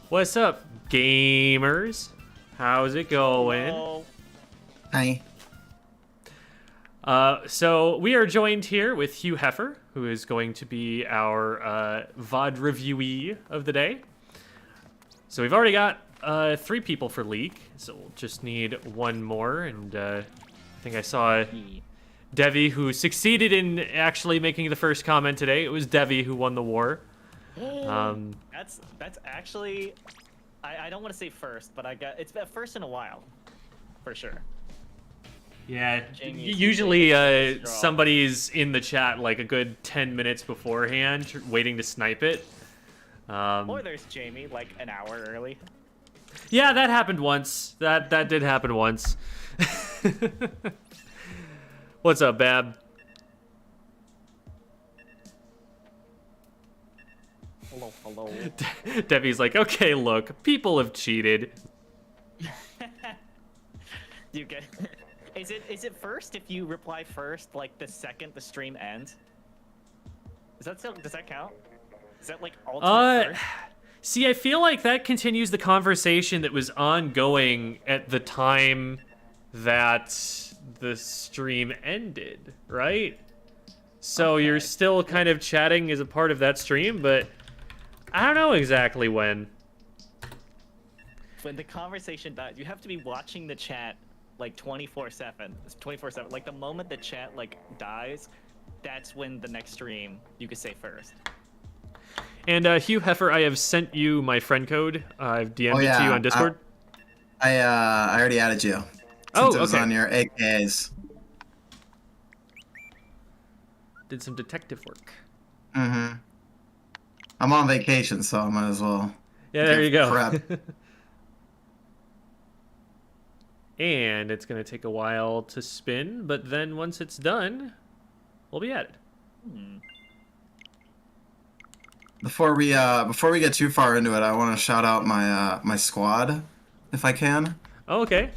What's up, gamers? How's it going? Hello. Hi. So we are joined here with HughHeifer, who is going to be our VOD reviewee of the day. So we've already got 3 people for League, so we'll just need one more. And I think I saw Devi, who succeeded in actually making the first comment today. It was Devi who won the war. That's actually, I don't want to say first, but it's been first in a while, for sure. Yeah, Jamie's usually strong. somebody's in the chat like a good 10 minutes beforehand, waiting to snipe it. Or there's Jamie, like an hour early. Yeah, that happened once. That did happen once. What's up, Bab? Hello. Debbie's like, okay, look, people have cheated. You get. Is it first if you reply first, like the second the stream ends? Does that count? Is that like ultimate first? See, I feel like that continues the conversation that was ongoing at the time that the stream ended, right? So Okay. you're still kind of chatting as a part of that stream, but I don't know exactly when. When the conversation dies, you have to be watching the chat like 24/7. It's 24/7. Like the moment the chat like dies, that's when the next stream you could say first. And HughHeifer, I have sent you my friend code. I've DM'd it to you on Discord. I already added you. Oh, Since it was okay. on your AKAs. Did some detective work. Mm-hmm. I'm on vacation, so I might as well. Yeah, there you go. Prep. And it's going to take a while to spin, but then once it's done, we'll be at it. Before we get too far into it, I want to shout out my squad, if I can. Oh, okay.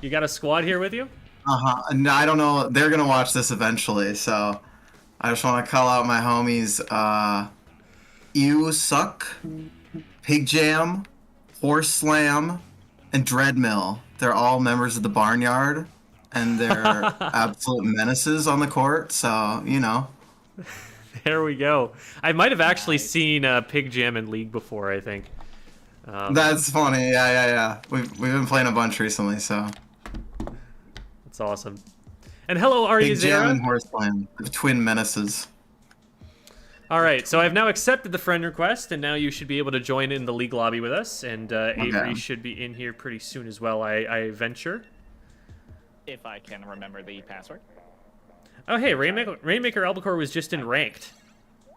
You got a squad here with you? No, I don't know. They're gonna watch this eventually, so I just want to call out my homies. Ew Suck, Pig Jam, Horse Slam, and Dreadmill. They're all members of the Barnyard, and they're absolute menaces on the court. So you know. There we go. I might have actually seen Pig Jam in League before, I think. That's funny. Yeah. We've been playing a bunch recently, so. That's awesome. And hello, Pig Jam and Aryazera. Horse Slam, the twin menaces. All right, so I've now accepted the friend request, and now you should be able to join in the League lobby with us. And Avery should be in here pretty soon as well, I venture. If I can remember the password. Oh, hey, Rainmaker Albacore was just in Ranked.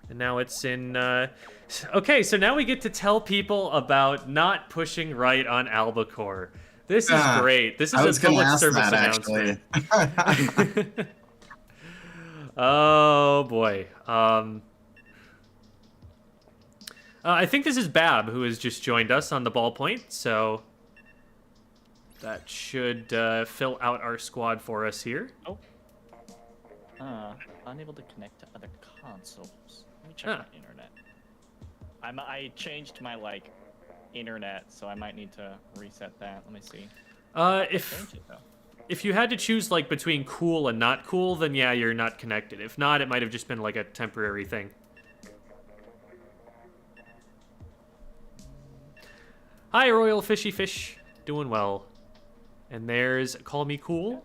And now it's in... Okay, so now we get to tell people about not pushing right on Albacore. This is great. This is a public service announcement. Oh, boy. I think this is Bab, who has just joined us on the ballpoint, so... That should fill out our squad for us here. Oh. Unable to connect to other consoles. Let me check my internet. I changed my internet, so I might need to reset that. Let me see. If you had to choose between cool and not cool, then yeah, you're not connected. If not, it might have just been a temporary thing. Hi, Royal Fishy Fish. Doing well. And there's Call Me Cool.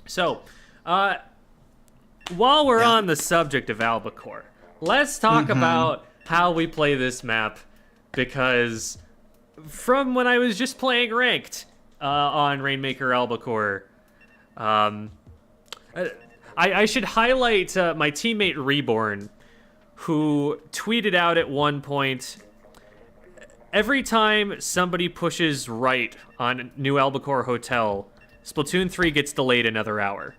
So, while we're on the subject of Albacore, let's talk about how we play this map, because from when I was just playing Ranked on Rainmaker Albacore, I should highlight my teammate Reborn, who tweeted out at one point, every time somebody pushes right on New Albacore Hotel, Splatoon 3 gets delayed another hour.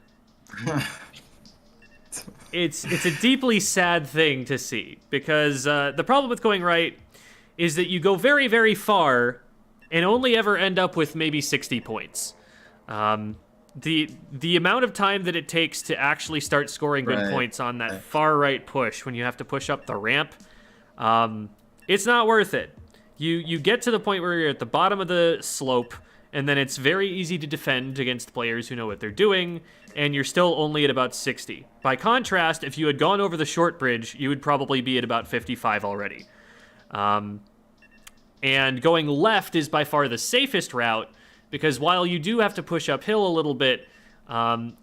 It's a deeply sad thing to see, because the problem with going right is that you go very, very far and only ever end up with maybe 60 points. the amount of time that it takes to actually start scoring good points on that far right push when you have to push up the ramp, it's not worth it. You get to the point where you're at the bottom of the slope, and then it's very easy to defend against players who know what they're doing, and you're still only at about 60. By contrast, if you had gone over the short bridge, you would probably be at about 55 already. And going left is by far the safest route, because while you do have to push uphill a little bit,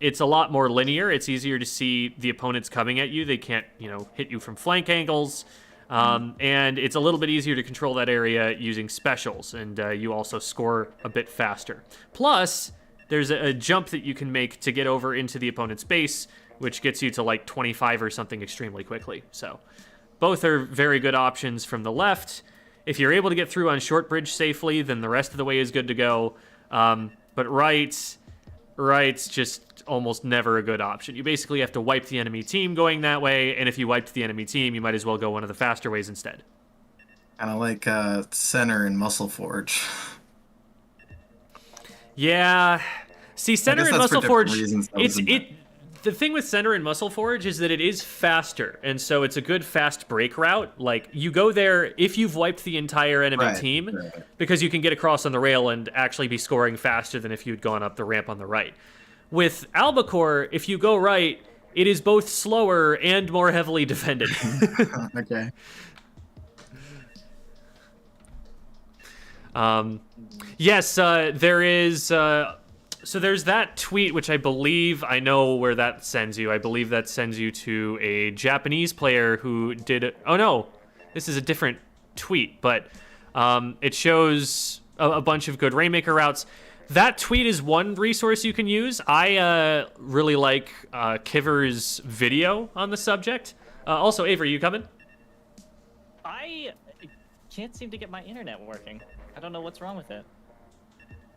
it's a lot more linear. It's easier to see the opponents coming at you. They can't, hit you from flank angles. And it's a little bit easier to control that area using specials, and you also score a bit faster. Plus, there's a jump that you can make to get over into the opponent's base, which gets you to like 25 or something extremely quickly. So both are very good options from the left. If you're able to get through on short bridge safely, then the rest of the way is good to go. But right's just almost never a good option. You basically have to wipe the enemy team going that way, and if you wiped the enemy team, you might as well go one of the faster ways instead. Kind of like center in Muscle Forge. Yeah. See, center and Muscle Forge, the thing with center and Muscle Forge is that it is faster, and so it's a good fast break route. Like, you go there if you've wiped the entire enemy team, because you can get across on the rail and actually be scoring faster than if you'd gone up the ramp on the right. With Albacore, if you go right, it is both slower and more heavily defended. Okay. Yes, there is... so there's that tweet, which I believe I know where that sends you. I believe that sends you to a Japanese player who did... Oh, no. This is a different tweet, but it shows a bunch of good Rainmaker routes. That tweet is one resource you can use. I really like Kiver's video on the subject. Also, Avery, you coming? I can't seem to get my internet working. I don't know what's wrong with it.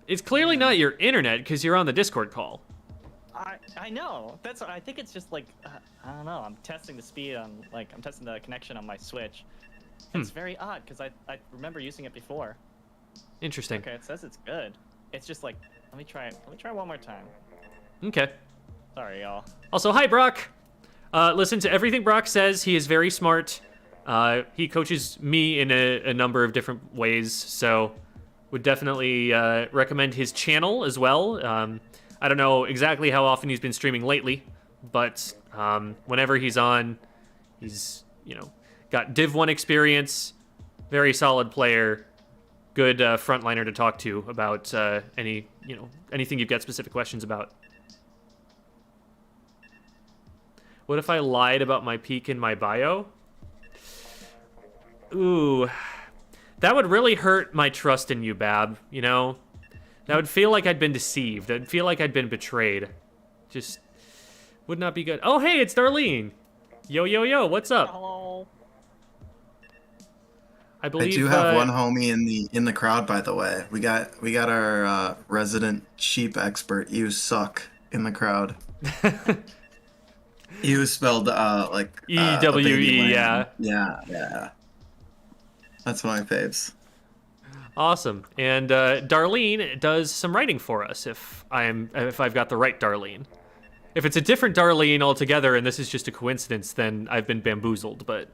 It's clearly not your internet, because you're on the Discord call. I know. I think it's just like, I don't know. I'm testing the speed on, I'm testing the connection on my Switch. It's very odd, because I remember using it before. Interesting. Okay, it says it's good. It's just like, let me try one more time. Okay. Sorry, y'all. Also, hi, Brock. Listen to everything Brock says. He is very smart. He coaches me in a number of different ways, so would definitely recommend his channel as well. I don't know exactly how often he's been streaming lately, but whenever he's on, he's, got Div 1 experience, very solid player, good frontliner to talk to about anything you've got specific questions about. What if I lied about my peak in my bio? Ooh, that would really hurt my trust in you, Bab, That would feel like I'd been deceived. I'd feel like I'd been betrayed. Just would not be good. Oh, hey, it's Darlene. Yo, yo, yo, what's up? Hello. I believe I do have one homie in the crowd, by the way. We got our resident sheep expert, You Suck, in the crowd. You spelled like E-W-E, yeah. Yeah. That's my faves. Awesome. And Darlene does some writing for us if I've got the right Darlene. If it's a different Darlene altogether and this is just a coincidence, then I've been bamboozled, but...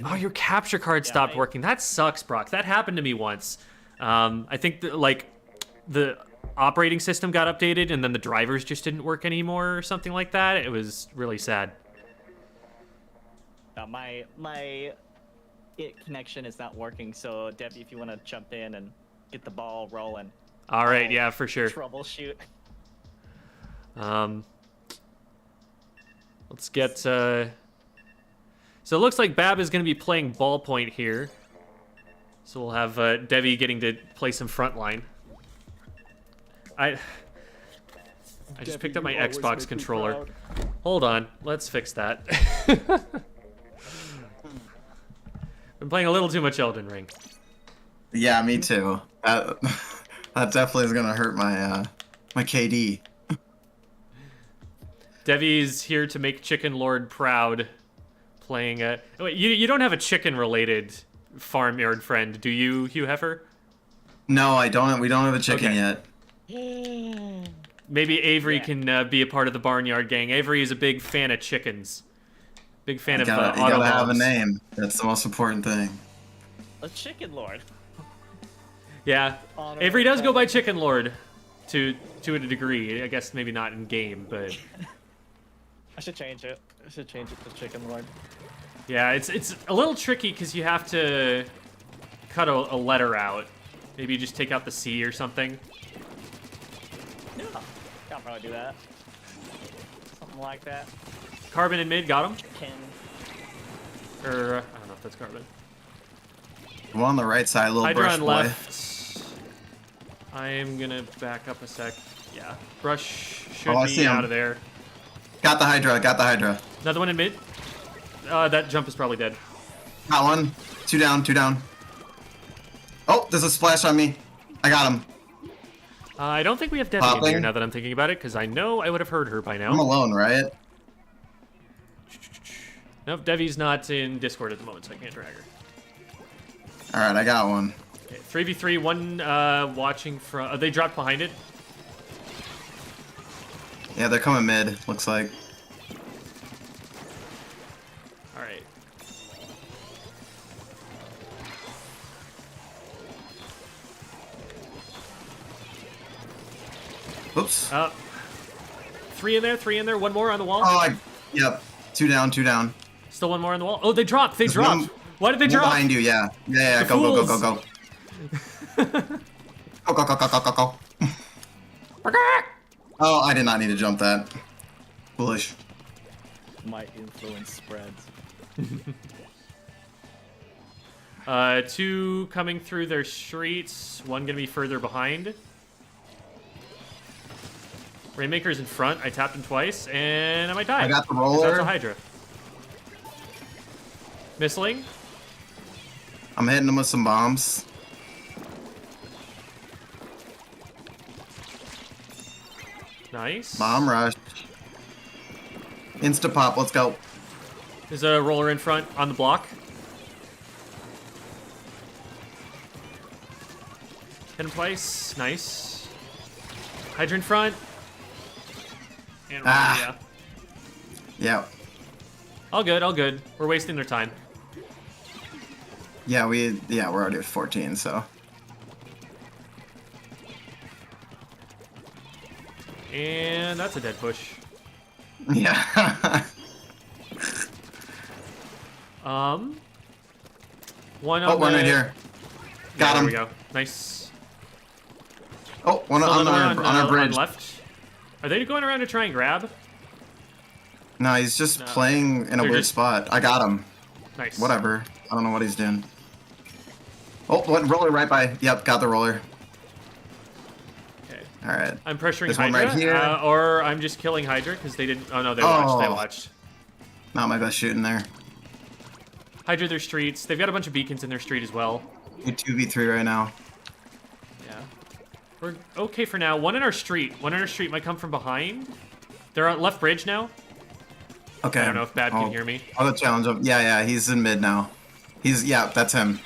Oh, your capture card stopped working. That sucks, Brock. That happened to me once. I think the operating system got updated and then the drivers just didn't work anymore or something like that. It was really sad. My connection is not working, so Debbie, if you want to jump in and get the ball rolling. All right, yeah, for sure. Troubleshoot. Let's get... So it looks like Bab is going to be playing ballpoint here. So we'll have Debbie getting to play some frontline. I just picked up my Xbox controller. Hold on, let's fix that. Been playing a little too much Elden Ring. Yeah, me too. That definitely is going to hurt my my KD. Debbie's here to make Chicken Lord proud. Playing wait, you don't have a chicken-related farmyard friend, do you, HughHeifer? No, I don't. We don't have a chicken yet. Maybe Avery Yeah. can be a part of the Barnyard Gang. Avery is a big fan of chickens. Big fan You of gotta auto have a bombs. name. That's the most important thing. A chicken lord. Yeah, Honorable Avery does go by mention. Chicken Lord, to a degree. I guess maybe not in game, but I should change it. I should change it to chicken lord. yeah, it's a little tricky because you have to cut a letter out. Maybe you just take out the C or something. Yeah, I'll probably do that. Something like that. Carbon in mid, got him. Can. Or I don't know if that's Carbon. One on the right side, little Hydra brush on boy. left. I am gonna back up a sec. Yeah, brush should I be see him. out of there. Got the Hydra. Got the Hydra. Another one in mid. That jump is probably dead. Got one. 2 down. 2 down. Oh, there's a splash on me. I got him. I don't think we have Debbie in here Popping. now that I'm thinking about it, because I know I would have heard her by now. I'm alone, right? Nope, Debbie's not in Discord at the moment, so I can't drag her. All right, I got one. Okay, 3v3, one watching from... they dropped behind it. Yeah, they're coming mid. Looks like. All right. Oops. Three in there, one more on the wall. Oh, yep. 2 down. 2 down. Still one more on the wall. Oh, they dropped, they There's dropped. one- Why did they One drop? behind you, yeah. Yeah, The go, go, go, fools. go, go. Go, go, go, go, go, go, go. Oh, I did not need to jump that. Foolish. My influence spreads. Two coming through their streets, one gonna be further behind. Rainmaker's in front, I tapped him twice, and I might die. I got the 'cause roller. That's a Hydra. Missling. I'm hitting them with some bombs. Nice. Bomb rush. Insta pop, let's go. There's a roller in front on the block. Hit him twice. Nice. Hydra in front. And Ah. yeah. Yeah. All good, all good. We're wasting their time. Yeah, we're already at 14, so. And that's a dead push. Yeah. One Oh, on one the... right here. Yeah, Got there him. we go. Nice. Oh, one Still on another our, one on our on bridge. left. Are they going around to try and grab? No, he's just No. playing in a They're weird just- spot. I got him. Nice. Whatever. I don't know what he's doing. Oh, one roller right by. Yep, got the roller. Okay. All right. I'm pressuring There's one Hydra, right here. or I'm just killing Hydra because they didn't. Oh no, they watched. They Oh. watched. Not my best shooting there. Hydra their streets. They've got a bunch of beacons in their street as well. We 2v3 right now. Yeah. We're okay for now. One in our street. One in our street might come from behind. They're on left bridge now. Okay. I don't know if Bad can hear me. I'll go challenge him. Yeah, he's in mid now. Yeah, that's him.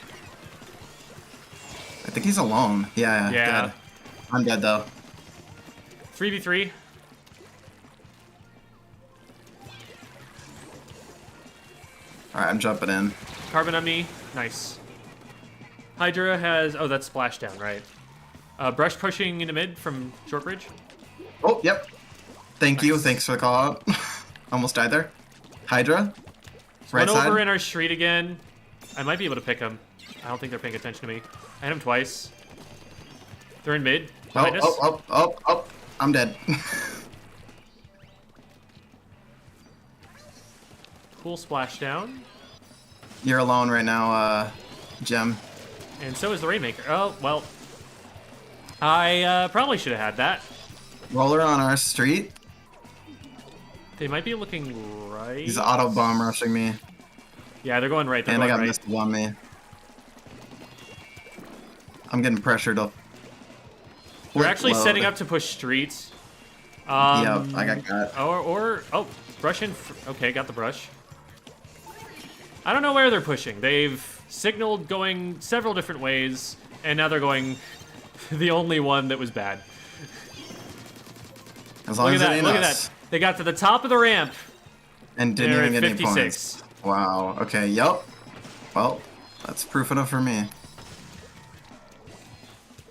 I think he's alone. Yeah. Yeah. Dead. I'm dead though. 3v3. All right, I'm jumping in. Carbon on me. Nice. Hydra has... Oh, that's splashdown, right. Brush pushing into mid from short bridge. Oh, yep. Thank you. Nice. Thanks for the call out. Almost died there. Hydra. Right One side. over in our street again. I might be able to pick him. I don't think they're paying attention to me. I hit him twice. They're in mid. Behind us. Oh. I'm dead. Cool splashdown. You're alone right now, Gem. And so is the Rainmaker. Oh, well. I probably should have had that. Roller on our street. They might be looking right. He's auto bomb rushing me. Yeah, they're going right. They're And I going got right. missiles on me. I'm getting pressured up. We're actually setting up to push streets. Yep, I got got. Oh, brush in. Okay, got the brush. I don't know where they're pushing. They've signaled going several different ways, and now they're going the only one that was bad. As long Look as at it that, ain't look at us. that. They got to the top of the ramp. And didn't They're even at get any 56. points. Wow. Okay. Yup. Well, that's proof enough for me.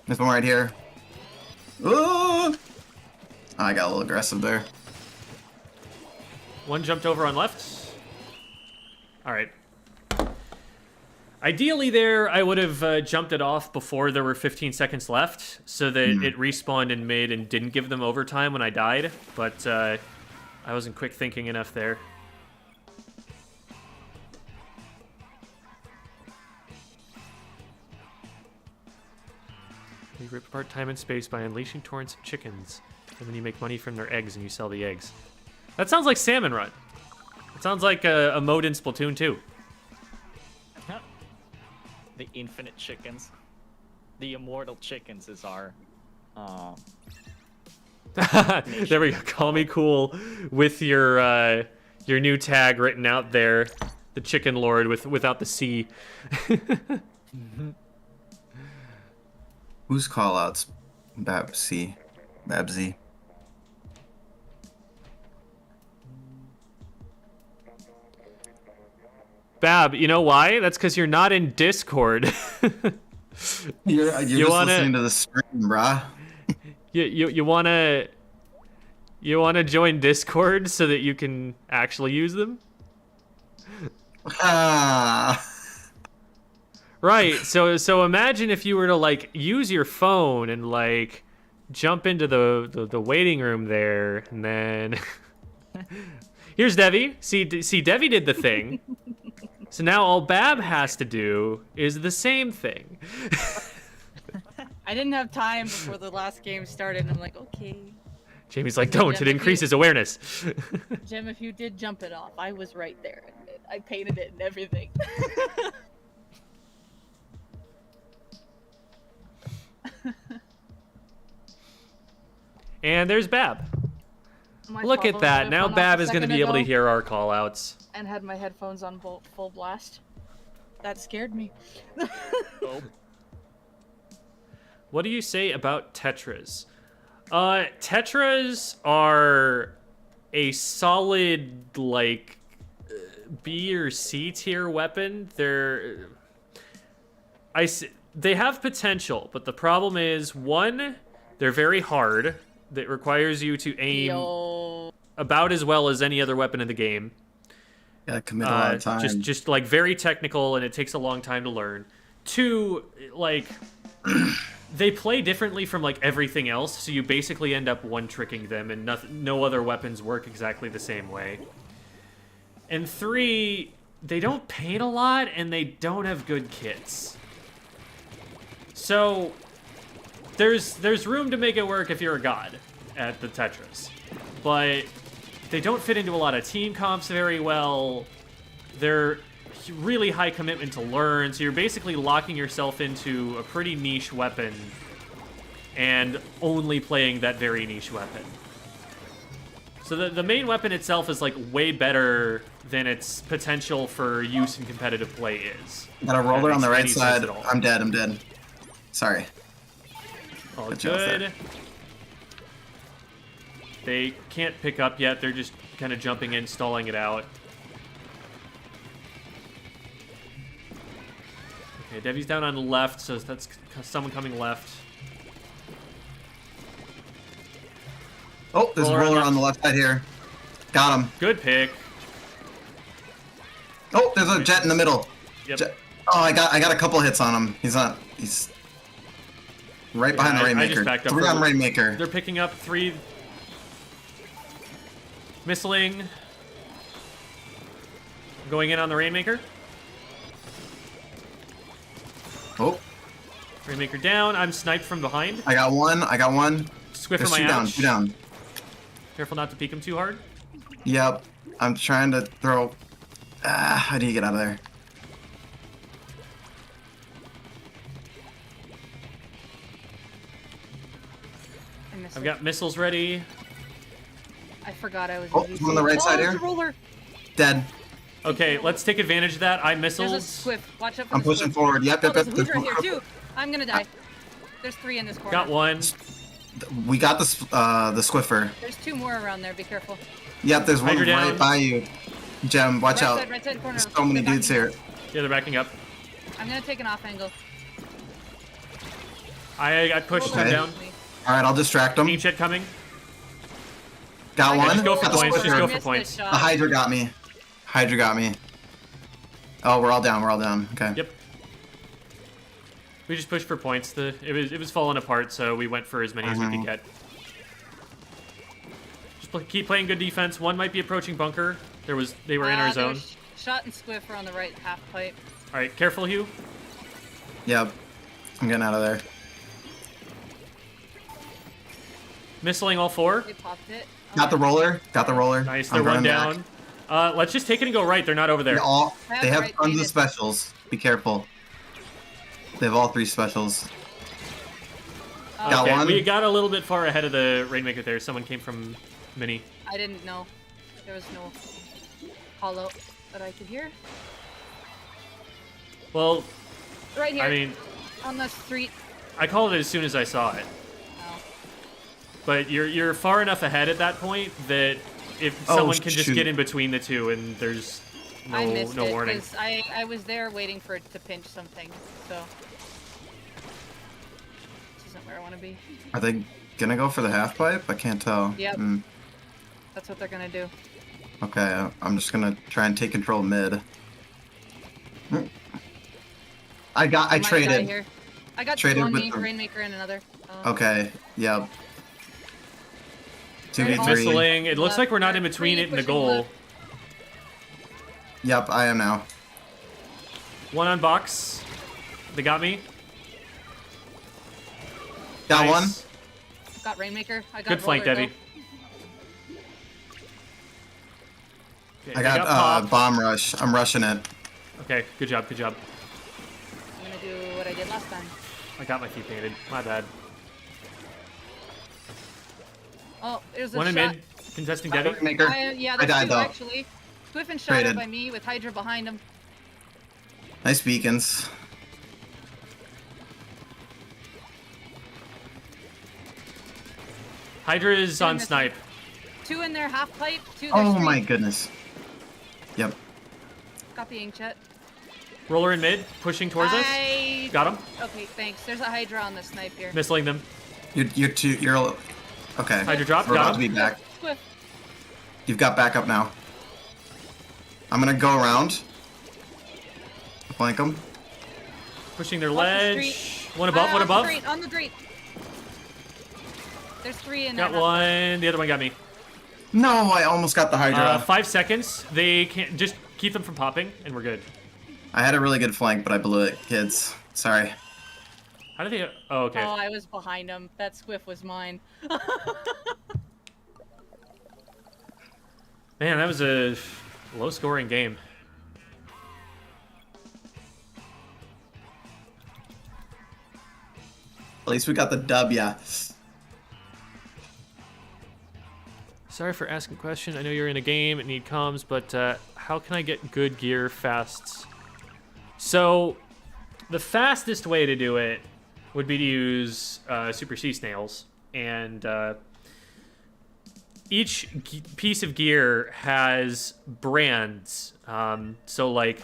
There's one right here. Oh, I got a little aggressive there. One jumped over on left. All right. Ideally there, I would have jumped it off before there were 15 seconds left, so that it respawned in mid and didn't give them overtime when I died, but I wasn't quick thinking enough there. You rip apart time and space by unleashing torrents of chickens, and then you make money from their eggs and you sell the eggs. That sounds like Salmon Run. It sounds like a mode in Splatoon 2. The infinite chickens. The immortal chickens is our... There we go. Call me cool with your new tag written out there. The Chicken Lord without the C. Whose callouts? Babsy. Babsy. Bab, you know why? That's because you're not in Discord. You're just listening to the stream, brah. You wanna join Discord so that you can actually use them? Ah. Right. So imagine if you were to like use your phone and like jump into the waiting room there, and then here's Devi. See, Devi did the thing. So now all Bab has to do is the same thing. I didn't have time before the last game started, and I'm like, okay. Jamie's like, don't. It increases awareness. Jim, if you did jump it off, I was right there. I painted it and everything. And there's Bab. My Look fault, at I that. was Now off a Bab is going to second be able to ago hear our callouts. and had my headphones on full blast. That scared me. Oh. What do you say about Tetras? Tetras are a solid, like, B or C tier weapon. They have potential, but the problem is, one, they're very hard. That requires you to aim about as well as any other weapon in the game. Gotta commit a lot of time. Just like very technical, and it takes a long time to learn. Two, like they play differently from like everything else, so you basically end up one-tricking them, and no other weapons work exactly the same way. And three, they don't paint a lot, and they don't have good kits. So there's room to make it work if you're a god at the Tetras, but they don't fit into a lot of team comps very well. They're really high commitment to learn, so you're basically locking yourself into a pretty niche weapon and only playing that very niche weapon. So the main weapon itself is like way better than its potential for use in competitive play is. Got a roller on the right side. At all. I'm dead. Sorry. All Good job there. good. They can't pick up yet. They're just kind of jumping in, stalling it out. Okay, Devi's down on the left, so that's someone coming left. Oh, there's a roller on the left side here. Got him. Good pick. Oh, there's a jet in the middle. Yep. Jet. Oh, I got a couple hits on him. He's right behind the I Rainmaker. just backed up 3 for on the- Rainmaker. They're picking up 3. Missling. Going in on the Rainmaker. Oh, Rainmaker down. I'm sniped from behind. I got one. Swift There's for my two down. ouch. 2 down. Careful not to peek him too hard. Yep. I'm trying to throw. How do you get out of there? I missed I've it. got missiles ready. I forgot I was Oh, in on the right side there's here? a roller. Dead. Okay, let's take advantage of that. I There's a missiles. swift. Watch out for I'm the pushing swift. forward. Yep. Oh, there's a Hoover here too. I'm gonna die. There's 3 in this corner. Got one. We got the Swiffer. There's 2 more around there. Be careful. Yep, there's one Hydra down. right by you. Gem, watch out. Right side corner. There's so many They're dudes backing here. Yeah, they're backing up. up. I'm gonna take an off angle. I pushed Okay. him down. All right, I'll distract them. Team shit coming. Got I one. just go for Got the points, just Swiffer. go for Missed points. the shot. The Hydra got me. Hydra got me. Oh, we're all down. We're all down. Okay. Yep. We just pushed for points. It was falling apart, so we went for as many as we could get. Just keep playing good defense. One might be approaching bunker. They were in our zone. Shot and Squiff are on the right half pipe. All right, careful, Hugh. Yep. I'm getting out of there. Missiling all 4. They popped it. Got the roller. Got the roller. Nice. I'm They're one running back. down. Let's just take it and go right. They're not over there. They have Right, tons of David. specials. Be careful. They have all 3 specials. Got Okay, one. we got a little bit far ahead of the Rainmaker there. Someone came from Mini. I didn't know. There was no hollow that I could hear. Well, Right here. I mean, on the street. I called it as soon as I saw it. Oh. But you're far enough ahead at that point that if Oh, someone can just shoot. get in between the two and there's I no missed no it warning. because I was there waiting for it to pinch something. So this isn't where I want to be. Are they gonna go for the half pipe? I can't tell. Yep. Mm, That's what they're gonna do. okay, I'm just gonna try and take control mid. Mm. I Might die traded. Here. I got Traded 2 on with me, them. Rainmaker and another. Okay, yep. Right, 2v3. Missiling. It looks like we're not in They're between three it and the pushing goal. left. Yep, I am now. One on box. They got me. Got Nice. Got Rainmaker. I got Good flank, roller, Debbie. though. Okay, I they got popped. bomb rush. I'm rushing it. Okay, good job, good job. I'm gonna do what I did last time. I got my feet painted. My bad. Oh, there's a One in shot. mid. Contesting Debbie. Maker. Yeah, I there's died 2 though. actually. Squiffin shot Traded. up by me with Hydra behind him. Nice beacons. Hydra is on Missing. snipe. 2 in there, half pipe. 2 Oh there's my 3. goodness. Yep. Got the inkjet. Roller in mid, pushing towards us. Got him. Okay, thanks. There's a Hydra on the snipe here. Missiling them. You're okay. Hydra drop. We're Got about to him. be back. Squiff. You've got backup now. I'm gonna go around. Flank them. Pushing their Off the ledge. street. One above, one On the above. street, on the street. There's 3 in Got there. one. The other one got me. No, I almost got the Hydra. 5 seconds. They can't just keep them from popping, and we're good. I had a really good flank, but I blew it, kids. Sorry. How did they? Oh, okay. Oh, I was behind him. That Squiff was mine. Man, that was a low-scoring game. At least we got the dub, yeah. Sorry for asking a question. I know you're in a game and need comms, but how can I get good gear fast? So, the fastest way to do it would be to use Super Sea Snails, and each piece of gear has brands. So, like,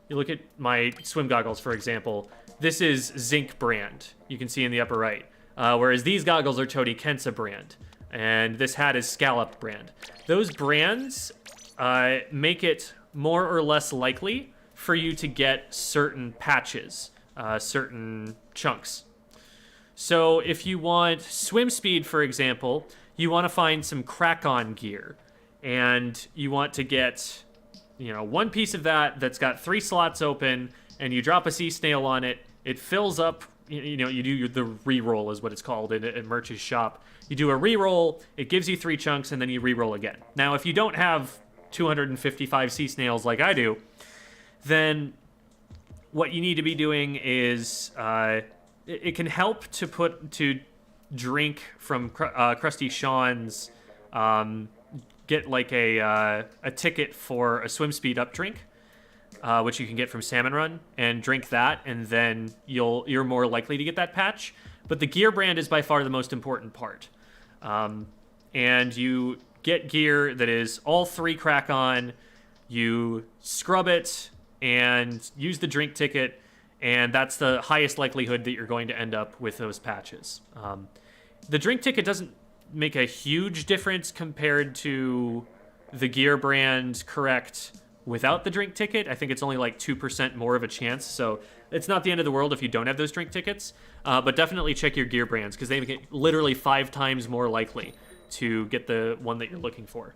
you look at my swim goggles, for example. This is Zinc brand. You can see in the upper right. Whereas these goggles are Todi Kensa brand. And this hat is Scallop brand. Those brands make it more or less likely for you to get certain patches, certain chunks. So if you want swim speed, for example, you want to find some crack-on gear. And you want to get, you know, one piece of that's got 3 slots open, and you drop a sea snail on it. It fills up, you know, you do the re-roll is what it's called in Merch's shop. You do a re-roll, it gives you 3 chunks, and then you re-roll again. Now, if you don't have 255 sea snails like I do, then what you need to be doing is it can help to drink from Krusty Sean's, get like a ticket for a swim speed up drink. Which you can get from Salmon Run, and drink that, and then you're more likely to get that patch. but the gear brand is by far the most important part. And you get gear that is all 3 crack on, you scrub it, and use the drink ticket, and that's the highest likelihood that you're going to end up with those patches. The drink ticket doesn't make a huge difference compared to the gear brand correct without the drink ticket. I think it's only like 2% more of a chance, so it's not the end of the world if you don't have those drink tickets. But definitely check your gear brands, because they make it literally 5 times more likely to get the one that you're looking for.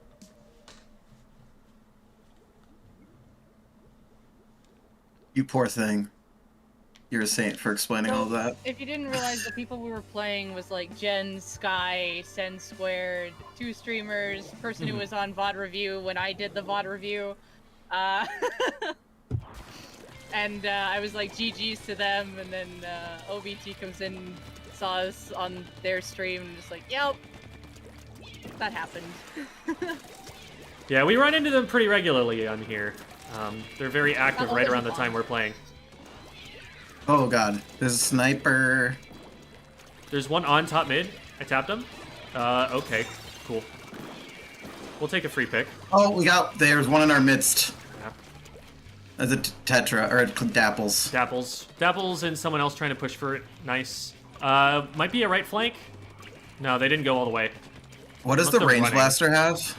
You poor thing. You're a saint for explaining all of that. If you didn't realize, the people we were playing was like Jen, Sky, Sen Squared, 2 streamers, person who was on VOD review when I did the VOD review. And I was like GG's to them, and then OBT comes in, saw us on their stream, and just like, yep, that happened. Yeah, we run into them pretty regularly on here. They're very active right around the time we're playing. Oh god, there's a sniper. There's one on top mid. I tapped him. Okay, cool. We'll take a free pick. Oh, there's one in our midst. Yeah. As a Tetra, or a Dapples. Dapples and someone else trying to push for it. Nice. Might be a right flank. No, they didn't go all the way. What does Unless the they're range running. blaster have?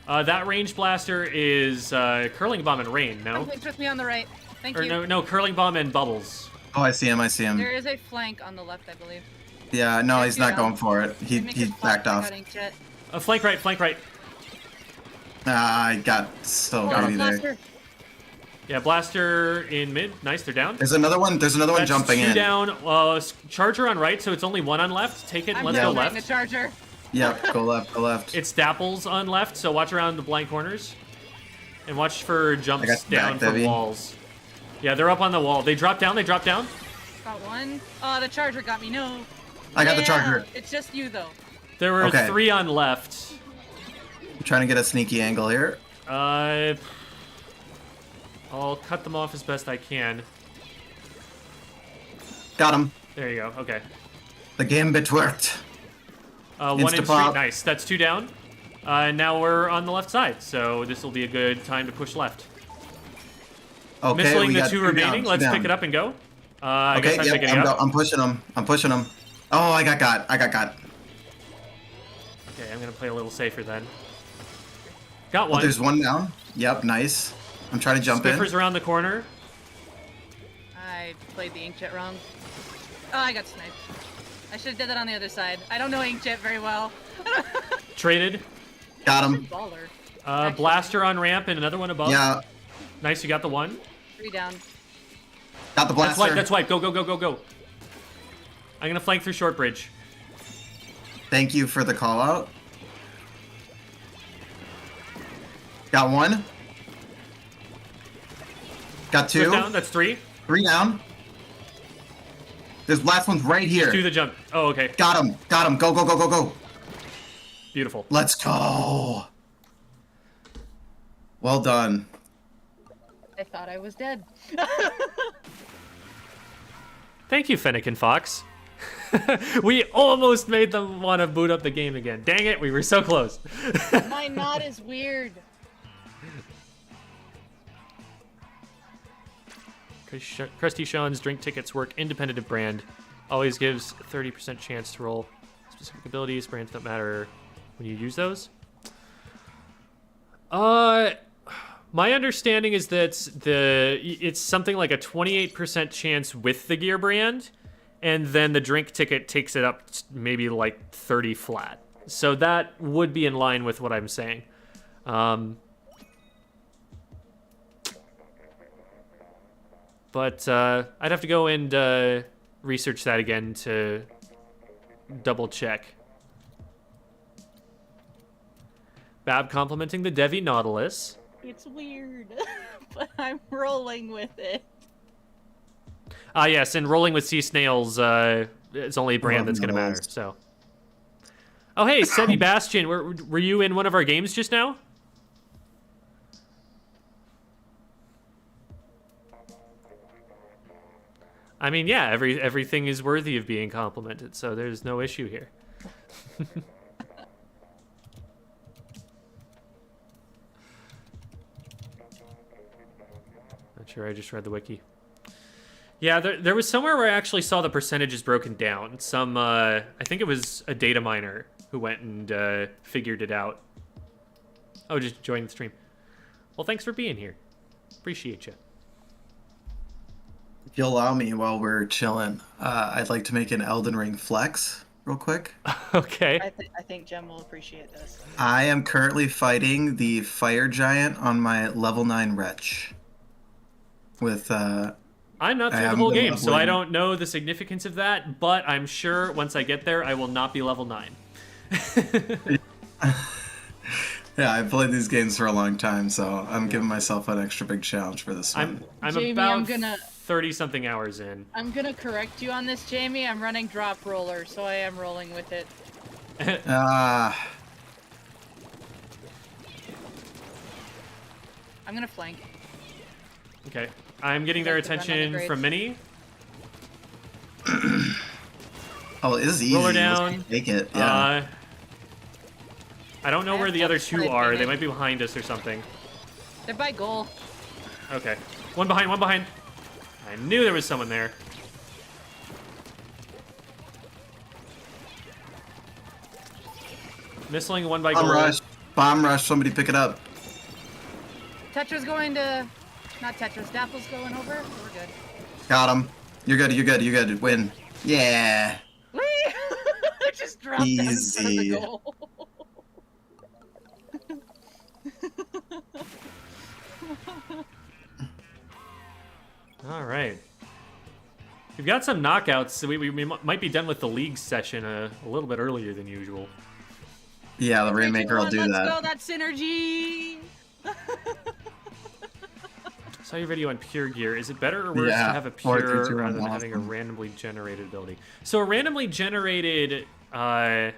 That range blaster is curling bomb and rain. No, Flank with me on the right. Thank or you. no, curling bomb and bubbles. Oh, I see him. There is a flank on the left, I believe. Yeah, no, he's not Yeah. going for it. He backed off. Flank right, flank right. I got so greedy there. Yeah, blaster in mid. Nice, they're down. There's another one. There's another one That's jumping 2 in. down. Charger on right, so it's only 1 on left. Take it and let's go The left. charger. Yep, go left, go left. It's Dapples on left, so watch around the blind corners. And watch for jumps down from walls. Yeah, they're up on the wall. They drop down, Got one. Oh, the charger got me. No. I got the charger. It's just you, though. There were Okay. 3 on left. I'm trying to get a sneaky angle here. I'll cut them off as best I can. Got him. There you go, okay. The gambit worked. 1 in street, Insta-pop. nice. That's 2 down. Now we're on the left side, so this will be a good time to push left. Okay, Missling we the got 2 two remaining. down, Let's two pick down. it up and go. I Okay, guess I'm picking yep, it up. I'm pushing him. I'm pushing him. Oh, I got got. Okay, I'm gonna play a little safer then. Got Oh, one. there's one down. Yep, nice. I'm trying to jump Spiffer's in. around the corner. I played the inkjet wrong. Oh, I got sniped. I should have did that on the other side. I don't know inkjet very well. Traded. Got him. Baller. Blaster on ramp and another one above. Yeah, Nice, you got the 1. 3 down. got the That's blaster. white, that's white. Go, go, go, go, go. I'm gonna flank through short bridge. Thank you for the call out. Got 1. Got 2. Swift down, that's 3. 3 down. This last one's right here. 2 the jump. Oh, okay. Got him. Got him. Go, go, go, go, go. Beautiful. Let's go. Well done. I thought I was dead. Thank you, Fennec and Fox. We almost made them want to boot up the game again. Dang it, we were so close. My knot is weird. Krusty Sean's drink tickets work independent of brand. Always gives 30% chance to roll specific abilities. Brands don't matter when you use those. My understanding is that it's something like a 28% chance with the gear brand, and then the drink ticket takes it up maybe like 30 flat. So that would be in line with what I'm saying. But I'd have to go and research that again to double check. Bab complimenting the Devi Nautilus. It's weird, but I'm rolling with it. Ah, yes, and rolling with sea snails, it's only a brand that's going to matter, so. Oh, hey, Sebi Bastion, were you in one of our games just now? I mean, yeah, everything is worthy of being complimented, so there's no issue here. Not sure I just read the wiki. Yeah, there was somewhere where I actually saw the percentages broken down. I think it was a data miner who went and figured it out. Oh, just joined the stream. Well, thanks for being here. Appreciate you. If you'll allow me while we're chilling, I'd like to make an Elden Ring flex real quick. Okay. I think Jem will appreciate this. I am currently fighting the fire giant on my level 9 wretch. With I'm not through the whole game, so I don't know the significance of that, but I'm sure once I get there, I will not be level 9. Yeah, I've played these games for a long time, so I'm giving myself an extra big challenge for this one. I'm Jamie, about I'm gonna 30-something hours in. I'm gonna correct you on this, Jamie. I'm running drop roller, so I am rolling with it. Ah. I'm gonna flank. Okay. I'm getting their Like to run on the attention grades. from Minnie. Oh, it is easy. Roller Let's down. take it. Yeah. I don't know I where have the to other two play are. They Minnie. might be behind us or something. They're by goal. Okay. One behind, one behind. I knew there was someone there. Missling one by Bomb goal. rush. Bomb rush. Somebody pick it up. Tetra's going to... Not Tetras. Dapple's going over. We're good. Got him. You're good. You're good. You're good. Win. Yeah. Whee! I just dropped down in front of Easy. the goal. All right. We've got some knockouts, so we might be done with the league session a little bit earlier than usual. Yeah, the Rainmaker will do Let's that. go, that synergy! Saw your video on pure gear. Is it better or worse Yeah, to have a 4, 3, pure 2, 1, rather than having a awesome. randomly generated ability? So a randomly generated patch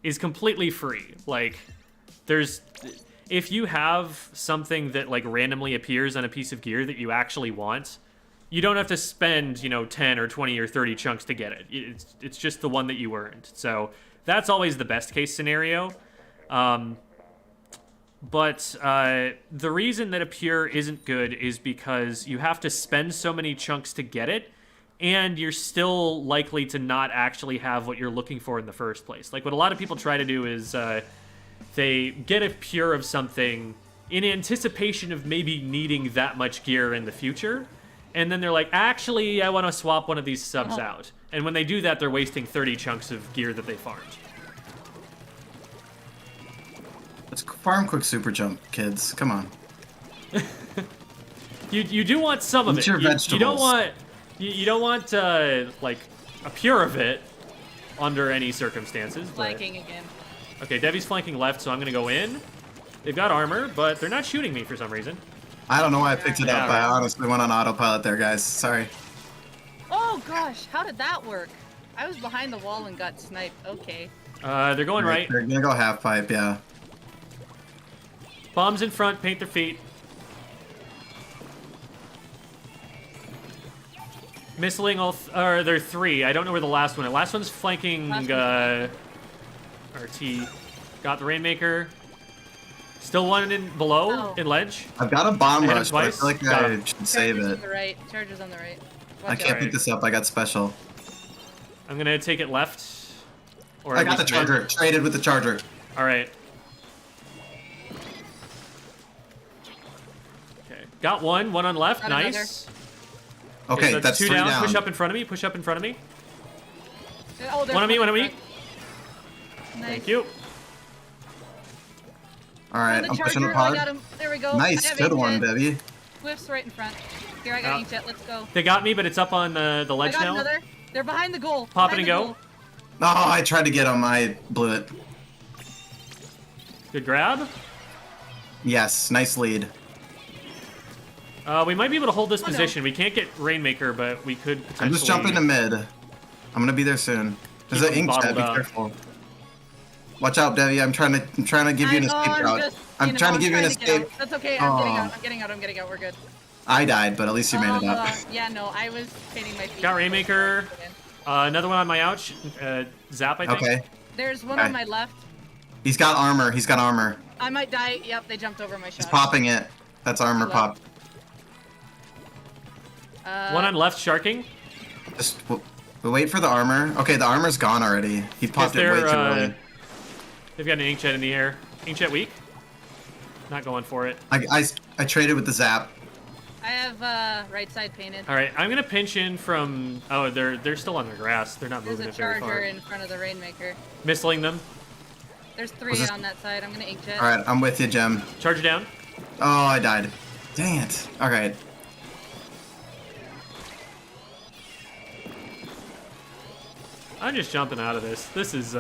is completely free. Like, if you have something that like randomly appears on a piece of gear that you actually want, you don't have to spend 10 or 20 or 30 chunks to get it. It's just the one that you earned. So that's always the best case scenario. But the reason that a pure isn't good is because you have to spend so many chunks to get it, and you're still likely to not actually have what you're looking for in the first place. Like, what a lot of people try to do is they get a pure of something in anticipation of maybe needing that much gear in the future, and then they're like, actually, I want to swap one of these subs out. And when they do that, they're wasting 30 chunks of gear that they farmed. Let's farm quick super jump, kids. Come on. You do want some of Eat it. your You vegetables. don't want like a pure of it under any circumstances. But... Flanking again. Okay, Debbie's flanking left, so I'm gonna go in. They've got armor, but they're not shooting me for some reason. I don't know why I picked it up. Yeah. I honestly went on autopilot there, guys. Sorry. Oh gosh, how did that work? I was behind the wall and got sniped. Okay. They're going right. They're gonna go half pipe, yeah. Bombs in front, paint their feet. Missling or they're 3. I don't know where the last one is. Last one's flanking RT. Got the Rainmaker. Still one in below in ledge. I've got a bomb I hit him rush, but I twice. feel like Got I him. should save Chargers it. on the right. Chargers on the right. I Watch can't out. pick this up. I got special. I'm gonna take it left. Or I at got the least mid. charger. Traded with the charger. All right. Okay. Got one. One on left. Got Nice. Okay, so that's two 3 down. down. Push up in front of me. Push up in front of me. Oh, there's One on me. One on me. Nice. Thank you. All right, The I'm pushing charger. the I pod. got him. There we go. Nice, I have good one, inkjet. Debbie. Swift's right in front. Here, I got Yeah. inkjet. Let's go. They got me, but it's up on the I ledge got now. another. They're behind the goal. Pop it Behind and the go. goal. Oh, I tried to get him. I blew it. Good grab. Yes, nice lead. We might be able to hold this Oh, no. position. We can't get Rainmaker, but we could potentially... I'm just jumping to mid. I'm gonna be there soon. There's Keep an them ink jet. bottled Be up. careful. Watch out, Debbie. I'm trying to give you an escape route. I'm trying to give you an escape. That's okay. I'm getting out. I'm getting out. I'm getting out. We're good. I died, but at least you made it up. Yeah, no, I was painting my feet. Got Rainmaker. Another one on my ouch. Zap, I think. Okay. There's one Okay. on my left. He's got armor. He's got armor. I might die. Yep, they jumped over my shot. He's popping it. That's armor Hello. pop. One on left, sharking. Just we'll wait for the armor. Okay, the armor's gone already. He popped it way too early. They've got an inkjet in the air. Inkjet weak. Not going for it. I traded with the zap. I have right side painted. All right, I'm gonna pinch in from. Oh, they're still on the grass. They're not There's moving a it very charger far. in front of the Rainmaker. Missling them. There's 3 this- on that side. I'm gonna inkjet. All right, I'm with you, Jem. Charger down. Oh, I died. Dang it. All right. I'm just jumping out of this. This is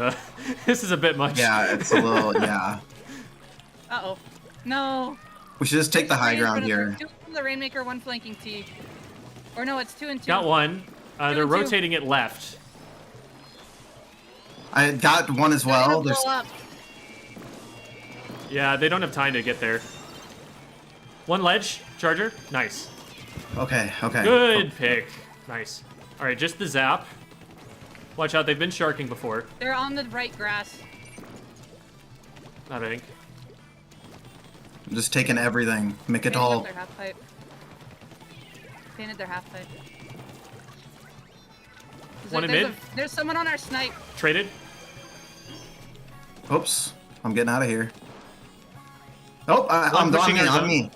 this is a bit much. Yeah, it's a little. Yeah. Uh-oh. No. We should just take the high Three in ground front of here. Two from the Rainmaker, 1 flanking T. Or no, it's 2 and 2. Got one. They're 2 and 2. rotating it left. I got one as They're gonna well. blow There's. up. Yeah, they don't have time to get there. One ledge. Charger. Nice. Okay. Okay. Good pick. Nice. All right, just the zap. Watch out, they've been sharking before. They're on the right grass. I think. I'm just taking everything. Make it Painted up all. their half pipe. Painted their half pipe. One in There's mid. There's someone on our snipe. Traded. Oops. I'm getting out of here. Oh, I'm pushing on me. our On zone. me.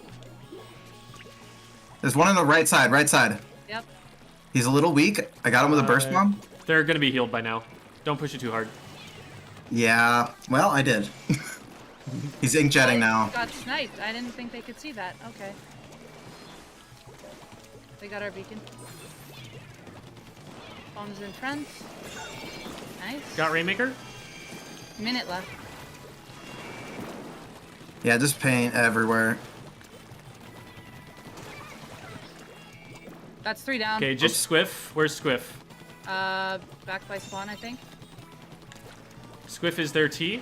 There's one on the right side. Right side. Yep. He's a little weak. I got him with a burst bomb. They're gonna be healed by now. Don't push it too hard. Yeah. Well, I did. He's inkjetting now. Got sniped. I didn't think they could see that. Okay. They got our beacon. Bombs in front. Nice. Got Rainmaker. Minute left. Yeah, just paint everywhere. That's 3 down. Okay, just Squiff. Where's Squiff? Back by spawn, I think. Squiff is their T.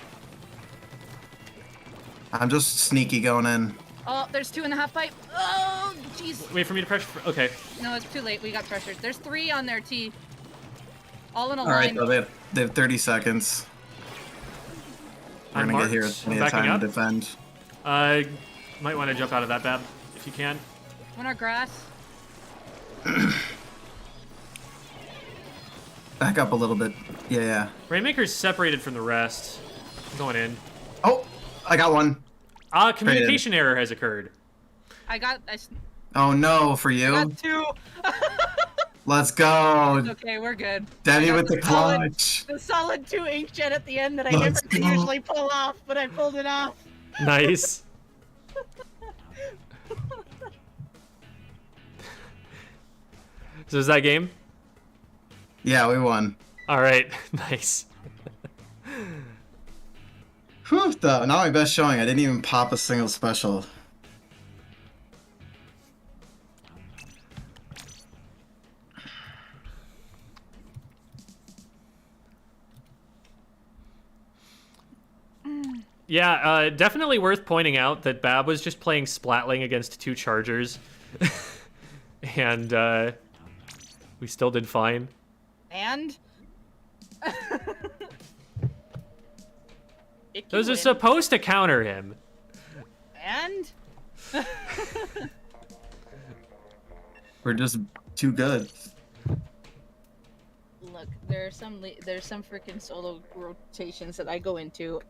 I'm just sneaky going in. Oh, there's 2 in the half pipe. Oh, jeez. Wait for me to pressure. Okay. No, it's too late. We got pressured. There's 3 on their T. All in a All right, line. so they have 30 seconds. We're I'm gonna get here marked. plenty I'm of backing time up. to defend. Might want to jump out of that, Bab, if you can. On our grass. Back up a little bit. Yeah. Rainmaker's separated from the rest. Going in. Oh, I got one. Communication error has occurred. I got Oh no, for you. got 2. Let's go. Okay, we're good. Debbie I got with the clutch. The solid 2 inkjet at the end that I Let's never go. usually pull off, but I pulled it off. Nice. So is that game? Yeah, we won. All right. Nice. Whew, not my best showing. I didn't even pop a single special. Yeah, definitely worth pointing out that Bab was just playing Splatling against 2 Chargers. And we still did fine. And Those are supposed to counter him. And We're just too good. look, there's some freaking solo rotations that I go into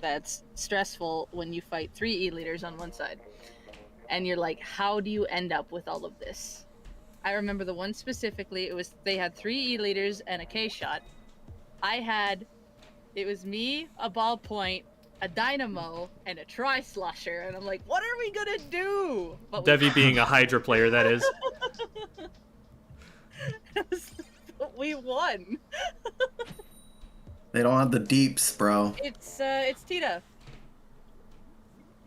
that's stressful when you fight 3 E-leaders on one side. And you're like, how do you end up with all of this? I remember the one specifically, they had 3 E-leaders and a K-shot. It was me, a ballpoint, a dynamo, and a tri-slosher, and I'm like, what are we gonna do? But Devi being a Hydra player, that is. but we won. They don't have the deeps, bro. It's Tita.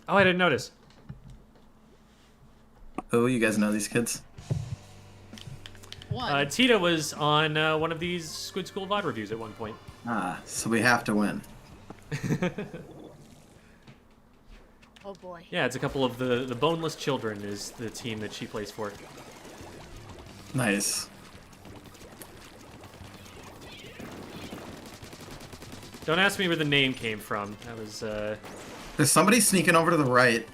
Oh, I didn't notice. Oh, you guys know these kids? One. Tita was on one of these Squid School VOD reviews at one point. Ah, so we have to win. Oh boy. Yeah, it's a couple of the boneless children is the team that she plays for. Nice. Don't ask me where the name came from. That was There's somebody sneaking over to the right.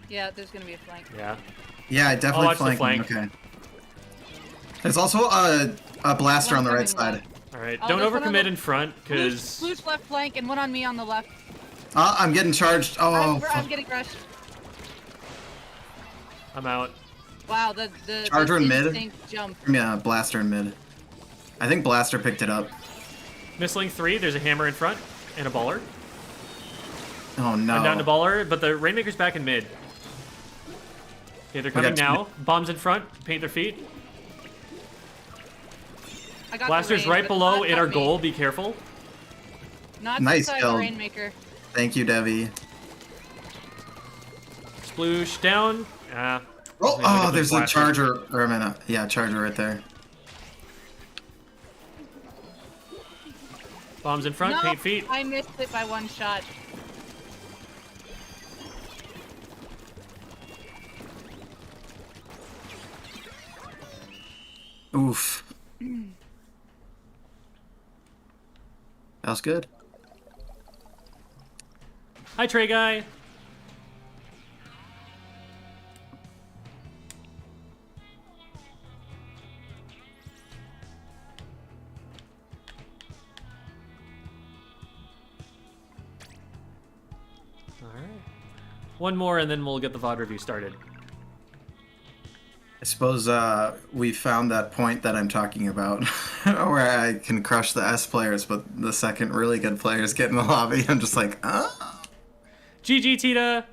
Yeah, there's gonna be a flank. yeah. Yeah, definitely watch the flanking. flank. Okay. There's also a blaster One on the right coming side. left. All right, Oh, don't there's one on overcommit the- in front, because Blue's left flank and one on me on the left. I'm getting charged. Oh, I'm getting rushed. I'm out. Wow, the Charger in mid? instinct jump. yeah, blaster in mid. I think blaster picked it up. Missling 3, there's a hammer in front, and a baller. Oh no. I'm down to baller, but the Rainmaker's back in mid. Okay, they're coming Okay, now. Bombs in front, paint their feet. I got Blaster's the rain, right but below not in our me. goal, be careful. Not Nice since I kill. was Rainmaker. Thank you, Devi. Sploosh down. Ah. Oh, Maybe I get the there's a blaster. charger. Or a minute. Yeah, charger right there. Bombs in front, No, paint feet. I missed it by one shot. Oof. That was good. Hi, Trey guy. All right. One more, and then we'll get the VOD review started. I suppose we found that point that I'm talking about, where I can crush the S players, but the second really good players get in the lobby. I'm just like, GG, Tita!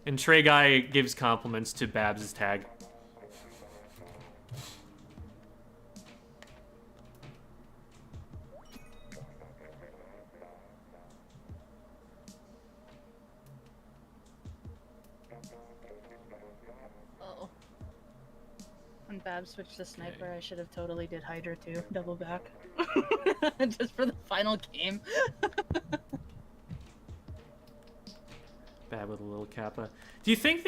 And Trey Guy gives compliments to Babs' tag. Oh. When Babs switched to sniper, I should have totally did Hydra too. Double back. Just for the final game. Bad with a little Kappa. Do you think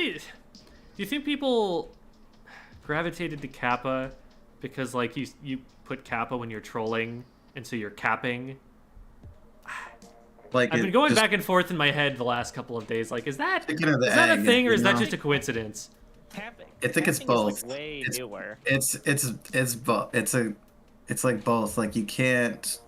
people gravitated to Kappa because like you put Kappa when you're trolling, and so you're capping? like I've been going back and forth in my head the last couple of days. Like, is that Chicken or the a egg, thing, or is you that know? just a coincidence? Capping. I think it's Capping is, both. like, way It's- newer. It's like both. Like you can't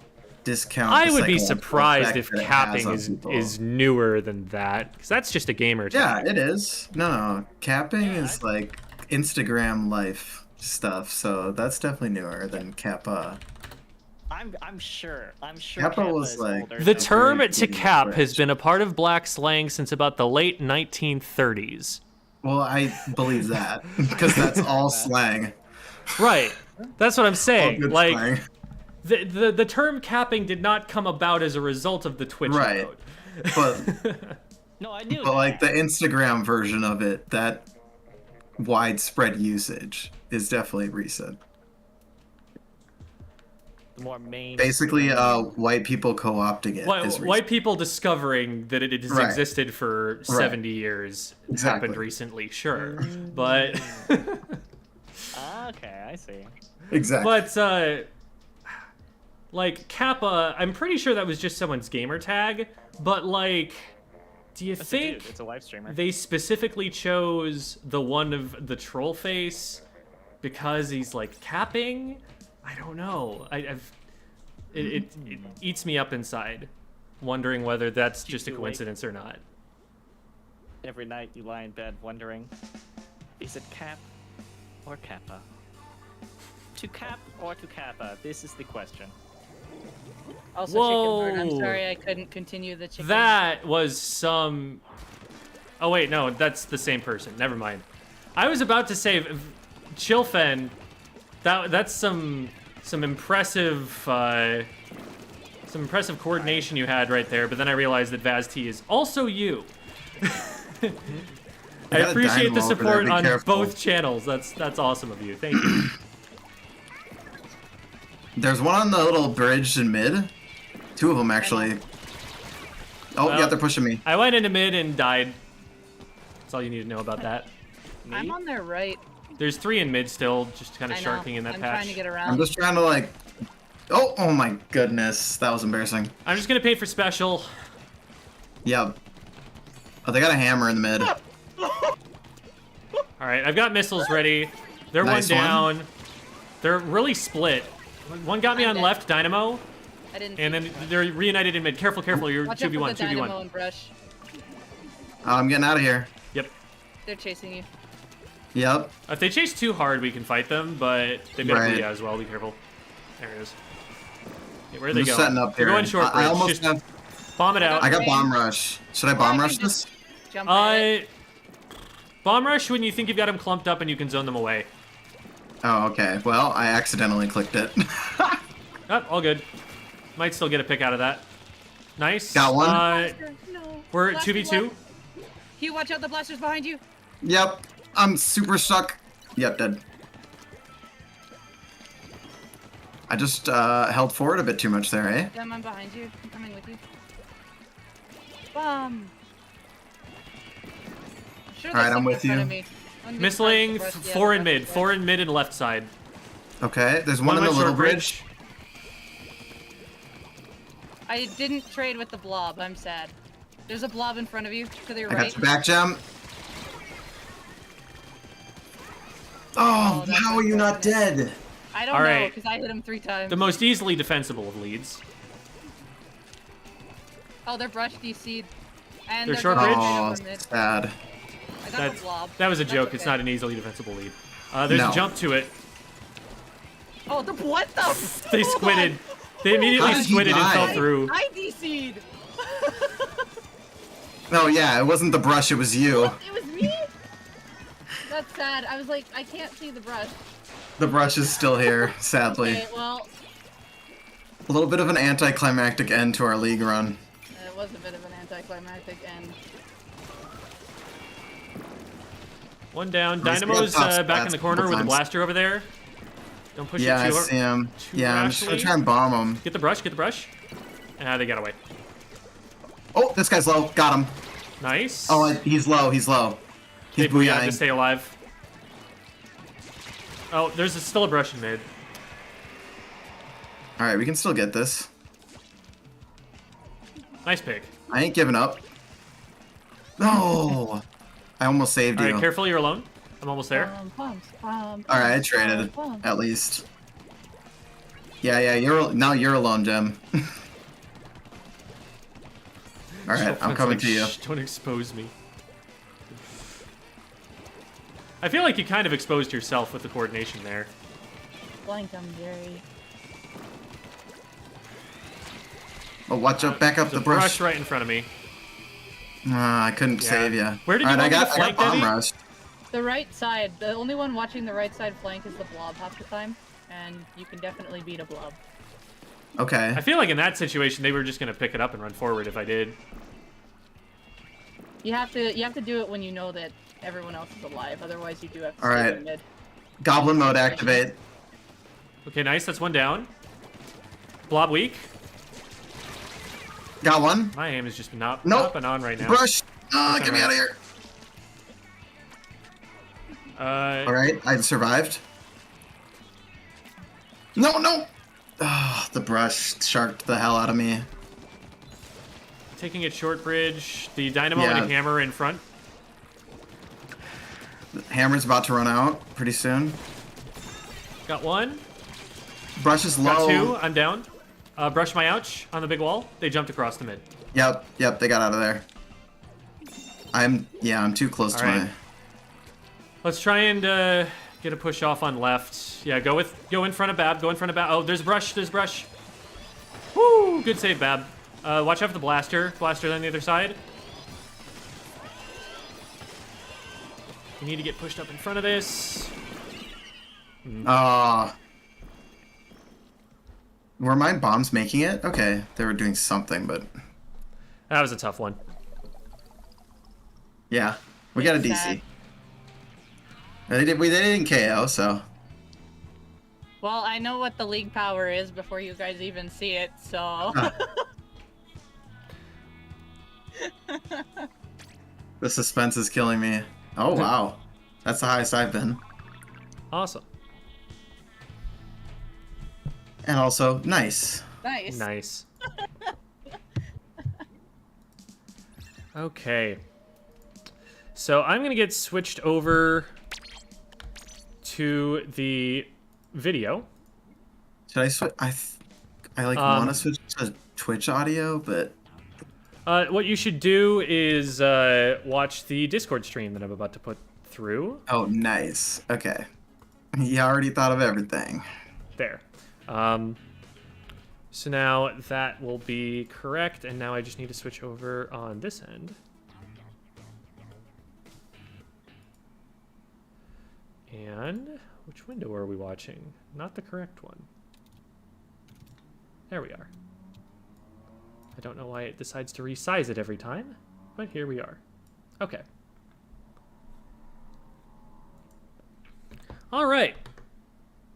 discount. I the would be psychological surprised effect if that it has capping on is people. newer than that, because that's just a gamer Yeah, tag. it is. No, capping Yeah, is like Instagram life stuff, so that's definitely newer than Kappa. I'm sure. Kappa Kappa was, is like, older The than- term very to key cap switch. has been a part of black slang since about the late 1930s. Well, I believe that because that's all slang. Right. That's what I'm All saying. good Like, slang. the term capping did not come about as a result of the Twitch Right. code. But No, I knew but like the that. Instagram version of it, that widespread usage is definitely recent. The more main. Basically, white people co-opting it is recent. White people discovering that it has Right. existed for 70 years Exactly. happened recently, sure. But Okay, I see. Exactly. like Kappa, I'm pretty sure that was just someone's gamer tag, but like, do you That's a dude. think It's a live streamer. they specifically chose the one of the troll face because he's like capping? I don't know. It eats me up inside, wondering whether that's just a you awake? coincidence or not. Every night you lie in bed wondering, is it Cap or Kappa? To Cap or to Kappa? This is the question. Also, chicken bird. I'm Whoa. sorry I couldn't continue the chicken. That was some. Oh wait, no, that's the same person. Never mind. I was about to say, Chilfen. That's some impressive coordination you had right there. But then I realized that Vaz T is also you. I got a appreciate the dynamo over there, support be on careful. both channels. That's awesome of you. Thank you. There's one on the little bridge in mid. Two of them actually. Oh, Well, yeah, they're pushing me. I went into mid and died. That's all you need to know about that. I'm on their right. There's 3 in mid still, just kind of I know. sharking in that I'm patch. trying to get around. I'm just trying to like. Oh my goodness, that was embarrassing. I'm just gonna pay for special. Yep. Oh, they got a hammer in the mid. Alright, I've got missiles ready. They're Nice one one. down. They're really split. One got me I'm on dead. left, Dynamo, I didn't. and then they're reunited in mid. Careful, careful, you're Watch out for 2v1, the dynamo 2v1. and brush. I'm getting out of here. Yep. They're chasing you. Yep. If they chase too hard, we can fight them, but they've got Right. Booyah as well, be careful. There it is. Okay, where are I'm they just going? setting up They're here. going short I bridge. almost Just have. bomb it out. I got bomb rush. Should I bomb I rush can this? just Jump at it. Bomb rush when you think you've got them clumped up and you can zone them away. Oh, okay. Well, I accidentally clicked it. Oh, all good. Might still get a pick out of that. Nice. Got one. No. We're Blaster 2v2. left. Hugh, watch out! The blaster's behind you. Yep. I'm super stuck. Yep, dead. I just held forward a bit too much there, eh? Them, I'm behind you. I'm coming with you. Bomb. Sure, All right, there's I'm someone with in front you. of me. One Missling, big brush, yeah, 4 in the mid. brush, 4 in mid and left side. Okay, there's one in on the my little short bridge. I didn't trade with the blob. I'm sad. There's a blob in front of you to your I right. got your back, Gem. Oh, Oh, that's how are you not dead? I don't All know right. because I hit him 3 times. The most easily defensible of leads. Oh, they're brush DC'd. And They're they're short going bridge? Oh, straight up mid. sad. I got That's, the blob. that was a That's joke. okay. It's not an easily defensible lead. There's No. a jump to it. Oh, the what the? They Hold squidded. on. They immediately How did he squidded and die? fell through. I DC'd. No, yeah, it wasn't the brush, it was you. It was me. That's sad. I was like, I can't see the brush. The brush is still here, sadly. Okay, well, A little bit of an anticlimactic end to our league run. it was a bit of an anticlimactic end. One down. Nice. Dynamo's Yeah, back in the corner with the times. blaster over there. Don't push Yeah, it I too see him. too Yeah, I'm just gonna rashly. try and bomb him. Get the brush, get the brush. They got away. Oh, this guy's low. Got him. Nice. Oh, he's low. He's low. He's Hey, Booyah, to booyahing. stay alive. Oh, there's still a brush in mid. Alright, we can still get this. Nice pick. I ain't giving up. No! I almost saved you. Alright, careful, you're alone. I'm almost there. Alright, I traded. At least. Yeah, now you're alone, Gem. Alright, I'm It's coming like, to you. "Shh, don't expose me. I feel like you kind of exposed yourself with the coordination there. Blank him, Jerry. Oh, watch out, back up There's the a brush. right in front of me. I couldn't Yeah. save you. Where did you Alright, want me to I got flank, bomb Debbie? rush. The right side. The only one watching the right side flank is the blob half the time, and you can definitely beat a blob. Okay. I feel like in that situation they were just gonna pick it up and run forward if I did. You have to do it when you know that everyone else is alive. Otherwise, you do have to All stay right. in mid. Goblin mode activate. Okay, nice. That's one down. Blob weak. Got one. My aim is just not Nope. up and on right now. Brush. Oh, That's get me out of here. Alright, I survived. No! Ah, the brush sharked the hell out of me. Taking it short bridge. The dynamo Yeah. and a hammer in front. The hammer's about to run out pretty soon. Got one. Brush is Got low. two. I'm down. Brush my ouch on the big wall. They jumped across the mid. Yep, they got out of there. I'm too close to Alright. my... Let's try and get a push off on left. Yeah, go in front of Bab. Go in front of Bab. Oh, there's brush. Woo! Good save, Bab. Watch out for the blaster. Blaster's on the other side. You need to get pushed up in front of this. Were my bombs making it? Okay, they were doing something, but... That was a tough one. Yeah, we got a DC. Sad. They didn't KO, so... Well, I know what the league power is before you guys even see it, so... The suspense is killing me. Oh, wow. That's the highest I've been. Awesome. And also, nice. Nice. Nice. Okay. So I'm going to get switched over to the video. Should I switch? I like want to switch to Twitch audio, but What you should do is watch the Discord stream that I'm about to put through. oh, nice. Okay. You already thought of everything. There. So now that will be correct, and now I just need to switch over on this end. And which window are we watching? Not the correct one. There we are. I don't know why it decides to resize it every time, but here we are. Okay. All right.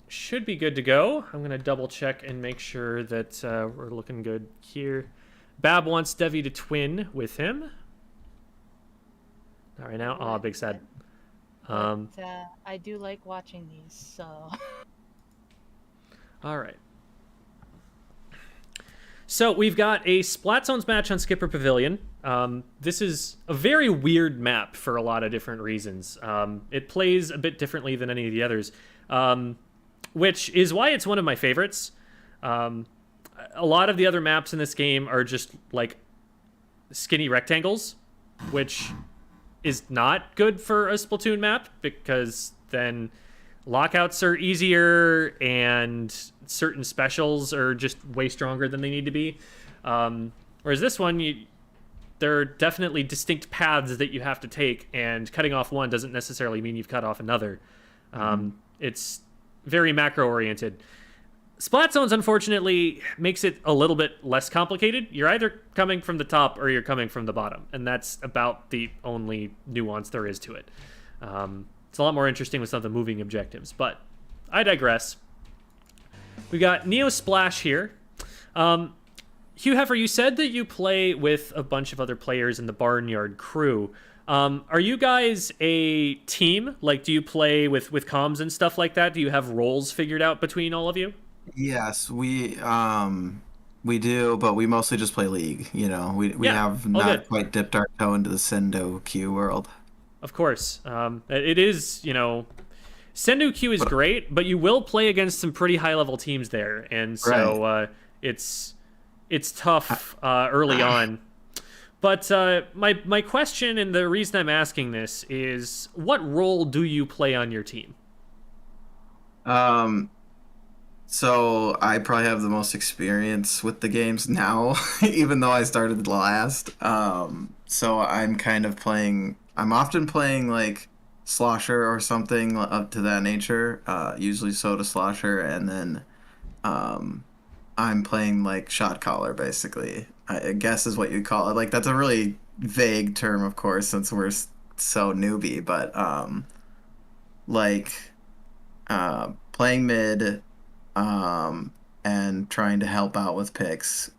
Should be good to go. I'm going to double check and make sure that we're looking good here. Bab wants Devi to twin with him. All right, now. Oh, big sad. But, I do like watching these, so. All right. So we've got a Splat Zones match on Skipper Pavilion. This is a very weird map for a lot of different reasons. It plays a bit differently than any of the others, which is why it's one of my favorites. A lot of the other maps in this game are just like skinny rectangles, which is not good for a Splatoon map because then lockouts are easier and certain specials are just way stronger than they need to be. Whereas this one, there are definitely distinct paths that you have to take, and cutting off one doesn't necessarily mean you've cut off another. It's very macro-oriented. Splat Zones, unfortunately, makes it a little bit less complicated. You're either coming from the top or you're coming from the bottom, and that's about the only nuance there is to it. It's a lot more interesting with some of the moving objectives, but I digress. We got Neo Splash here. HughHeifer, you said that you play with a bunch of other players in the Barnyard crew. Are you guys a team? Like, do you play with comms and stuff like that? Do you have roles figured out between all of you? Yes, we do, but we mostly just play League. You know, we Yeah, have all not good. quite dipped our toe into the Sendo Q world. Of course. It is, Sendu Q is great, but you will play against some pretty high-level teams there, and so it's tough early on. But my question, and the reason I'm asking this, is what role do you play on your team? So I probably have the most experience with the games now, even though I started last. So I'm often playing like Slosher or something up to that nature, usually Soda Slosher, and then I'm playing like Shot Caller, basically. I guess is what you'd call it. Like, that's a really vague term, of course, since we're so newbie, but playing mid, and trying to help out with picks.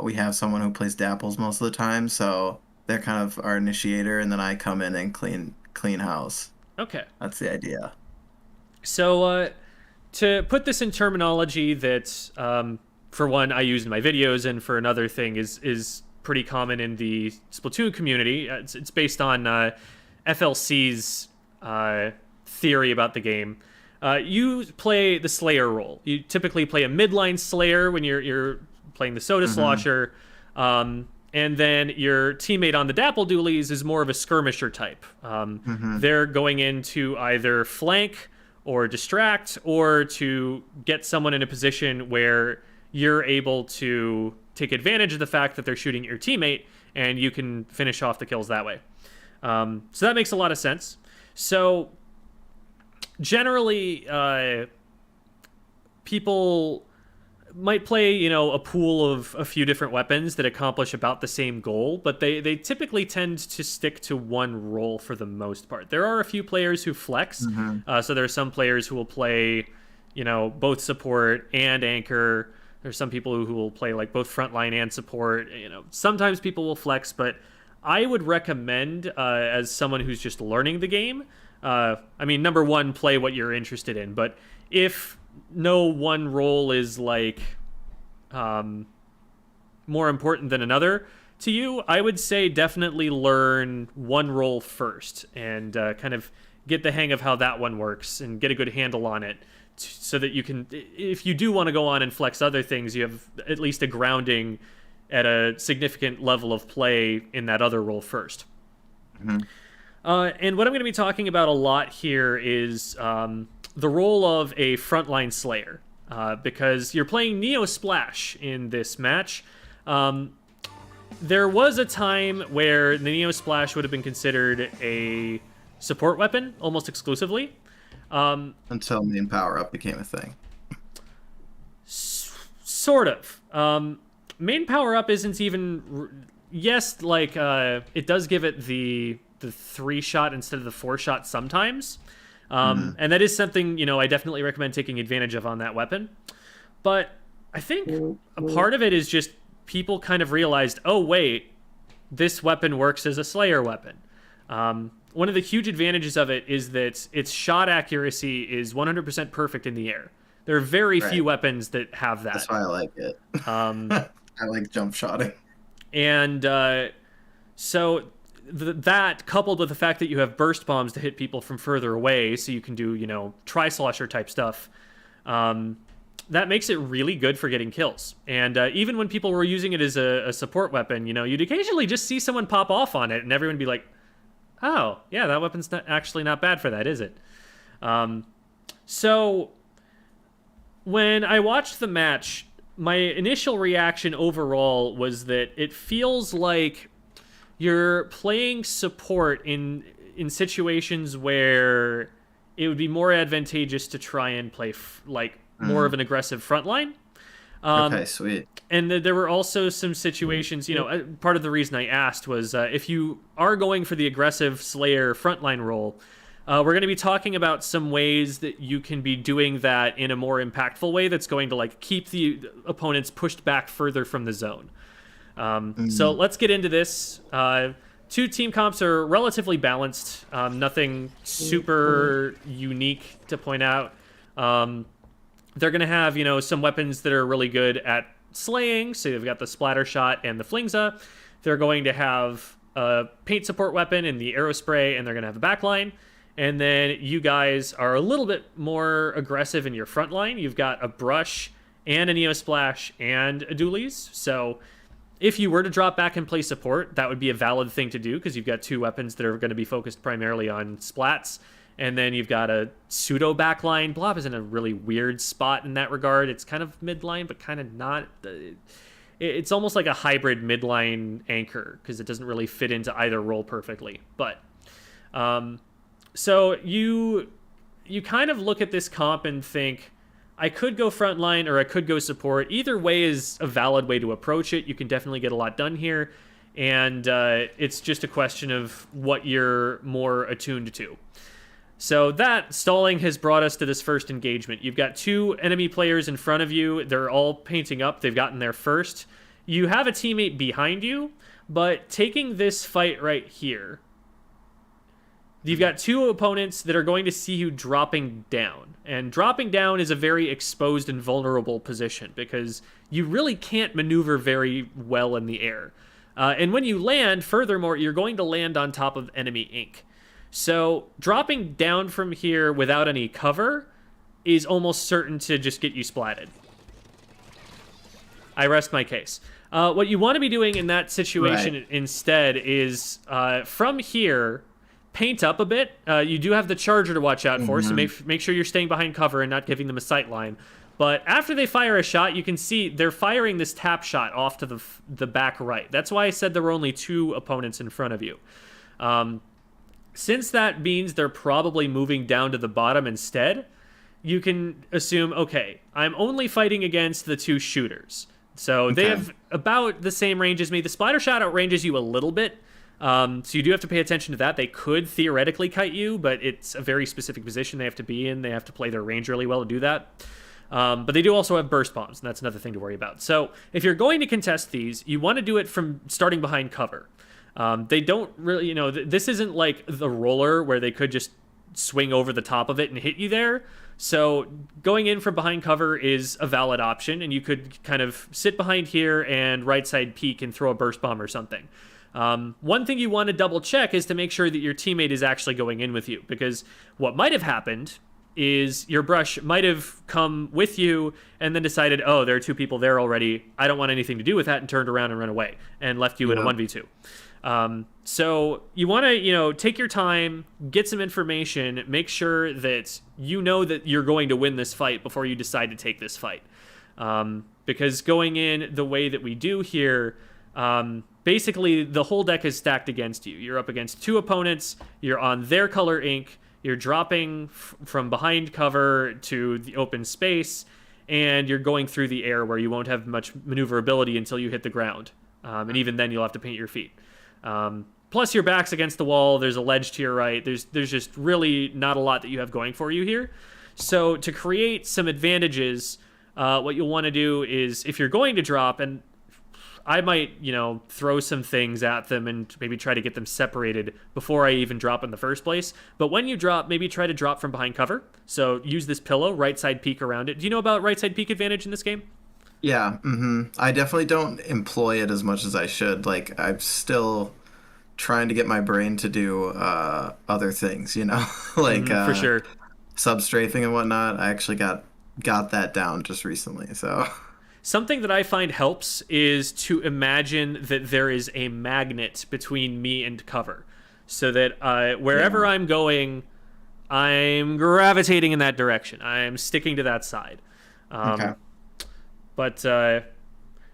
We have someone who plays Dapples most of the time, so they're kind of our initiator, and then I come in and clean house. Okay. That's the idea. So to put this in terminology that, for one, I use in my videos, and for another thing is pretty common in the Splatoon community. It's based on FLC's theory about the game. You play the Slayer role. You typically play a midline Slayer when you're playing the Soda Slosher, and then your teammate on the Dapple Doolies is more of a skirmisher type. They're going in to either flank or distract, or to get someone in a position where you're able to take advantage of the fact that they're shooting at your teammate, and you can finish off the kills that way. So that makes a lot of sense. So generally, people might play, a pool of a few different weapons that accomplish about the same goal, but they typically tend to stick to one role for the most part. There are a few players who flex. So there are some players who will play, both support and anchor. There's some people who will play like both frontline and support. Sometimes people will flex, but I would recommend, as someone who's just learning the game, I mean, number one, play what you're interested in. But if no one role is like more important than another to you, I would say definitely learn one role first and kind of get the hang of how that one works and get a good handle on it, so that you can, if you do want to go on and flex other things, you have at least a grounding at a significant level of play in that other role first. Mm-hmm. And what I'm going to be talking about a lot here is the role of a frontline slayer, because you're playing Neo Splash in this match. There was a time where the Neo Splash would have been considered a support weapon almost exclusively. Until main power-up became a thing. Sort of. Main power-up isn't even... Yes, like, it does give it the 3-shot instead of the 4-shot sometimes. And that is something, you know, I definitely recommend taking advantage of on that weapon. But I think a part of it is just people kind of realized, oh, wait, this weapon works as a Slayer weapon. One of the huge advantages of it is that its shot accuracy is 100% perfect in the air. There are very few weapons that have that. That's why I like it. I like jump shotting. And so that, coupled with the fact that you have burst bombs to hit people from further away, so you can do, you know, tri-slosher type stuff, that makes it really good for getting kills. And even when people were using it as a support weapon, you know, you'd occasionally just see someone pop off on it, and everyone would be like, oh, yeah, that weapon's actually not bad for that, is it? So when I watched the match, my initial reaction overall was that it feels like you're playing support in situations where it would be more advantageous to try and play more of an aggressive frontline. Okay, sweet. And there were also some situations, you know, part of the reason I asked was if you are going for the aggressive Slayer frontline role, we're going to be talking about some ways that you can be doing that in a more impactful way that's going to, like, keep the opponents pushed back further from the zone. So let's get into this. Two team comps are relatively balanced. Nothing super unique to point out. They're going to have, you know, some weapons that are really good at slaying. So they've got the splatter shot and the flingza. They're going to have a paint support weapon in the arrow spray, and they're going to have a backline. And then you guys are a little bit more aggressive in your front line. You've got a brush and a Neo Splash and a dualies. So if you were to drop back and play support, that would be a valid thing to do, because you've got two weapons that are going to be focused primarily on splats. And then you've got a pseudo backline. Blob is in a really weird spot in that regard. It's kind of midline, but kind of not. It's almost like a hybrid midline anchor, because it doesn't really fit into either role perfectly. But so you kind of look at this comp and think, I could go frontline or I could go support. Either way is a valid way to approach it. You can definitely get a lot done here. And it's just a question of what you're more attuned to. So that stalling has brought us to this first engagement. You've got two enemy players in front of you. They're all painting up. They've gotten there first. You have a teammate behind you, but taking this fight right here, you've got two opponents that are going to see you dropping down. And dropping down is a very exposed and vulnerable position, because you really can't maneuver very well in the air. And when you land, furthermore, you're going to land on top of enemy ink. So dropping down from here without any cover is almost certain to just get you splatted. I rest my case. What you want to be doing in that situation instead is from here, paint up a bit. You do have the charger to watch out for, so make sure you're staying behind cover and not giving them a sight line. But after they fire a shot, you can see they're firing this tap shot off to the back right. That's why I said there were only two opponents in front of you. Since that means they're probably moving down to the bottom instead, you can assume, okay, I'm only fighting against the two shooters. So they have about the same range as me. The splatter shot outranges you a little bit, so you do have to pay attention to that. They could theoretically kite you, but it's a very specific position they have to be in. They have to play their range really well to do that. But they do also have burst bombs, and that's another thing to worry about. So if you're going to contest these, you want to do it from starting behind cover. They don't really, this isn't like the roller where they could just swing over the top of it and hit you there. So going in from behind cover is a valid option, and you could kind of sit behind here and right side peek and throw a burst bomb or something. One thing you want to double check is to make sure that your teammate is actually going in with you, because what might have happened is your brush might have come with you and then decided, oh, there are 2 people there already, I don't want anything to do with that, and turned around and run away and left you in a 1v2. So you want to, take your time, get some information, make sure that you know that you're going to win this fight before you decide to take this fight. Because going in the way that we do here, basically the whole deck is stacked against you. You're up against 2 opponents, you're on their color ink, you're dropping from behind cover to the open space, and you're going through the air where you won't have much maneuverability until you hit the ground. And even then you'll have to paint your feet. Plus your back's against the wall, there's a ledge to your right, there's just really not a lot that you have going for you here. So to create some advantages, what you'll want to do is, if you're going to drop, and I might, throw some things at them and maybe try to get them separated before I even drop in the first place. But when you drop, maybe try to drop from behind cover. So use this pillow, right side peek around it. Do you know about right side peek advantage in this game? Yeah, I definitely don't employ it as much as I should. Like, I'm still trying to get my brain to do other things, like for sure, substrafing and whatnot. I actually got that down just recently. So something that I find helps is to imagine that there is a magnet between me and cover, so that wherever I'm going, I'm gravitating in that direction. I'm sticking to that side. Okay. But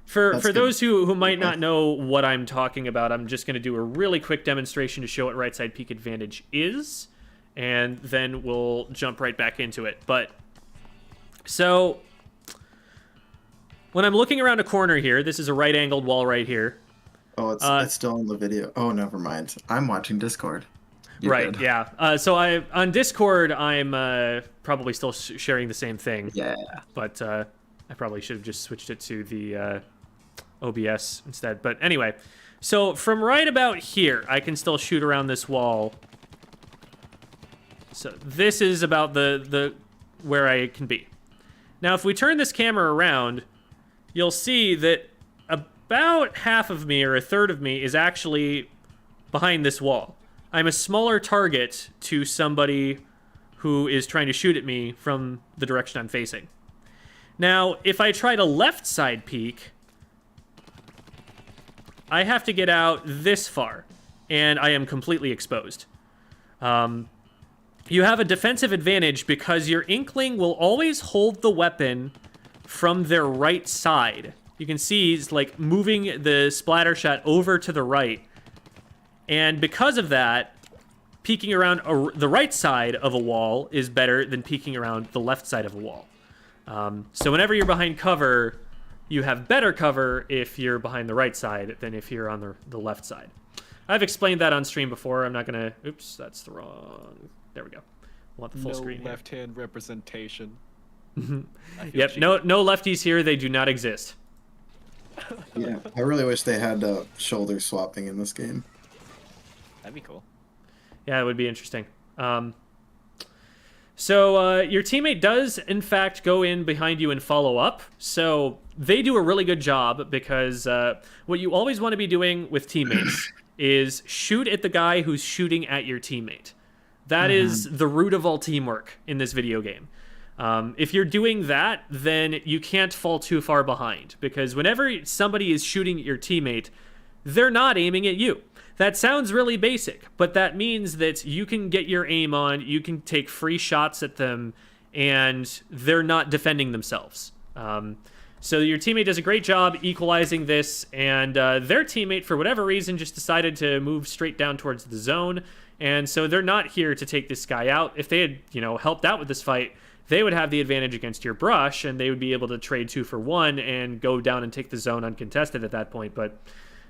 for those who might not know what I'm talking about, I'm just going to do a really quick demonstration to show what right side peek advantage is, and then we'll jump right back into it. But so when I'm looking around a corner here, this is a right-angled wall right here. Oh, it's still in the video. Oh, never mind. I'm watching Discord. Right, yeah. So on Discord, I'm probably still sharing the same thing. Yeah. But I probably should have just switched it to the OBS instead. But anyway, so from right about here, I can still shoot around this wall. So this is about the where I can be. Now, if we turn this camera around, you'll see that about half of me, or a third of me, is actually behind this wall. I'm a smaller target to somebody who is trying to shoot at me from the direction I'm facing. Now, if I try to left side peek, I have to get out this far, and I am completely exposed. You have a defensive advantage because your Inkling will always hold the weapon from their right side. You can see he's like moving the splatter shot over to the right. And because of that, peeking around the right side of a wall is better than peeking around the left side of a wall. So whenever you're behind cover, you have better cover if you're behind the right side than if you're on the left side. I've explained that on stream before. I'm not going to... Oops, that's the wrong... There we go. I want the full screen here. Left-hand representation. Yep, no lefties here. They do not exist. Yeah, I really wish they had shoulder swapping in this game. That'd be cool. Yeah, it would be interesting. So your teammate does, in fact, go in behind you and follow up. So they do a really good job because what you always want to be doing with teammates is shoot at the guy who's shooting at your teammate. That is the root of all teamwork in this video game. If you're doing that, then you can't fall too far behind, because whenever somebody is shooting at your teammate, they're not aiming at you. That sounds really basic, but that means that you can get your aim on, you can take free shots at them, and they're not defending themselves. So your teammate does a great job equalizing this, and their teammate, for whatever reason, just decided to move straight down towards the zone, and so they're not here to take this guy out. If they had, helped out with this fight, they would have the advantage against your brush, and they would be able to trade 2 for 1 and go down and take the zone uncontested at that point. But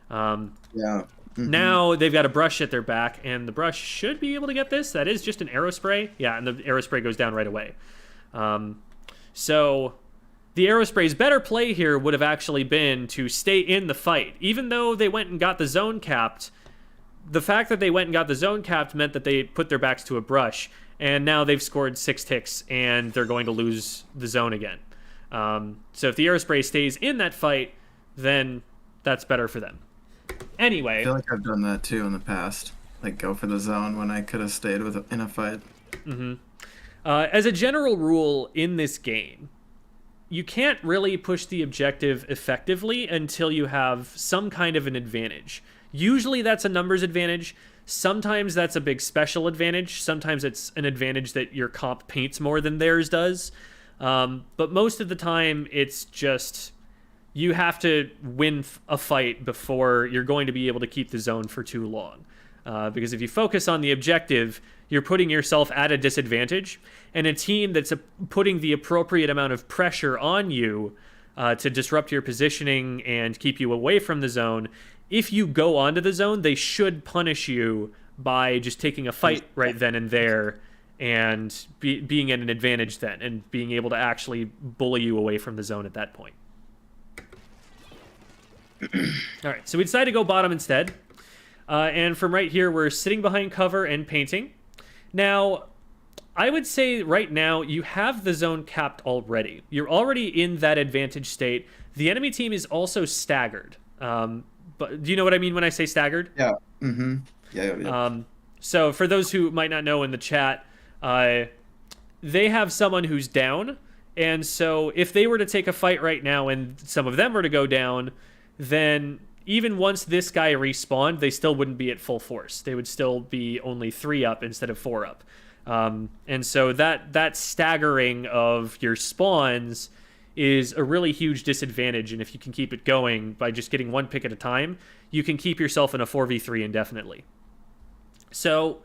yeah. Now they've got a brush at their back, and the brush should be able to get this. That is just an arrow spray. Yeah, and the arrow spray goes down right away. So the arrow spray's better play here would have actually been to stay in the fight. Even though they went and got the zone capped, the fact that they went and got the zone capped meant that they put their backs to a brush, and now they've scored 6 ticks, and they're going to lose the zone again. So if the aerospray stays in that fight, then that's better for them. Anyway. I feel like I've done that too in the past. Like, go for the zone when I could have stayed in a fight. Mm-hmm. As a general rule in this game, you can't really push the objective effectively until you have some kind of an advantage. Usually that's a numbers advantage. Sometimes that's a big special advantage. Sometimes it's an advantage that your comp paints more than theirs does. But most of the time, it's just you have to win a fight before you're going to be able to keep the zone for too long. Because if you focus on the objective, you're putting yourself at a disadvantage. And a team that's putting the appropriate amount of pressure on you to disrupt your positioning and keep you away from the zone, if you go onto the zone, they should punish you by just taking a fight right then and there and being at an advantage then and being able to actually bully you away from the zone at that point. All right, so we decided to go bottom instead. And from right here, we're sitting behind cover and painting. Now, I would say right now you have the zone capped already. You're already in that advantage state. The enemy team is also staggered. But do you know what I mean when I say staggered? Yeah. Mm-hmm. Yeah. So for those who might not know in the chat, they have someone who's down. And so if they were to take a fight right now and some of them were to go down, then even once this guy respawned, they still wouldn't be at full force. They would still be only 3 up instead of 4 up. And so that staggering of your spawns is a really huge disadvantage. And if you can keep it going by just getting 1 pick at a time, you can keep yourself in a 4v3 indefinitely. So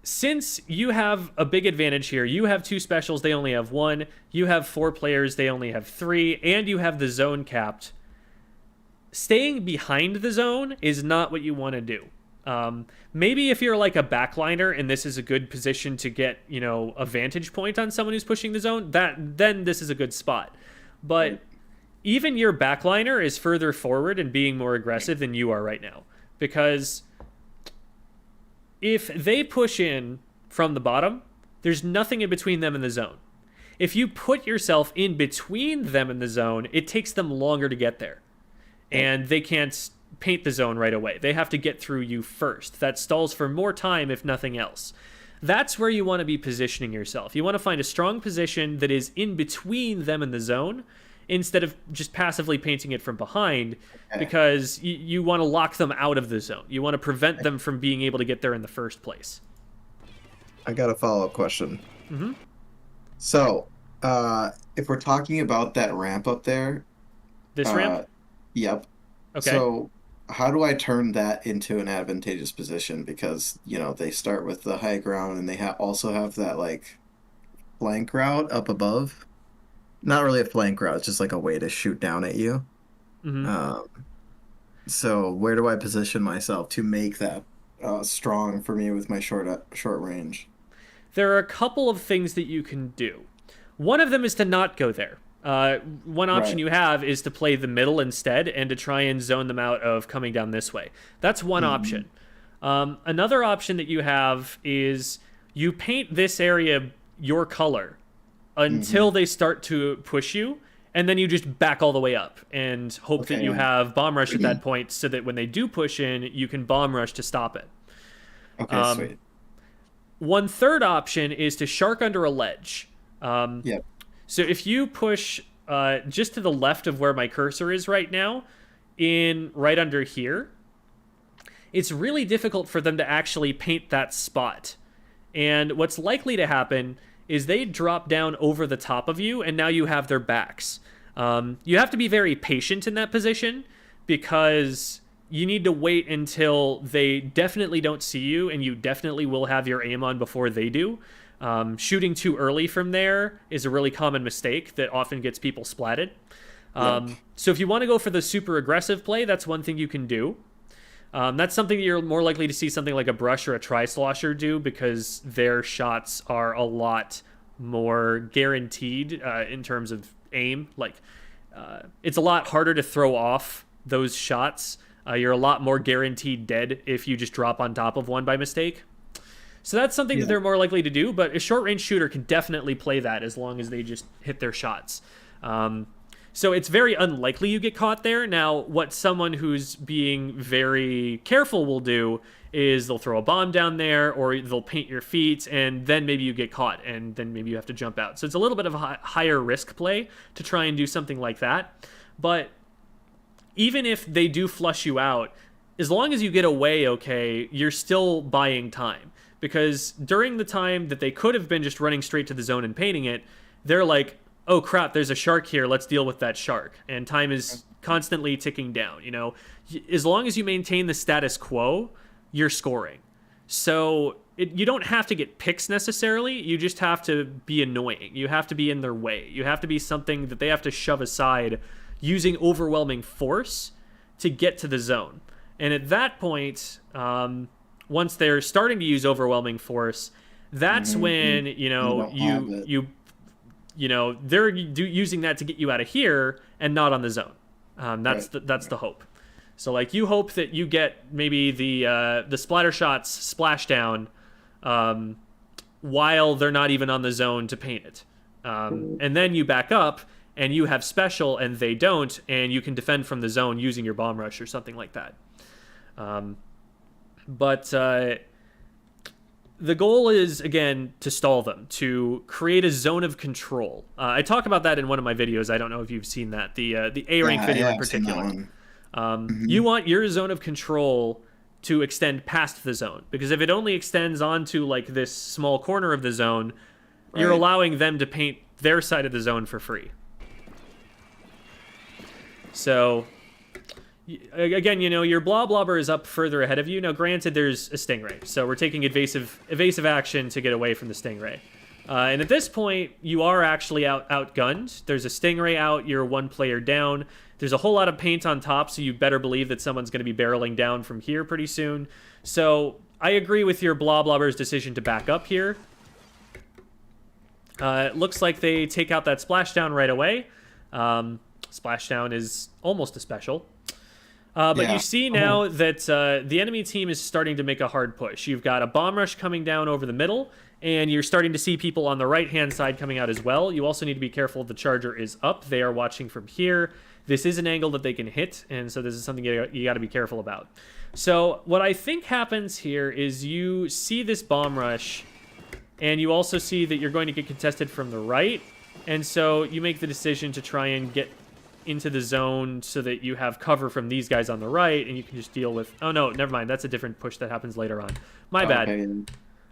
since you have a big advantage here, you have 2 specials, they only have 1. You have 4 players, they only have 3. And you have the zone capped. Staying behind the zone is not what you want to do. Maybe if you're like a backliner and this is a good position to get, a vantage point on someone who's pushing the zone, then this is a good spot. But even your backliner is further forward and being more aggressive than you are right now. Because if they push in from the bottom, there's nothing in between them and the zone. If you put yourself in between them and the zone, it takes them longer to get there. And they can't paint the zone right away. They have to get through you first. That stalls for more time, if nothing else. That's where you want to be positioning yourself. You want to find a strong position that is in between them and the zone instead of just passively painting it from behind, because you want to lock them out of the zone. You want to prevent them from being able to get there in the first place. I got a follow-up question. Mm-hmm. So, if we're talking about that ramp up there... This ramp? Yep. Okay. So how do I turn that into an advantageous position? Because, they start with the high ground and they also have that, like, flank route up above. Not really a flank route. It's just like a way to shoot down at you. Mm-hmm. So where do I position myself to make that strong for me with my short range? There are a couple of things that you can do. One of them is to not go there. One option you have is to play the middle instead and to try and zone them out of coming down this way. That's one option. Another option that you have is you paint this area your color until they start to push you, and then you just back all the way up and hope that you have bomb rush at that point so that when they do push in, you can bomb rush to stop it. Okay, sweet. One third option is to shark under a ledge. Yep. So if you push just to the left of where my cursor is right now, right under here, it's really difficult for them to actually paint that spot. And what's likely to happen is they drop down over the top of you, and now you have their backs. You have to be very patient in that position, because you need to wait until they definitely don't see you, and you definitely will have your aim on before they do. Shooting too early from there is a really common mistake that often gets people splatted. So if you want to go for the super aggressive play, that's one thing you can do. That's something that you're more likely to see something like a Brush or a Tri-Slosher do, because their shots are a lot more guaranteed in terms of aim. Like, it's a lot harder to throw off those shots You're a lot more guaranteed dead if you just drop on top of one by mistake. So that's something that they're more likely to do, but a short-range shooter can definitely play that as long as they just hit their shots. So it's very unlikely you get caught there. Now, what someone who's being very careful will do is they'll throw a bomb down there, or they'll paint your feet, and then maybe you get caught, and then maybe you have to jump out. So it's a little bit of a higher risk play to try and do something like that. But even if they do flush you out, as long as you get away okay, you're still buying time. Because during the time that they could have been just running straight to the zone and painting it, they're like, oh crap, there's a shark here, let's deal with that shark. And time is constantly ticking down, you know. As long as you maintain the status quo, you're scoring. So you don't have to get picks necessarily, you just have to be annoying. You have to be in their way. You have to be something that they have to shove aside using overwhelming force to get to the zone. And at that point, once they're starting to use overwhelming force, that's when, you know, you know, they're using that to get you out of here and not on the zone. That's the hope. So like you hope that you get maybe the splatter shots splash down while they're not even on the zone to paint it. And then you back up and you have special and they don't, and you can defend from the zone using your bomb rush or something like that. But the goal is, again, to stall them, to create a zone of control. I talk about that in one of my videos. I don't know if you've seen that, the A rank video in particular. You want your zone of control to extend past the zone, because if it only extends onto like this small corner of the zone, you're allowing them to paint their side of the zone for free. So again, you know, your blobber is up further ahead of you. Now, granted, there's a stingray, so we're taking evasive action to get away from the stingray. And at this point, you are actually outgunned. There's a stingray out. You're one player down. There's a whole lot of paint on top, so you better believe that someone's going to be barreling down from here pretty soon. So I agree with your blobber's decision to back up here. It looks like they take out that splashdown right away. Splashdown is almost a special. But you see now that the enemy team is starting to make a hard push. You've got a bomb rush coming down over the middle, and you're starting to see people on the right-hand side coming out as well. You also need to be careful the charger is up. They are watching from here. This is an angle that they can hit, and so this is something you got to be careful about. So what I think happens here is you see this bomb rush, and you also see that you're going to get contested from the right, and so you make the decision to try and get into the zone so that you have cover from these guys on the right, and you can just deal with... Oh, no, never mind. That's a different push that happens later on. My bad. Okay.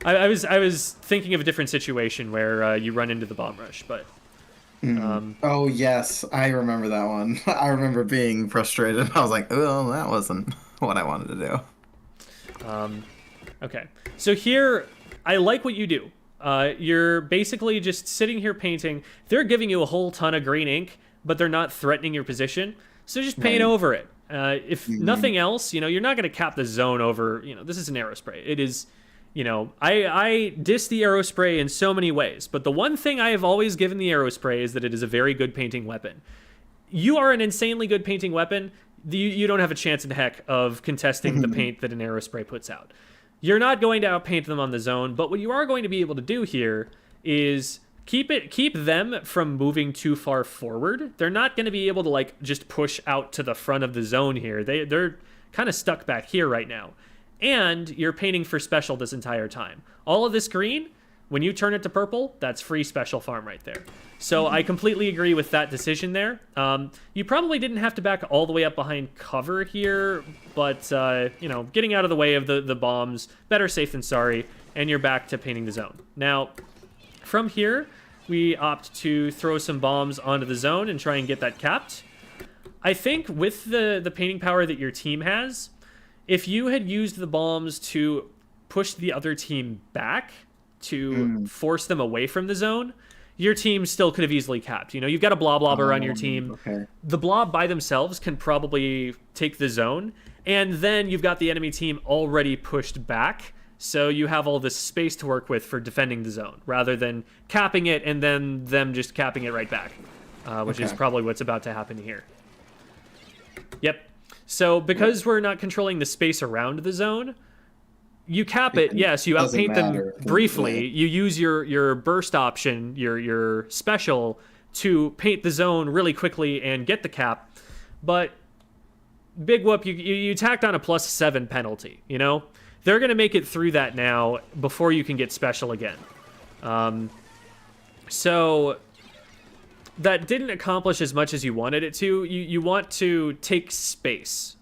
I was thinking of a different situation where you run into the bomb rush, but... oh, yes. I remember that one. I remember being frustrated. I was like, oh, that wasn't what I wanted to do. Okay. So here, I like what you do. You're basically just sitting here painting. They're giving you a whole ton of green ink, but they're not threatening your position. So just paint over it. If nothing else, you know, you're not going to cap the zone over, you know, this is an aerospray. It is, you know, I diss the aerospray in so many ways, but the one thing I have always given the aerospray is that it is a very good painting weapon. You are an insanely good painting weapon. You don't have a chance in heck of contesting the paint that an aerospray puts out. You're not going to outpaint them on the zone, but what you are going to be able to do here is keep them from moving too far forward. They're not going to be able to like just push out to the front of the zone here. They're kind of stuck back here right now. And you're painting for special this entire time. All of this green, when you turn it to purple, that's free special farm right there. So I completely agree with that decision there. You probably didn't have to back all the way up behind cover here, but you know, getting out of the way of the bombs, better safe than sorry, and you're back to painting the zone. Now, from here, we opt to throw some bombs onto the zone and try and get that capped. I think with the painting power that your team has, if you had used the bombs to push the other team back to force them away from the zone, your team still could have easily capped. You know, you've got a blobber on your team. Okay. The blob by themselves can probably take the zone, and then you've got the enemy team already pushed back, so you have all this space to work with for defending the zone, rather than capping it and then them just capping it right back, which is probably what's about to happen here. Yep. So because we're not controlling the space around the zone, you cap it. Yes, you Doesn't outpaint them matter. briefly. You use your burst option, your special, to paint the zone really quickly and get the cap. But big whoop, you tacked on a +7 penalty. You know, they're gonna make it through that now before you can get special again. So that didn't accomplish as much as you wanted it to. You want to take space.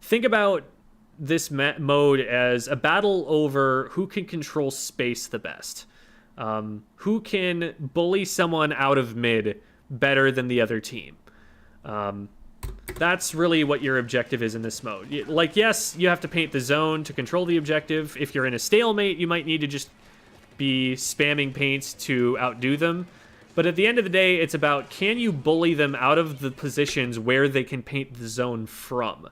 Think about this mode as a battle over who can control space the best. Who can bully someone out of mid better than the other team. That's really what your objective is in this mode. Like, yes, you have to paint the zone to control the objective. If you're in a stalemate, you might need to just be spamming paints to outdo them. But at the end of the day, it's about, can you bully them out of the positions where they can paint the zone from?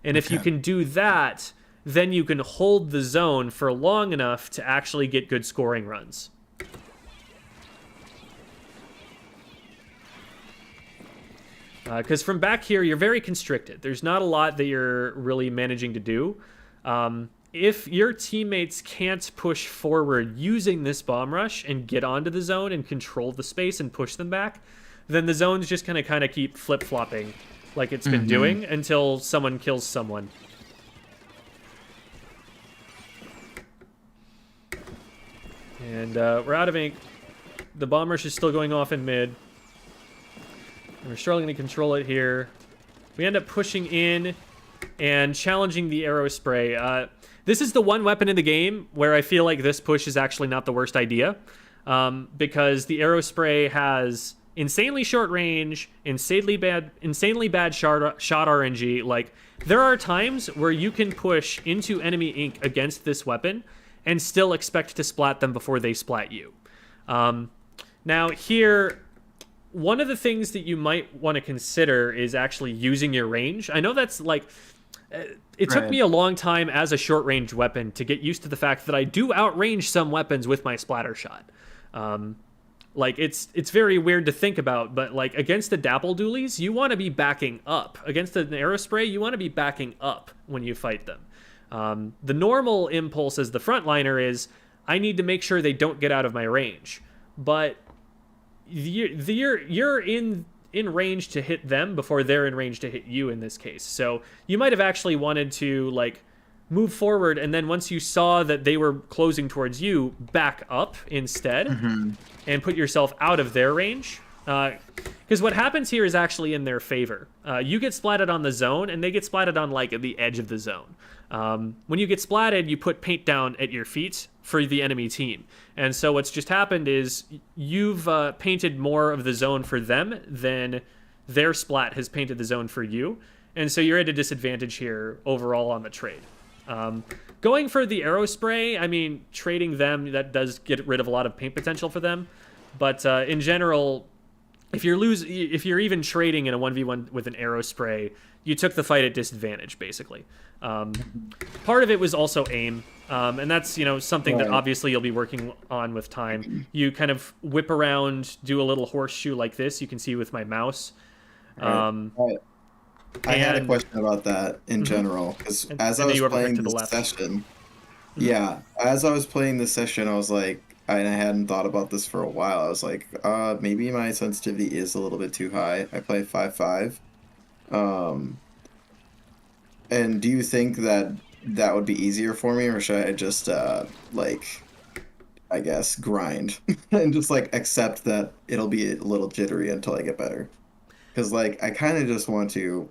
And if you can do that, then you can hold the zone for long enough to actually get good scoring runs. Because from back here, you're very constricted. There's not a lot that you're really managing to do. If your teammates can't push forward using this bomb rush and get onto the zone and control the space and push them back, then the zone's just going to kind of keep flip-flopping like it's been doing until someone kills someone. And we're out of ink. The bomb rush is still going off in mid. And we're struggling to control it here. We end up pushing in and challenging the arrow spray. This is the one weapon in the game where I feel like this push is actually not the worst idea. Because the arrow spray has insanely short range, insanely bad shot RNG. Like, there are times where you can push into enemy ink against this weapon and still expect to splat them before they splat you. Now here, one of the things that you might want to consider is actually using your range. I know that's like, it took me a long time as a short range weapon to get used to the fact that I do outrange some weapons with my splatter shot. Like, it's very weird to think about, but like against the dapple dualies, you want to be backing up. Against an arrow spray, you want to be backing up when you fight them. The normal impulse as the frontliner is, I need to make sure they don't get out of my range. But you're in range to hit them before they're in range to hit you in this case. So you might have actually wanted to like move forward, and then once you saw that they were closing towards you, back up instead and put yourself out of their range. Because what happens here is actually in their favor. You get splatted on the zone, and they get splatted on like the edge of the zone. When you get splatted, you put paint down at your feet for the enemy team. And so what's just happened is you've painted more of the zone for them than their splat has painted the zone for you. And so you're at a disadvantage here overall on the trade. Going for the arrow spray, I mean, trading them, that does get rid of a lot of paint potential for them. But in general, if you're even trading in a 1v1 with an arrow spray, you took the fight at disadvantage, basically. Part of it was also aim, and that's, you know, something that obviously you'll be working on with time. You kind of whip around, do a little horseshoe like this. You can see with my mouse. I had a question about that in general, because as I was playing this session, as I was playing this session, I was like, and I hadn't thought about this for a while. I was like, maybe my sensitivity is a little bit too high. I play 5-5. And do you think that that would be easier for me, or should I just, like, I guess, grind and just, like, accept that it'll be a little jittery until I get better? Because, like, I kind of just want to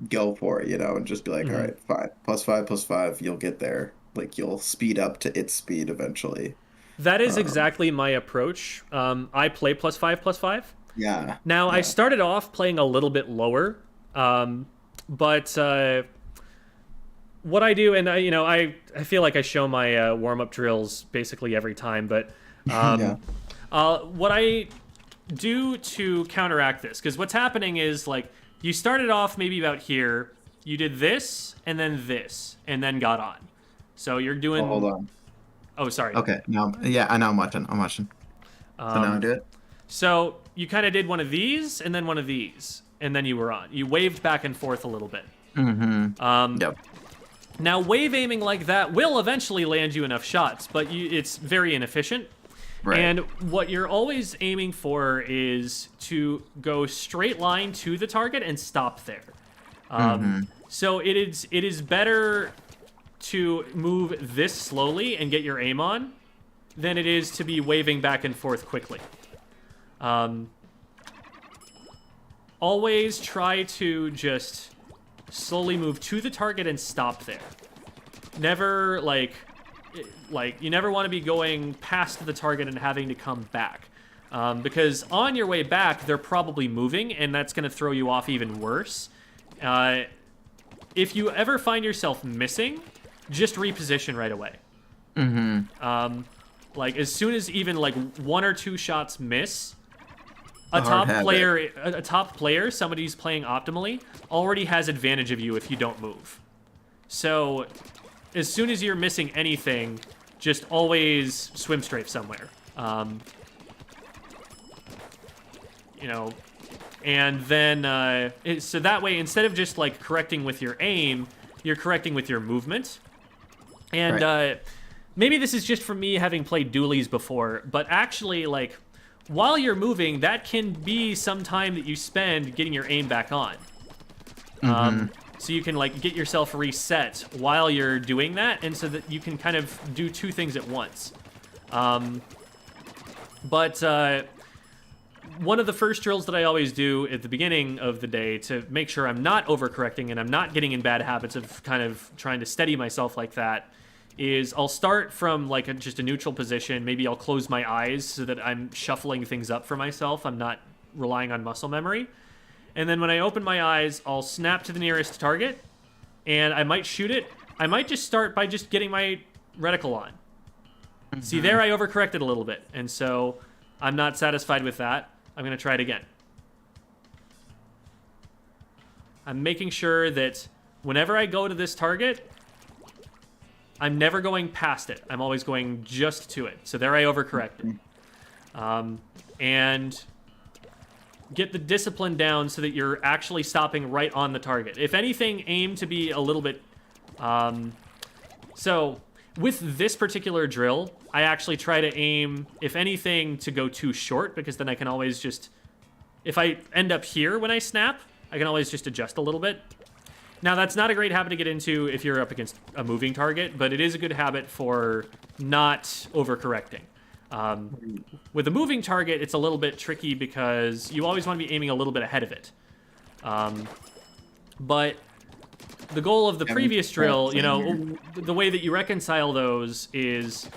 go for it, you know, and just be like, all right, fine, +5/+5, you'll get there. Like, you'll speed up to its speed eventually. That is exactly my approach. I play +5/+5. Yeah. Now, I started off playing a little bit lower, but what I do, and I feel like I show my warm-up drills basically every time, but what I do to counteract this, because what's happening is, like, you started off maybe about here, you did this, and then got on. So you're doing... Oh, hold on. Oh, sorry. Okay, now, I know I'm watching. So now I do it? So you kind of did one of these, and then one of these. and then you were on. You waved back and forth a little bit. Yep. Now, wave aiming like that will eventually land you enough shots, but it's very inefficient. Right. And what you're always aiming for is to go straight line to the target and stop there. So it is better to move this slowly and get your aim on than it is to be waving back and forth quickly. Always try to just slowly move to the target and stop there. Never, like you never want to be going past the target and having to come back. Because on your way back, they're probably moving, and that's going to throw you off even worse. If you ever find yourself missing, just reposition right away. Like, as soon as even, like, 1 or 2 shots miss, a top player, somebody who's playing optimally, already has advantage of you if you don't move. So, as soon as you're missing anything, just always swim strafe somewhere. You know, and then, so that way, instead of just, like, correcting with your aim, you're correcting with your movement. And, maybe this is just from me having played dualies before, but actually, like, while you're moving, that can be some time that you spend getting your aim back on. So you can, like, get yourself reset while you're doing that, and so that you can kind of do 2 things at once. But one of the first drills that I always do at the beginning of the day to make sure I'm not overcorrecting and I'm not getting in bad habits of kind of trying to steady myself like that is I'll start from, like, just a neutral position. Maybe I'll close my eyes so that I'm shuffling things up for myself. I'm not relying on muscle memory. And then when I open my eyes, I'll snap to the nearest target, and I might shoot it. I might just start by just getting my reticle on. See, there I overcorrected a little bit, and so I'm not satisfied with that. I'm going to try it again. I'm making sure that whenever I go to this target, I'm never going past it. I'm always going just to it. So there I overcorrected. And get the discipline down so that you're actually stopping right on the target. If anything, aim to be a little bit... So with this particular drill, I actually try to aim, if anything, to go too short, because then I can always just... If I end up here when I snap, I can always just adjust a little bit. Now, that's not a great habit to get into if you're up against a moving target, but it is a good habit for not overcorrecting. With a moving target, it's a little bit tricky because you always want to be aiming a little bit ahead of it. But the goal of the previous drill, you know, the way that you reconcile those is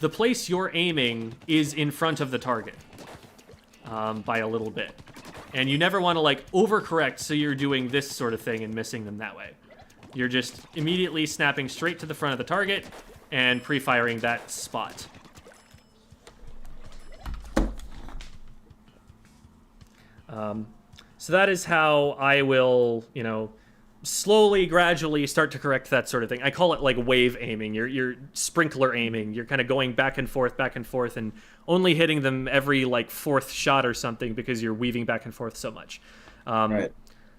the place you're aiming is in front of the target by a little bit. And you never want to, like, overcorrect so you're doing this sort of thing and missing them that way. You're just immediately snapping straight to the front of the target and pre-firing that spot. So that is how I will, you know, slowly, gradually start to correct that sort of thing. I call it, like, wave aiming. You're sprinkler aiming. You're kind of going back and forth, and only hitting them every, like, 4th shot or something because you're weaving back and forth so much. Right.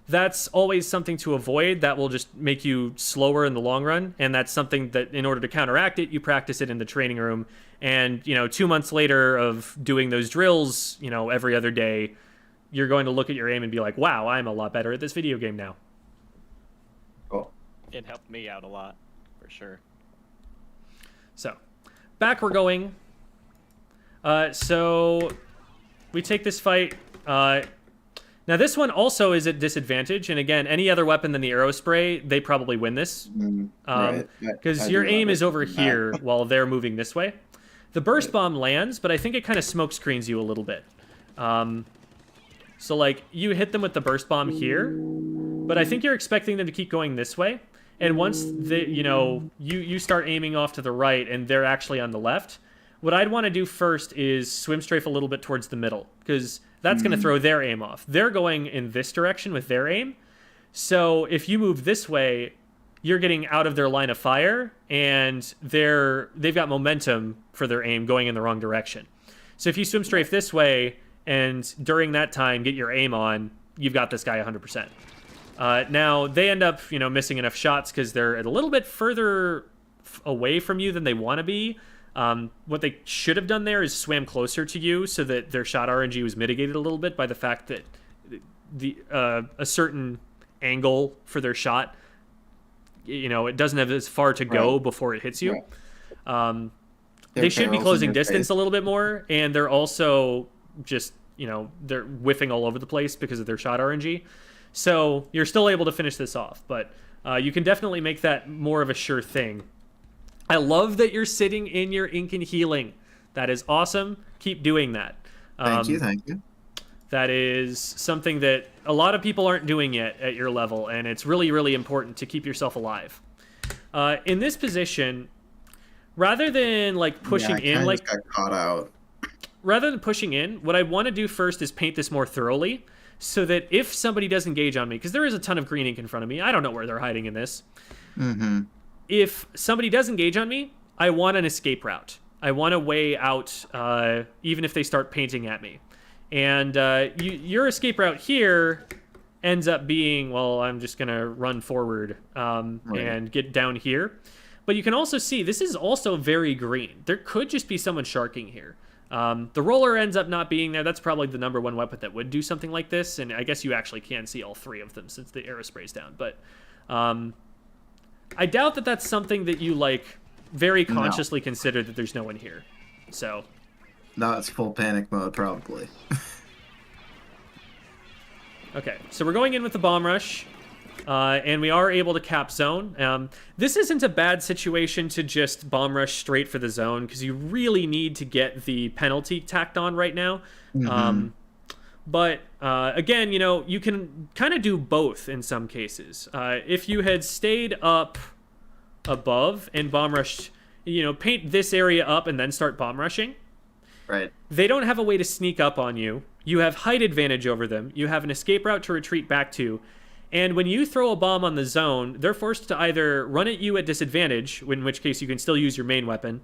That's always something to avoid. That will just make you slower in the long run, and that's something that, in order to counteract it, you practice it in the training room. And, you know, 2 months later of doing those drills, you know, every other day, you're going to look at your aim and be like, wow, I'm a lot better at this video game now. Cool. It helped me out a lot, for sure. So, back we're going. So, we take this fight. Now, this one also is at disadvantage, and again, any other weapon than the arrow spray, they probably win this. Because your aim is over here while they're moving this way. The burst bomb lands, but I think it kind of smoke screens you a little bit. So, like, you hit them with the burst bomb here, but I think you're expecting them to keep going this way. And once you know, you start aiming off to the right and they're actually on the left, what I'd want to do first is swim strafe a little bit towards the middle, because that's going to throw their aim off. They're going in this direction with their aim. So if you move this way, you're getting out of their line of fire, and they've got momentum for their aim going in the wrong direction. So if you swim strafe this way, and during that time get your aim on, you've got this guy 100%. Now, they end up, missing enough shots because they're a little bit further away from you than they want to be. What they should have done there is swam closer to you so that their shot RNG was mitigated a little bit by the fact that a certain angle for their shot, it doesn't have as far to go before it hits you. They should be closing distance a little bit more, and they're also just, they're whiffing all over the place because of their shot RNG. So you're still able to finish this off, but you can definitely make that more of a sure thing. I love that you're sitting in your ink and healing. That is awesome. Keep doing that. Thank you. That is something that a lot of people aren't doing yet at your level, and it's really, really important to keep yourself alive. In this position, rather than pushing in, got caught out. Rather than pushing in, what I want to do first is paint this more thoroughly, so that if somebody does engage on me, because there is a ton of green ink in front of me, I don't know where they're hiding in this. Mm-hmm. If somebody does engage on me, I want an escape route. I want a way out, even if they start painting at me. And your escape route here ends up being, well, I'm just going to run forward and get down here. But you can also see, this is also very green. There could just be someone sharking here. The roller ends up not being there. That's probably the number one weapon that would do something like this. And I guess you actually can see all three of them since the arrow spray's down. But I doubt that that's something that you, very consciously consider that there's no one here. So... No, it's full panic mode, probably. Okay, so we're going in with the bomb rush, and we are able to cap zone. This isn't a bad situation to just bomb rush straight for the zone, because you really need to get the penalty tacked on right now. Mm-hmm. But again, you can kind of do both in some cases. If you had stayed up above and bomb rushed, paint this area up and then start bomb rushing, right. They don't have a way to sneak up on you. You have height advantage over them. You have an escape route to retreat back to. And when you throw a bomb on the zone, they're forced to either run at you at disadvantage, in which case you can still use your main weapon,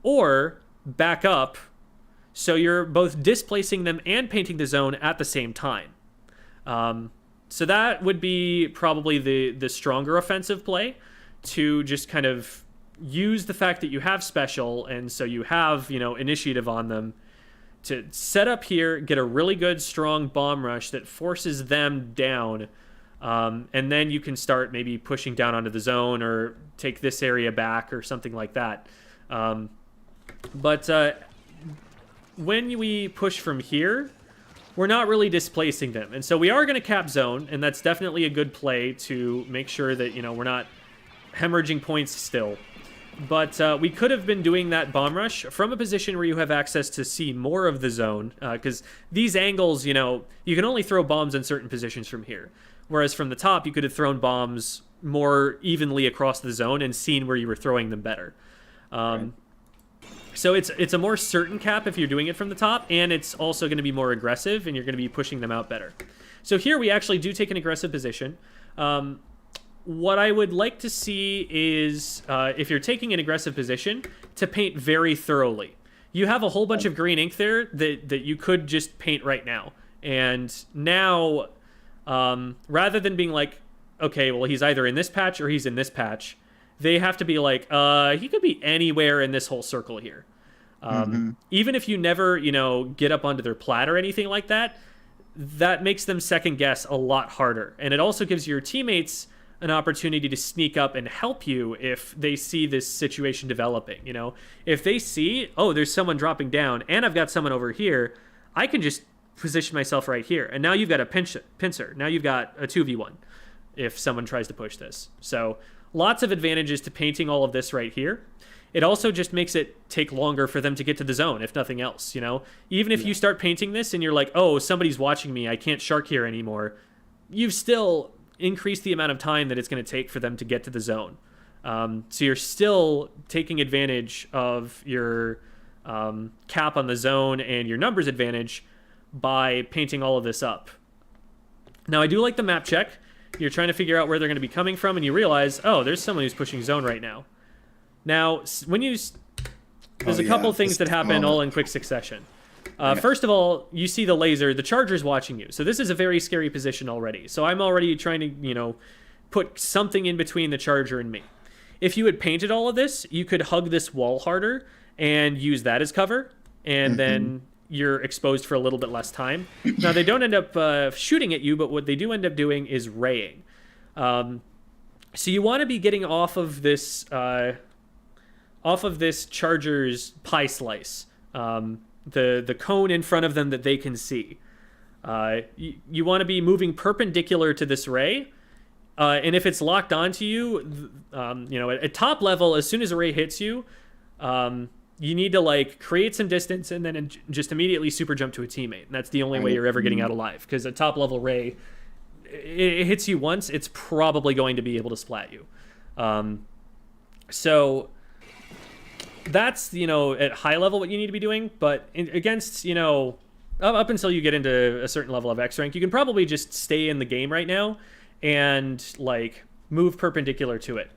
or back up, so you're both displacing them and painting the zone at the same time. So that would be probably the stronger offensive play, to just kind of use the fact that you have special, and so you have, initiative on them, to set up here, get a really good, strong bomb rush that forces them down, and then you can start maybe pushing down onto the zone or take this area back or something like that. But when we push from here, we're not really displacing them. And so we are going to cap zone, and that's definitely a good play to make sure that, we're not hemorrhaging points still. But we could have been doing that bomb rush from a position where you have access to see more of the zone, because these angles, you can only throw bombs in certain positions from here. Whereas from the top, you could have thrown bombs more evenly across the zone and seen where you were throwing them better. Right. So it's a more certain cap if you're doing it from the top, and it's also going to be more aggressive, and you're going to be pushing them out better. So here we actually do take an aggressive position. What I would like to see is, if you're taking an aggressive position, to paint very thoroughly. You have a whole bunch of green ink there that you could just paint right now. And now, rather than being like, okay, well, he's either in this patch or he's in this patch, they have to be like, he could be anywhere in this whole circle here. Even if you never, get up onto their plat or anything like that, that makes them second guess a lot harder. And it also gives your teammates an opportunity to sneak up and help you if they see this situation developing. If they see, oh, there's someone dropping down and I've got someone over here, I can just position myself right here. And now you've got a pincer. Now you've got a 2v1 if someone tries to push this. So lots of advantages to painting all of this right here. It also just makes it take longer for them to get to the zone, if nothing else. Even if you start painting this and you're like, oh, somebody's watching me, I can't shark here anymore, you've still increase the amount of time that it's going to take for them to get to the zone. So you're still taking advantage of your cap on the zone and your numbers advantage by painting all of this up. Now, I do like the map check. You're trying to figure out where they're going to be coming from, and you realize, oh, there's someone who's pushing zone right now. Now, when you... There's a couple things that happen all in quick succession. First of all, you see the laser. The charger's watching you. So this is a very scary position already. So I'm already trying to, put something in between the charger and me. If you had painted all of this, you could hug this wall harder and use that as cover. And then you're exposed for a little bit less time. Now, they don't end up shooting at you, but what they do end up doing is raying. So you want to be getting off of this charger's pie slice, the cone in front of them that they can see. You want to be moving perpendicular to this ray, and if it's locked onto you, at top level, as soon as a ray hits you, you need to create some distance and then just immediately super jump to a teammate. And that's the only way you're ever getting out alive, because a top level ray, it hits you once, it's probably going to be able to splat you. So that's, at high level what you need to be doing. But against, up until you get into a certain level of X rank, you can probably just stay in the game right now and move perpendicular to it.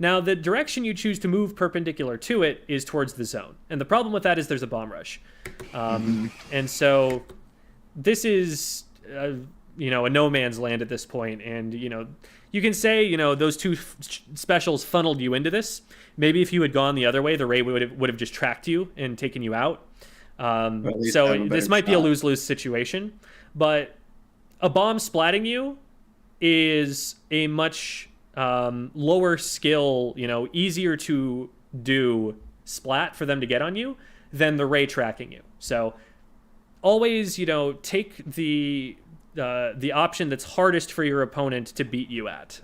Now, the direction you choose to move perpendicular to it is towards the zone. And the problem with that is there's a bomb rush. And so this is, a no man's land at this point. And, you can say, those two specials funneled you into this. Maybe if you had gone the other way, the ray would have just tracked you and taken you out. So this might be a lose-lose situation. But a bomb splatting you is a much lower skill, easier to do splat for them to get on you than the ray tracking you. So always, take the option that's hardest for your opponent to beat you at.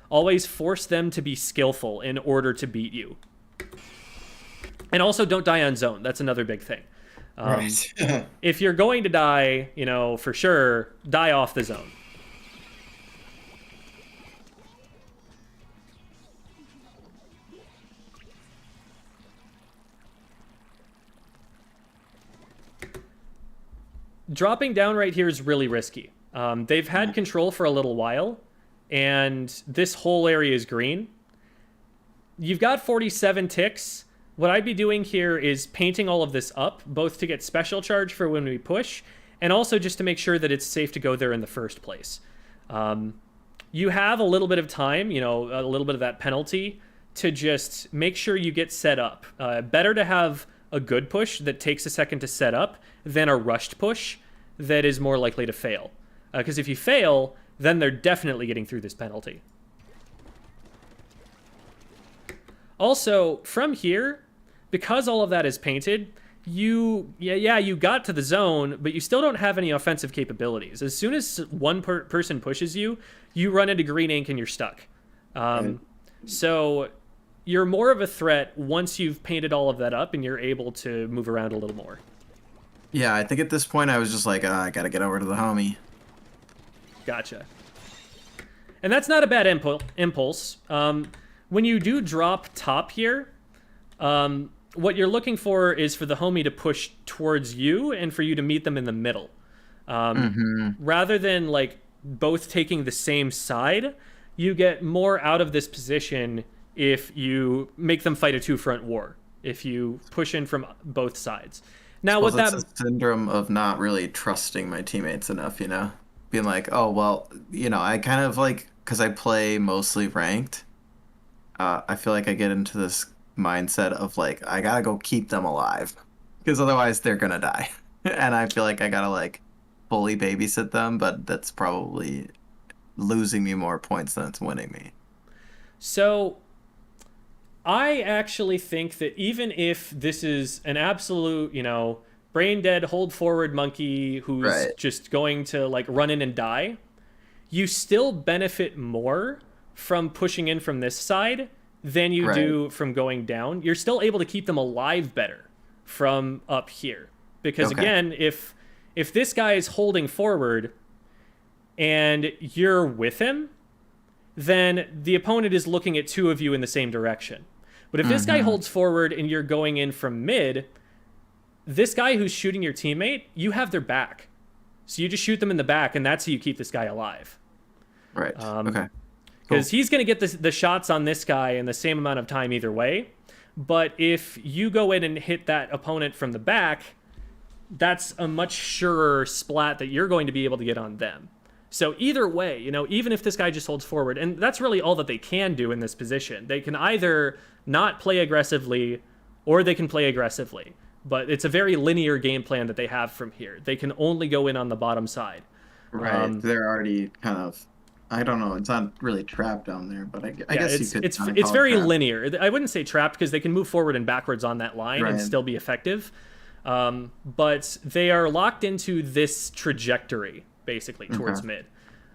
Always force them to be skillful in order to beat you. And also don't die on zone. That's another big thing. Right. If you're going to die, for sure, die off the zone. Dropping down right here is really risky. They've had control for a little while, and this whole area is green. You've got 47 ticks. What I'd be doing here is painting all of this up, both to get special charge for when we push, and also just to make sure that it's safe to go there in the first place. You have a little bit of time, a little bit of that penalty, to just make sure you get set up. Better to have a good push that takes a second to set up than a rushed push that is more likely to fail. Because if you fail, then they're definitely getting through this penalty. Also, from here, because all of that is painted, you got to the zone, but you still don't have any offensive capabilities. As soon as one person pushes you, you run into green ink and you're stuck. So you're more of a threat once you've painted all of that up and you're able to move around a little more. Yeah, I think at this point I was just like, I gotta get over to the homie. Gotcha. And that's not a bad impulse. When you do drop top here, what you're looking for is for the homie to push towards you and for you to meet them in the middle. Rather than both taking the same side, you get more out of this position if you make them fight a two-front war, if you push in from both sides. Now, what that... It's a syndrome of not really trusting my teammates enough, Being like, oh, well, I kind of because I play mostly ranked, I feel like I get into this mindset of I gotta go keep them alive, because otherwise they're gonna die. And I feel like I gotta fully babysit them, but that's probably losing me more points than it's winning me. So I actually think that even if this is an absolute, brain dead, hold forward monkey who's just going to run in and die, you still benefit more from pushing in from this side than you do from going down. You're still able to keep them alive better from up here. Because again, if this guy is holding forward and you're with him, then the opponent is looking at two of you in the same direction. But if this guy holds forward and you're going in from mid, this guy who's shooting your teammate, you have their back. So you just shoot them in the back, and that's how you keep this guy alive. Right. Okay. Because he's going to get the shots on this guy in the same amount of time either way. But if you go in and hit that opponent from the back, that's a much surer splat that you're going to be able to get on them. So either way, you know, even if this guy just holds forward, and that's really all that they can do in this position. They can either not play aggressively, or they can play aggressively. But it's a very linear game plan that they have from here. They can only go in on the bottom side. Right. They're already kind of, I don't know, it's not really trapped down there, but I guess you could. It's very linear. I wouldn't say trapped because they can move forward and backwards on that line and still be effective. But they are locked into this trajectory, basically, towards mid.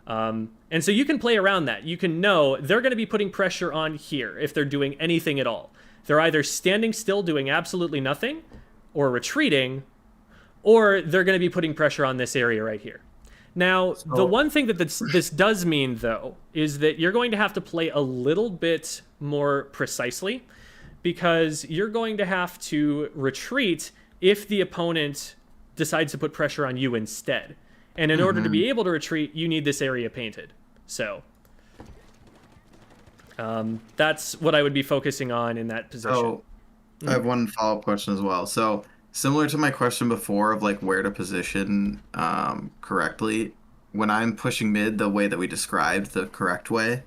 And so you can play around that. You can know they're going to be putting pressure on here if they're doing anything at all. They're either standing still doing absolutely nothing, or retreating, or they're going to be putting pressure on this area right here. Now, the one thing that this does mean, though, is that you're going to have to play a little bit more precisely, because you're going to have to retreat if the opponent decides to put pressure on you instead. And in order to be able to retreat, you need this area painted. So that's what I would be focusing on in that position. So I have one follow-up question as well. So similar to my question before of like where to position correctly, when I'm pushing mid the way that we described, the correct way,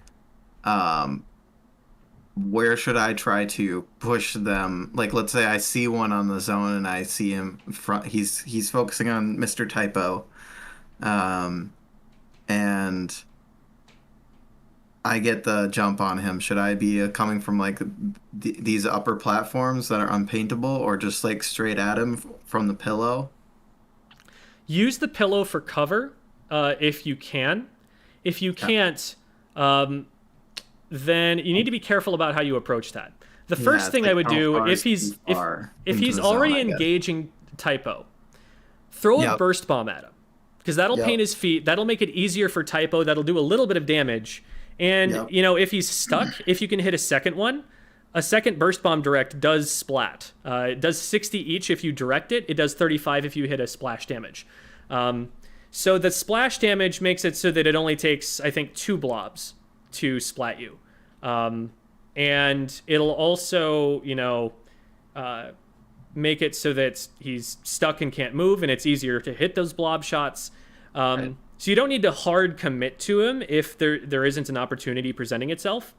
where should I try to push them? Like, let's say I see one on the zone and I see him front. He's focusing on Mr. Typo, and I get the jump on him. Should I be coming from like these upper platforms that are unpaintable, or just like straight at him from the pillow? Use the pillow for cover if you can. If you can't, then you need to be careful about how you approach that. The first thing I would do, if he's already engaging Typo, throw a burst bomb at him, because that'll paint his feet. That'll make it easier for Typo. That'll do a little bit of damage. And, you know, if he's stuck, if you can hit a second one, a second burst bomb direct does splat. It does 60 each if you direct it. It does 35 if you hit a splash damage. So the splash damage makes it so that it only takes, I think, 2 blobs to splat you. And it'll also, you know, make it so that he's stuck and can't move, and it's easier to hit those blob shots. So you don't need to hard commit to him if there isn't an opportunity presenting itself.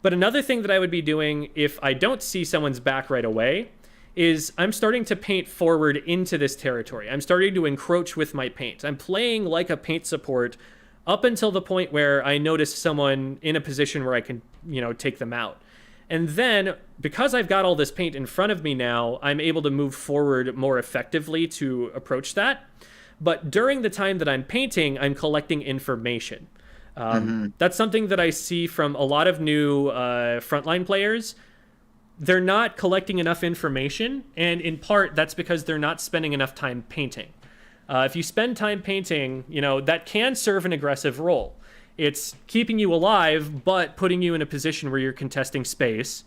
But another thing that I would be doing if I don't see someone's back right away is I'm starting to paint forward into this territory. I'm starting to encroach with my paint. I'm playing like a paint support up until the point where I notice someone in a position where I can, you know, take them out. And then, because I've got all this paint in front of me now, I'm able to move forward more effectively to approach that. But during the time that I'm painting, I'm collecting information. That's something that I see from a lot of new frontline players. They're not collecting enough information, and in part, that's because they're not spending enough time painting. If you spend time painting, you know, that can serve an aggressive role. It's keeping you alive, but putting you in a position where you're contesting space.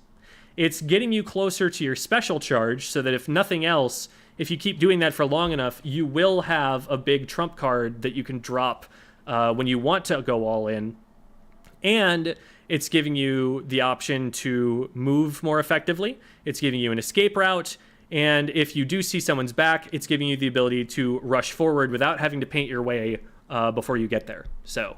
It's getting you closer to your special charge, so that if nothing else, if you keep doing that for long enough, you will have a big trump card that you can drop when you want to go all in. And it's giving you the option to move more effectively. It's giving you an escape route. And if you do see someone's back, it's giving you the ability to rush forward without having to paint your way before you get there. So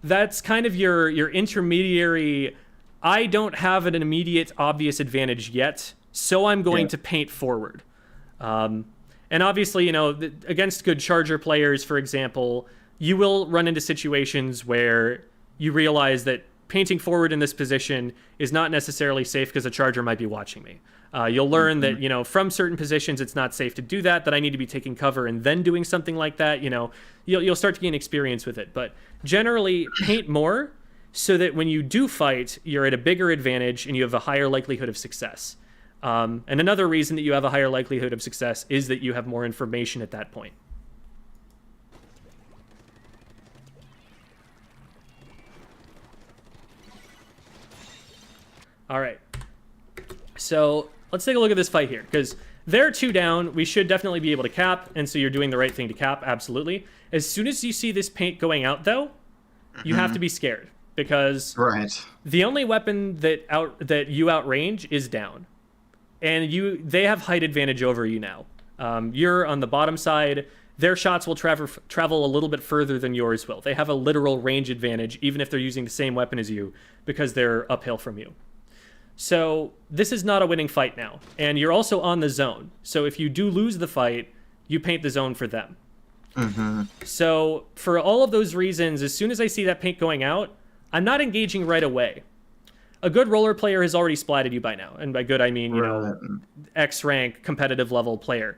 that's kind of your intermediary. I don't have an immediate obvious advantage yet, so I'm going to paint forward. And obviously, you know, against good charger players, for example, you will run into situations where you realize that painting forward in this position is not necessarily safe because a charger might be watching me. You'll learn that, you know, from certain positions, it's not safe to do that, that I need to be taking cover and then doing something like that. You know, you'll start to gain experience with it. But generally, paint more so that when you do fight, you're at a bigger advantage and you have a higher likelihood of success. And another reason that you have a higher likelihood of success is that you have more information at that point. All right. So let's take a look at this fight here, because they're 2 down. We should definitely be able to cap, and so you're doing the right thing to cap, absolutely. As soon as you see this paint going out, though, you have to be scared, because the only weapon that you outrange is down. And they have height advantage over you now. You're on the bottom side. Their shots will travel a little bit further than yours will. They have a literal range advantage, even if they're using the same weapon as you, because they're uphill from you. So this is not a winning fight now. And you're also on the zone. So if you do lose the fight, you paint the zone for them. So for all of those reasons, as soon as I see that paint going out, I'm not engaging right away. A good roller player has already splatted you by now. And by good, I mean, you know, X rank, competitive level player.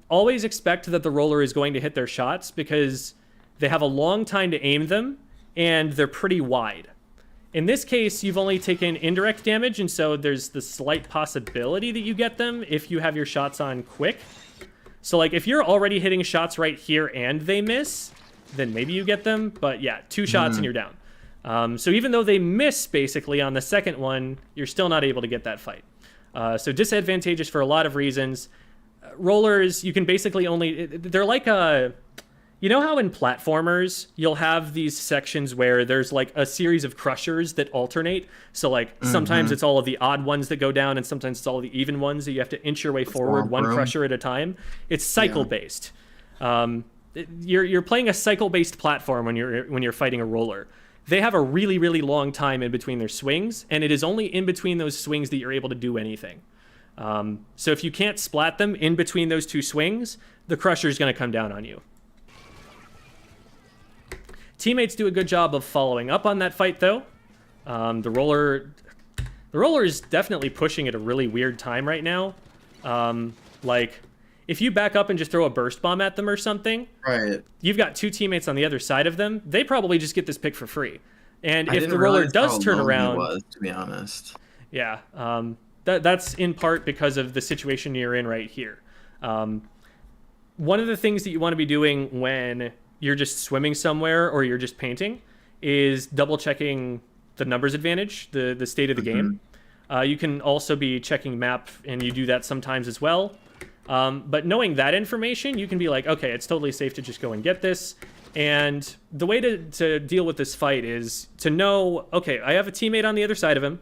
Always expect that the roller is going to hit their shots because they have a long time to aim them and they're pretty wide. In this case, you've only taken indirect damage, and so there's the slight possibility that you get them if you have your shots on quick. So, like, if you're already hitting shots right here and they miss, then maybe you get them. But yeah, 2 shots and you're down. So even though they miss, basically, on the second one, you're still not able to get that fight. So disadvantageous for a lot of reasons. Rollers, you can basically only... They're like a... You know how in platformers, you'll have these sections where there's like a series of crushers that alternate? So like sometimes it's all of the odd ones that go down and sometimes it's all of the even ones that you have to inch your way forward one crusher at a time. It's cycle-based. You're playing a cycle-based platform when you're fighting a roller. They have a really, really long time in between their swings, and it is only in between those swings that you're able to do anything. So if you can't splat them in between those 2 swings, the crusher is going to come down on you. Teammates do a good job of following up on that fight, though. The roller is definitely pushing at a really weird time right now. Like, if you back up and just throw a burst bomb at them or something, right? You've got 2 teammates on the other side of them. They probably just get this pick for free. And if the roller does turn around, to be honest, yeah, that's in part because of the situation you're in right here. One of the things that you want to be doing when you're just swimming somewhere or you're just painting is double checking the numbers advantage, the state of the game. You can also be checking map, and you do that sometimes as well. But knowing that information, you can be like, okay, it's totally safe to just go and get this. And the way to deal with this fight is to know, okay, I have a teammate on the other side of him,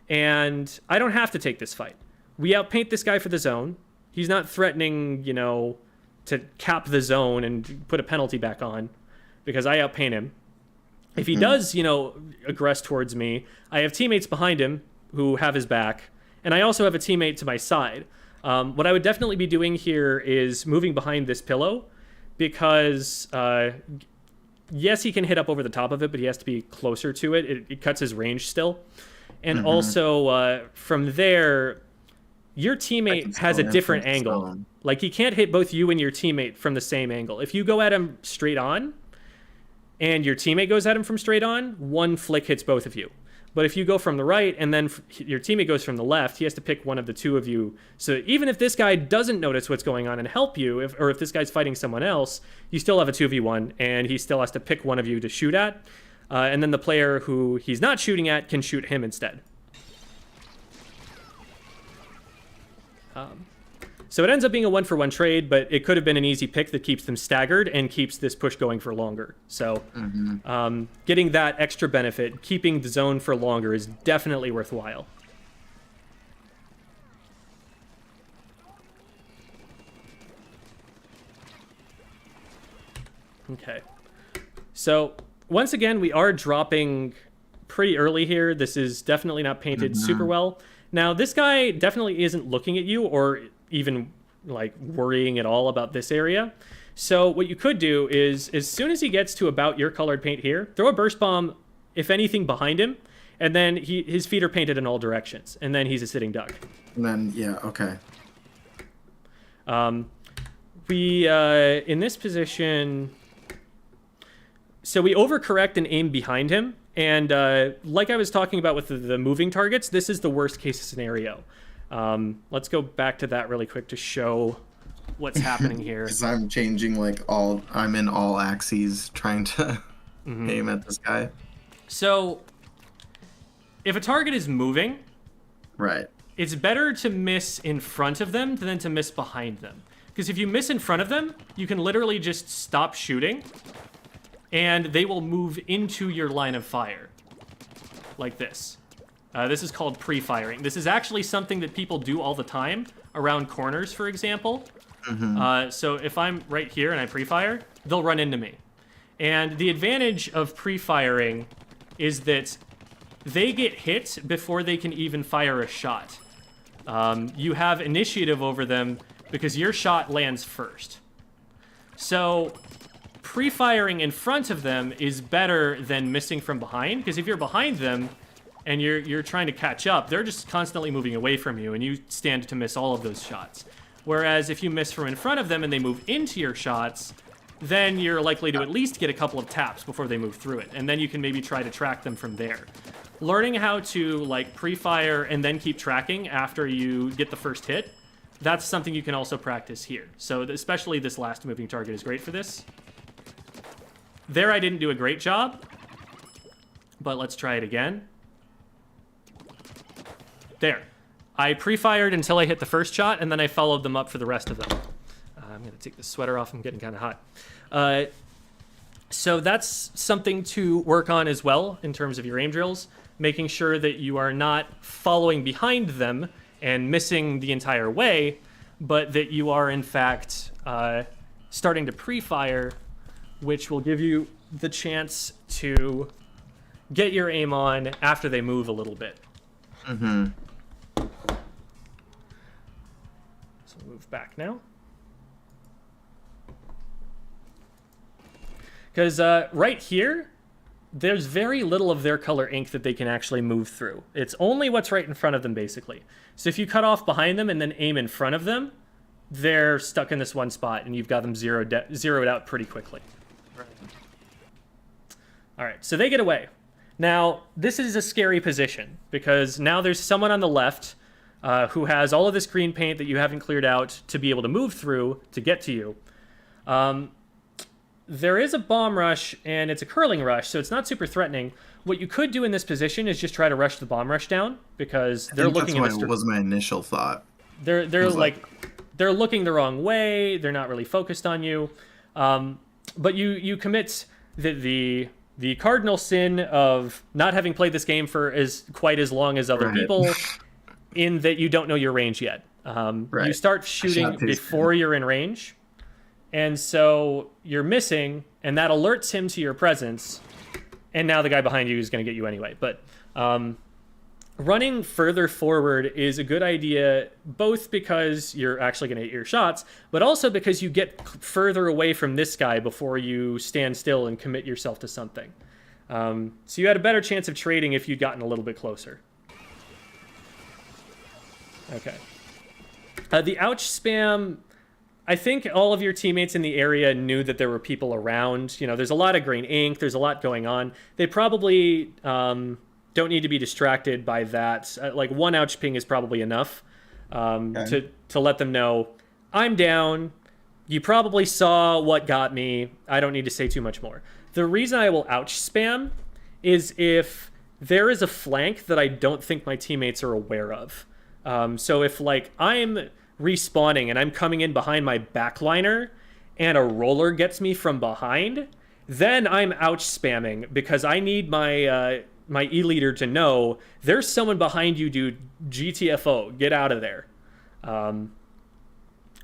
and I don't have to take this fight. We outpaint this guy for the zone. He's not threatening, you know, to cap the zone and put a penalty back on because I outpaint him. If he does, you know, aggress towards me, I have teammates behind him who have his back, and I also have a teammate to my side. What I would definitely be doing here is moving behind this pillow because, yes, he can hit up over the top of it, but he has to be closer to it. It cuts his range still. And also, from there, your teammate has a different angle. Like, he can't hit both you and your teammate from the same angle. If you go at him straight on, and your teammate goes at him from straight on, one flick hits both of you. But if you go from the right, and then your teammate goes from the left, he has to pick one of the 2 of you. So even if this guy doesn't notice what's going on and help you, or if this guy's fighting someone else, you still have a 2v1, and he still has to pick one of you to shoot at. And then the player who he's not shooting at can shoot him instead. So it ends up being a 1-for-1 trade, but it could have been an easy pick that keeps them staggered and keeps this push going for longer. So getting that extra benefit, keeping the zone for longer, is definitely worthwhile. Okay. So once again, we are dropping pretty early here. This is definitely not painted super well. Now, this guy definitely isn't looking at you or even like worrying at all about this area. So what you could do is, as soon as he gets to about your colored paint here, throw a burst bomb, if anything, behind him, and then his feet are painted in all directions, and then he's a sitting duck. And then, yeah, okay. We, in this position, so we overcorrect and aim behind him, and like I was talking about with the moving targets, this is the worst case scenario. Let's go back to that really quick to show what's happening here. Because I'm changing, like, I'm in all axes trying to aim at this guy. So, if a target is moving, right, it's better to miss in front of them than to miss behind them. Because if you miss in front of them, you can literally just stop shooting, and they will move into your line of fire. Like this. This is called pre-firing. This is actually something that people do all the time, around corners, for example. So if I'm right here and I pre-fire, they'll run into me. And the advantage of pre-firing is that they get hit before they can even fire a shot. You have initiative over them because your shot lands first. So pre-firing in front of them is better than missing from behind, because if you're behind them and you're trying to catch up, they're just constantly moving away from you, and you stand to miss all of those shots. Whereas if you miss from in front of them and they move into your shots, then you're likely to at least get a couple of taps before they move through it, and then you can maybe try to track them from there. Learning how to like pre-fire and then keep tracking after you get the first hit, that's something you can also practice here. So especially this last moving target is great for this. There I didn't do a great job, but let's try it again. There. I pre-fired until I hit the first shot, and then I followed them up for the rest of them. I'm going to take this sweater off. I'm getting kind of hot. So that's something to work on as well in terms of your aim drills, making sure that you are not following behind them and missing the entire way, but that you are, in fact, starting to pre-fire, which will give you the chance to get your aim on after they move a little bit. Mm-hmm. So move back now. Because right here, there's very little of their color ink that they can actually move through. It's only what's right in front of them, basically. So if you cut off behind them and then aim in front of them, they're stuck in this one spot, and you've got them zeroed out pretty quickly. Right. All right, so they get away. Now, this is a scary position, because now there's someone on the left who has all of this green paint that you haven't cleared out to be able to move through to get to you. There is a bomb rush, and it's a curling rush, so it's not super threatening. What you could do in this position is just try to rush the bomb rush down, because they're looking at That was my initial thought. They're looking the wrong way. They're not really focused on you. But you commit the cardinal sin of not having played this game for quite as long as other people, in that you don't know your range yet. You start shooting before you're in range. And so you're missing, and that alerts him to your presence, and now the guy behind you is going to get you anyway. But running further forward is a good idea, both because you're actually going to hit your shots, but also because you get further away from this guy before you stand still and commit yourself to something. So you had a better chance of trading if you'd gotten a little bit closer. Okay. The ouch spam... I think all of your teammates in the area knew that there were people around. You know, there's a lot of green ink. There's a lot going on. They probably don't need to be distracted by that. Like, one ouch ping is probably enough to let them know, I'm down. You probably saw what got me. I don't need to say too much more. The reason I will ouch spam is if there is a flank that I don't think my teammates are aware of. So if, like, I'm respawning and I'm coming in behind my backliner and a roller gets me from behind, then I'm ouch spamming, because I need my my E-leader to know there's someone behind you, dude. GTFO, get out of there.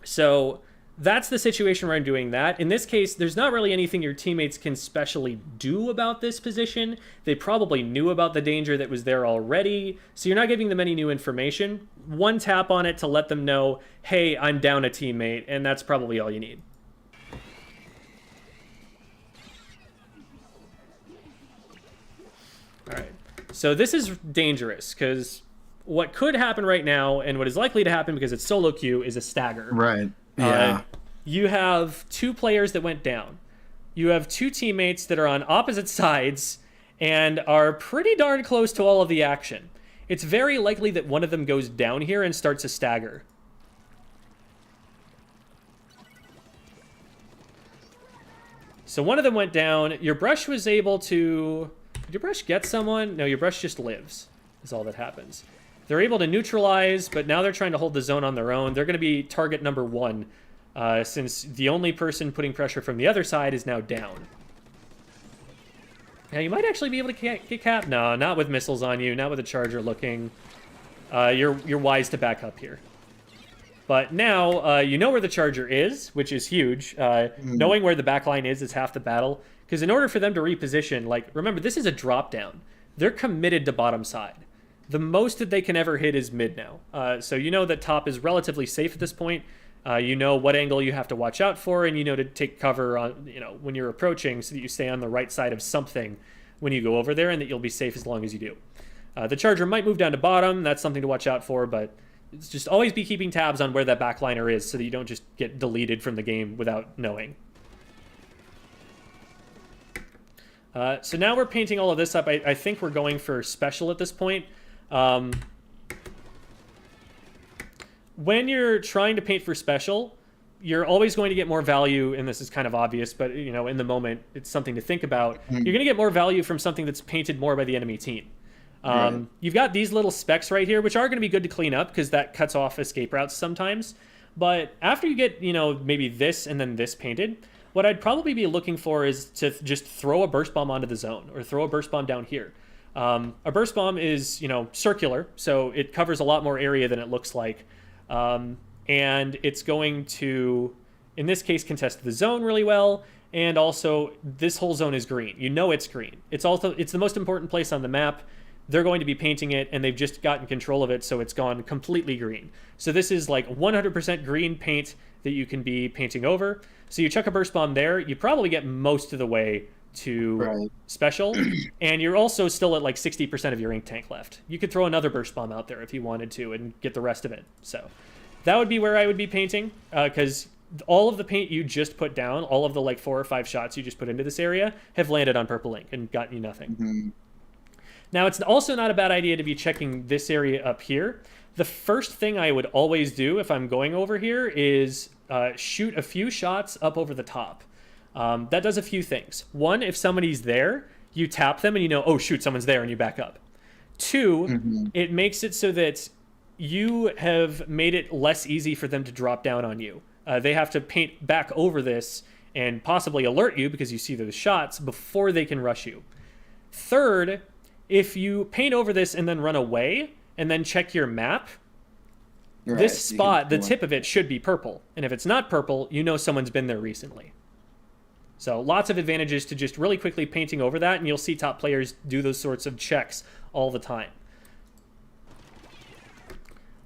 So that's the situation where I'm doing that. In this case, there's not really anything your teammates can specially do about this position. They probably knew about the danger that was there already, so you're not giving them any new information. One tap on it to let them know, hey, I'm down a teammate, and that's probably all you need. All right, so this is dangerous, because what could happen right now, and what is likely to happen because it's solo queue, is a stagger. Right. Yeah. You have two players that went down. You have two teammates that are on opposite sides and are pretty darn close to all of the action. It's very likely that one of them goes down here and starts a stagger. So one of them went down. Your brush was able to... Did your brush get someone? No, your brush just lives, is all that happens. They're able to neutralize, but now they're trying to hold the zone on their own. They're going to be target number one, since the only person putting pressure from the other side is now down. Now, you might actually be able to get capped. No, not with missiles on you, not with a charger looking. You're wise to back up here. But now you know where the charger is, which is huge. Knowing where the back line is half the battle. Because in order for them to reposition, like, remember, this is a drop down. They're committed to bottom side. The most that they can ever hit is mid now. So you know that top is relatively safe at this point. You know what angle you have to watch out for, and you know to take cover on, when you're approaching, so that you stay on the right side of something when you go over there, and that you'll be safe as long as you do. The charger might move down to bottom. That's something to watch out for, but it's just always be keeping tabs on where that backliner is so that you don't just get deleted from the game without knowing. So now we're painting all of this up. I think we're going for special at this point. When you're trying to paint for special, you're always going to get more value, and this is kind of obvious, but in the moment, it's something to think about. You're going to get more value from something that's painted more by the enemy team. Right. You've got these little specks right here, which are going to be good to clean up because that cuts off escape routes sometimes. But after you get, maybe this and then this painted, what I'd probably be looking for is to just throw a burst bomb onto the zone or throw a burst bomb down here. A burst bomb is, circular, so it covers a lot more area than it looks like. And it's going to, in this case, contest the zone really well. And also, this whole zone is green. It's green. It's the most important place on the map. They're going to be painting it, and they've just gotten control of it, so it's gone completely green. So this is like 100% green paint that you can be painting over. So you chuck a burst bomb there, you probably get most of the way to special, and you're also still at like 60% of your ink tank left. You could throw another burst bomb out there if you wanted to and get the rest of it. So that would be where I would be painting, because all of the paint you just put down, all of the like 4 or 5 shots you just put into this area have landed on purple ink and gotten you nothing. Now, it's also not a bad idea to be checking this area up here. The first thing I would always do if I'm going over here is shoot a few shots up over the top. That does a few things. One, if somebody's there, you tap them and you know, oh, shoot, someone's there, and you back up. Two, it makes it so that you have made it less easy for them to drop down on you. They have to paint back over this and possibly alert you because you see those shots before they can rush you. Third, if you paint over this and then run away and then check your map, this spot, the tip of it should be purple. And if it's not purple, you know someone's been there recently. So lots of advantages to just really quickly painting over that, and you'll see top players do those sorts of checks all the time.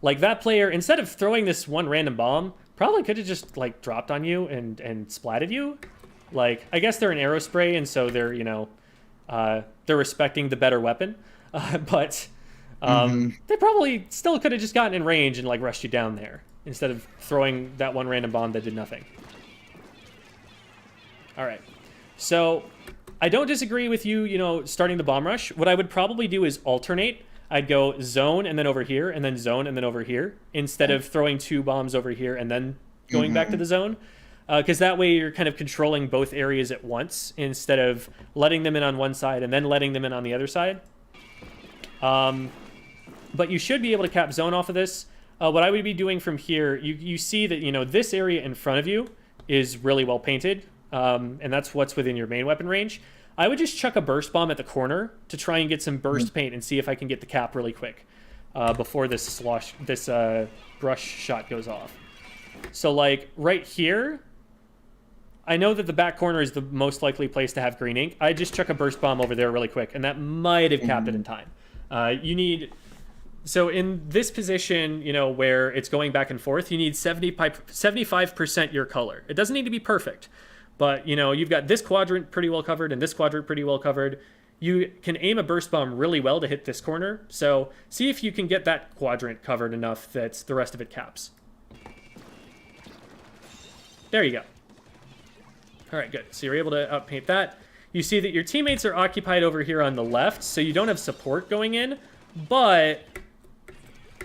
Like that player, instead of throwing this one random bomb, probably could have just like dropped on you and splatted you. Like, I guess they're an arrow spray, and so they're, they're respecting the better weapon. But they probably still could have just gotten in range and like rushed you down there instead of throwing that one random bomb that did nothing. All right. So I don't disagree with you, starting the bomb rush. What I would probably do is alternate. I'd go zone and then over here and then zone and then over here instead of throwing 2 bombs over here and then going back to the zone. Because that way you're kind of controlling both areas at once instead of letting them in on one side and then letting them in on the other side. But you should be able to cap zone off of this. What I would be doing from here, you see that, this area in front of you is really well painted. And that's what's within your main weapon range. I would just chuck a burst bomb at the corner to try and get some burst paint and see if I can get the cap really quick before this brush shot goes off. So like right here, I know that the back corner is the most likely place to have green ink. I just chuck a burst bomb over there really quick, and that might have capped it in time. So in this position, where it's going back and forth, you need 75% your color. It doesn't need to be perfect, but you've got this quadrant pretty well covered and this quadrant pretty well covered. You can aim a burst bomb really well to hit this corner. So see if you can get that quadrant covered enough that the rest of it caps. There you go. All right, good. So you're able to outpaint that. You see that your teammates are occupied over here on the left, so you don't have support going in. But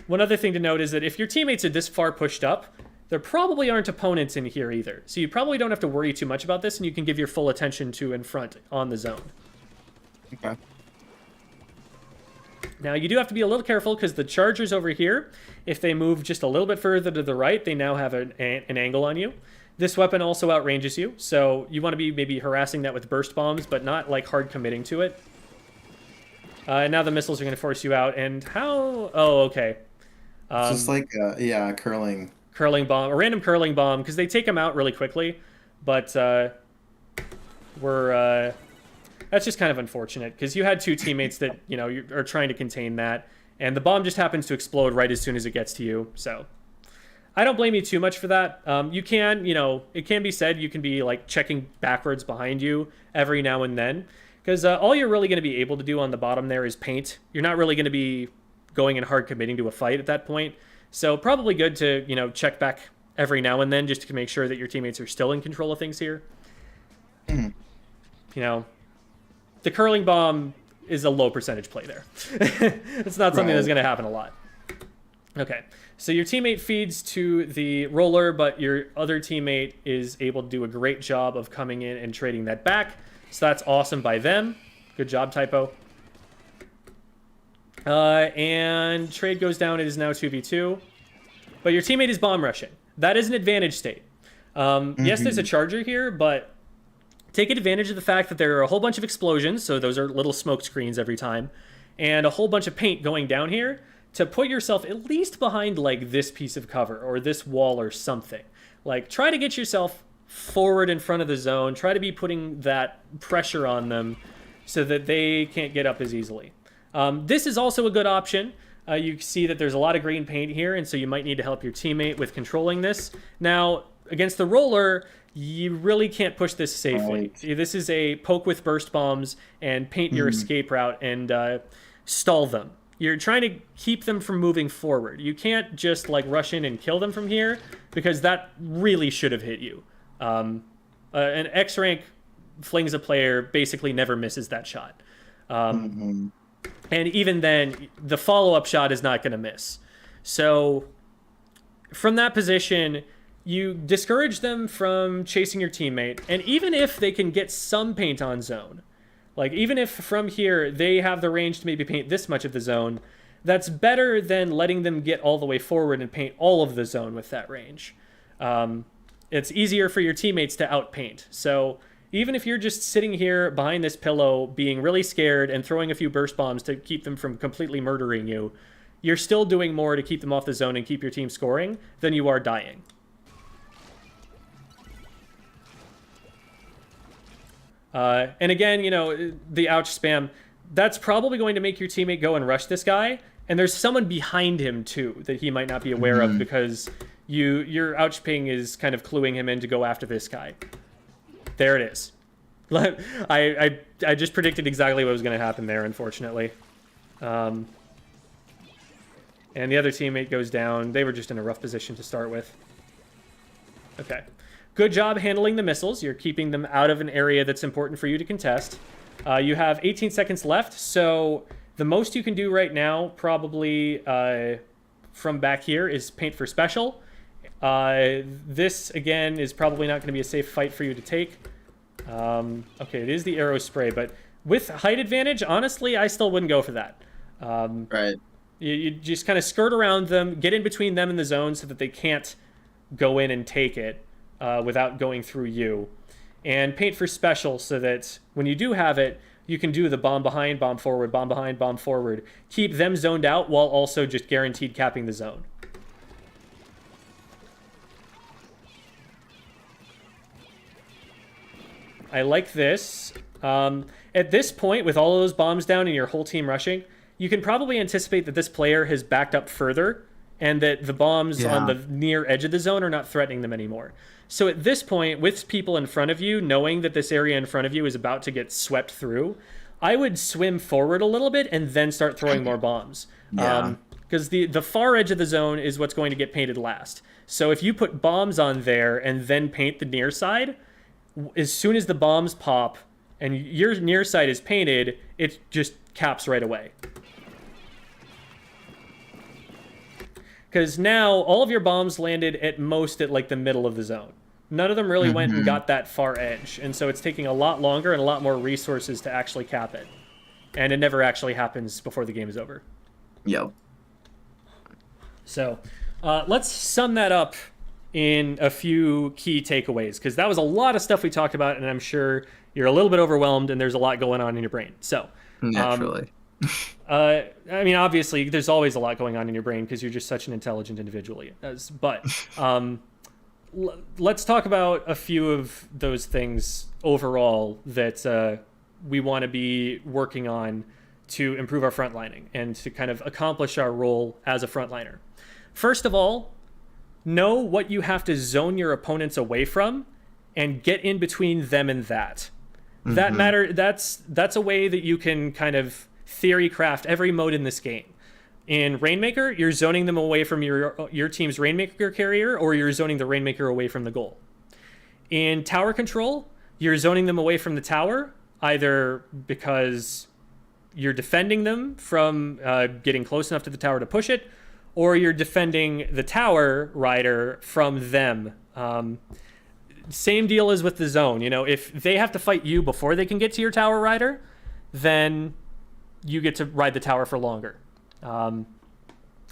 one other thing to note is that if your teammates are this far pushed up, there probably aren't opponents in here either. So you probably don't have to worry too much about this, and you can give your full attention to in front on the zone. Okay. Now, you do have to be a little careful because the chargers over here, if they move just a little bit further to the right, they now have an angle on you. This weapon also outranges you, so you want to be maybe harassing that with burst bombs, but not like hard committing to it. And now the missiles are going to force you out, and how... Oh, okay. It's just like, curling curling bomb, a random curling bomb, because they take them out really quickly. But that's just kind of unfortunate, because you had two teammates that, you know, are trying to contain that, and the bomb just happens to explode right as soon as it gets to you. So I don't blame you too much for that. You can, you know, it can be said you can be like checking backwards behind you every now and then, because all you're really going to be able to do on the bottom there is paint. You're not really going to be going and hard committing to a fight at that point. So probably good to, you know, check back every now and then just to make sure that your teammates are still in control of things here. You know, the curling bomb is a low percentage play there. It's not something that's going to happen a lot. Okay, so your teammate feeds to the roller, but your other teammate is able to do a great job of coming in and trading that back. So that's awesome by them. Good job, Typo. And trade goes down. It is now 2v2. But your teammate is bomb rushing. That is an advantage state. Yes, there's a charger here, but take advantage of the fact that there are a whole bunch of explosions, so those are little smoke screens every time, and a whole bunch of paint going down here to put yourself at least behind, like, this piece of cover or this wall or something. Like, try to get yourself forward in front of the zone. Try to be putting that pressure on them so that they can't get up as easily. This is also a good option. You see that there's a lot of green paint here, and so you might need to help your teammate with controlling this. Now, against the roller, you really can't push this safely. Right. This is a poke with burst bombs and paint your escape route and stall them. You're trying to keep them from moving forward. You can't just like rush in and kill them from here, because that really should have hit you. An X rank flings a player basically never misses that shot. And even then, the follow-up shot is not going to miss. So from that position, you discourage them from chasing your teammate. And even if they can get some paint on zone, like even if from here they have the range to maybe paint this much of the zone, that's better than letting them get all the way forward and paint all of the zone with that range. It's easier for your teammates to outpaint. So even if you're just sitting here behind this pillow being really scared and throwing a few burst bombs to keep them from completely murdering you, you're still doing more to keep them off the zone and keep your team scoring than you are dying. And again, you know, the ouch spam, that's probably going to make your teammate go and rush this guy. And there's someone behind him, too, that he might not be aware of, because your ouch ping is kind of cluing him in to go after this guy. There it is. I just predicted exactly what was going to happen there, unfortunately. And the other teammate goes down. They were just in a rough position to start with. Okay. Good job handling the missiles. You're keeping them out of an area that's important for you to contest. You have 18 seconds left, so the most you can do right now, probably from back here, is paint for special. This, again, is probably not going to be a safe fight for you to take. Okay, it is the arrow spray, but with height advantage, honestly, I still wouldn't go for that. Right. You just kind of skirt around them, get in between them and the zone so that they can't go in and take it without going through you. And paint for special so that when you do have it, you can do the bomb behind, bomb forward, bomb behind, bomb forward. Keep them zoned out while also just guaranteed capping the zone. I like this. At this point, with all of those bombs down and your whole team rushing, you can probably anticipate that this player has backed up further and that the bombs on the near edge of the zone are not threatening them anymore. So at this point, with people in front of you, knowing that this area in front of you is about to get swept through, I would swim forward a little bit and then start throwing more bombs. Because the far edge of the zone is what's going to get painted last. So if you put bombs on there and then paint the near side, as soon as the bombs pop and your near side is painted, it just caps right away. Because now all of your bombs landed at most at like the middle of the zone. None of them really went and got that far edge. And so it's taking a lot longer and a lot more resources to actually cap it. And it never actually happens before the game is over. Yep. So let's sum that up in a few key takeaways, because that was a lot of stuff we talked about, and I'm sure you're a little bit overwhelmed and there's a lot going on in your brain. So naturally. I mean, obviously, there's always a lot going on in your brain because you're just such an intelligent individual. But let's talk about a few of those things overall that we want to be working on to improve our frontlining and to kind of accomplish our role as a frontliner. First of all, know what you have to zone your opponents away from and get in between them and that. That's a way that you can kind of theory craft every mode in this game. In Rainmaker, you're zoning them away from your team's Rainmaker carrier, or you're zoning the Rainmaker away from the goal. In tower control, you're zoning them away from the tower, either because you're defending them from getting close enough to the tower to push it, or you're defending the tower rider from them. Same deal as with the zone. If they have to fight you before they can get to your tower rider, then you get to ride the tower for longer.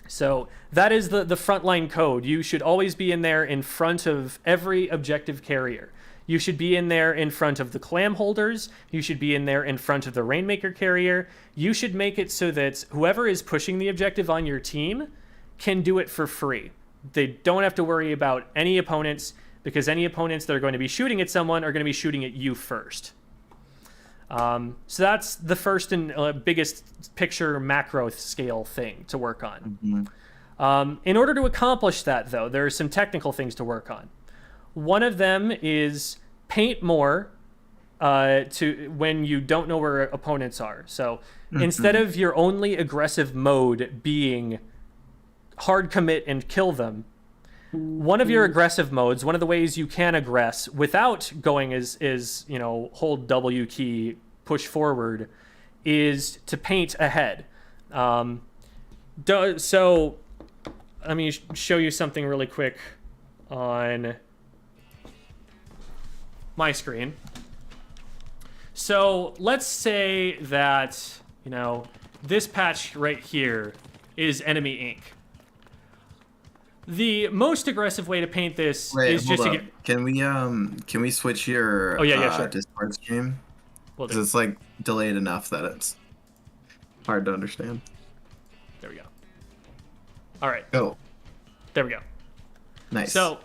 So that is the frontline code. You should always be in there in front of every objective carrier. You should be in there in front of the clam holders. You should be in there in front of the Rainmaker carrier. You should make it so that whoever is pushing the objective on your team can do it for free. They don't have to worry about any opponents, because any opponents that are going to be shooting at someone are going to be shooting at you first. So that's the first and biggest picture macro scale thing to work on. In order to accomplish that, though, there are some technical things to work on. One of them is paint more when you don't know where opponents are. So instead of your only aggressive mode being hard commit and kill them, one of your aggressive modes, one of the ways you can aggress without going is hold W key, push forward, is to paint ahead. So let me show you something really quick on my screen. So let's say that, this patch right here is enemy ink. The most aggressive way to paint this is just to get... Can we switch your sure. Discord stream? Because it's like delayed enough that it's hard to understand. There we go. All right. Go. There we go. Nice. So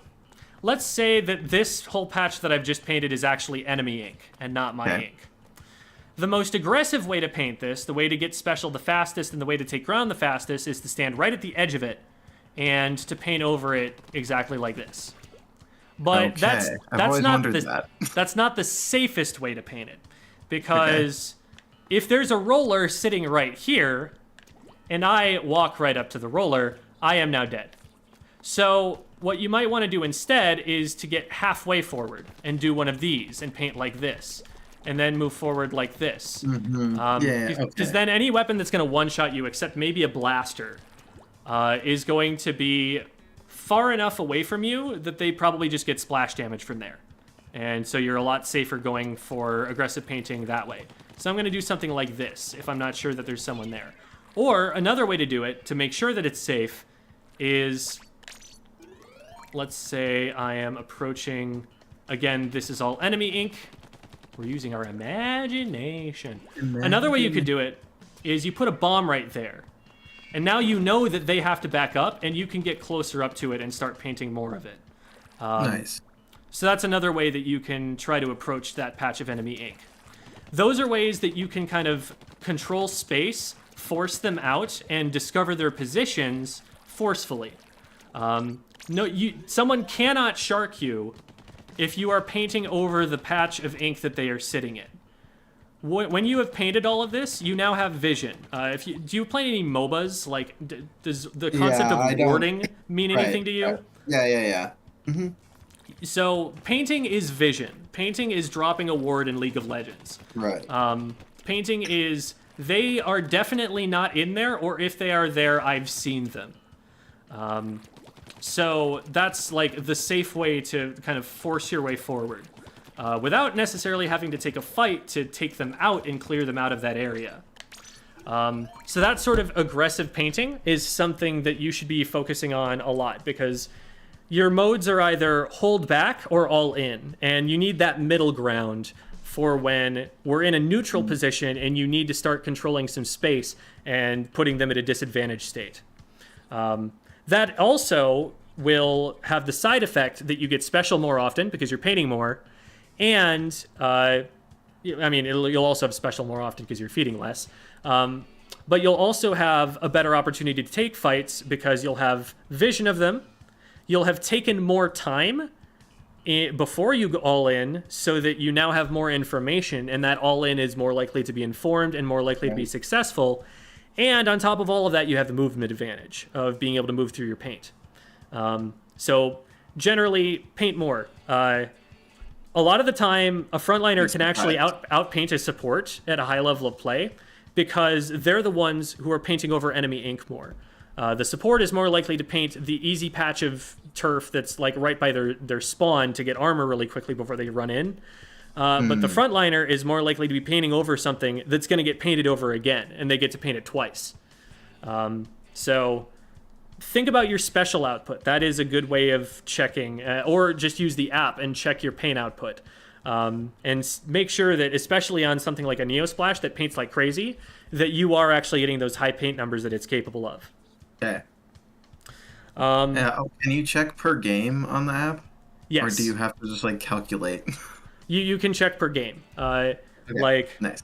let's say that this whole patch that I've just painted is actually enemy ink and not my ink. The most aggressive way to paint this, the way to get special the fastest and the way to take ground the fastest, is to stand right at the edge of it and to paint over it exactly like this. But that's not the safest way to paint it, because if there's a roller sitting right here and I walk right up to the roller, I am now dead. So what you might want to do instead is to get halfway forward and do one of these and paint like this, and then move forward like this. Because then any weapon that's going to one-shot you, except maybe a blaster, is going to be far enough away from you that they probably just get splash damage from there. And so you're a lot safer going for aggressive painting that way. So I'm going to do something like this if I'm not sure that there's someone there. Or another way to do it, to make sure that it's safe, is... Let's say I am approaching... Again, this is all enemy ink. We're using our imagination. Another way you could do it is you put a bomb right there. And now you know that they have to back up, and you can get closer up to it and start painting more of it. Nice. So that's another way that you can try to approach that patch of enemy ink. Those are ways that you can kind of control space, force them out, and discover their positions forcefully. Someone cannot shark you if you are painting over the patch of ink that they are sitting in. When you have painted all of this, you now have vision. Do you play any MOBAs? Like, does the concept of warding mean anything to you? Yeah. So painting is vision. Painting is dropping a ward in League of Legends. Right. Painting is, they are definitely not in there, or if they are there, I've seen them. So that's like the safe way to kind of force your way forward. Without necessarily having to take a fight to take them out and clear them out of that area. So that sort of aggressive painting is something that you should be focusing on a lot, because your modes are either hold back or all in, and you need that middle ground for when we're in a neutral position and you need to start controlling some space and putting them at a disadvantaged state. That also will have the side effect that you get special more often because you're painting more, and you'll also have special more often because you're feeding less. But you'll also have a better opportunity to take fights because you'll have vision of them. You'll have taken more time before you go all in, so that you now have more information, and that all in is more likely to be informed and more likely to be successful. And on top of all of that, you have the movement advantage of being able to move through your paint. So generally, paint more. A lot of the time, a frontliner can actually outpaint a support at a high level of play because they're the ones who are painting over enemy ink more. The support is more likely to paint the easy patch of turf that's like right by their spawn to get armor really quickly before they run in. But the frontliner is more likely to be painting over something that's going to get painted over again, and they get to paint it twice. So think about your special output. That is a good way of checking, or just use the app and check your paint output. And make sure that, especially on something like a Neo Splash that paints like crazy, that you are actually getting those high paint numbers that it's capable of. Okay. Can you check per game on the app? Yes. Or do you have to just like calculate? You can check per game. Okay. Like, Nice.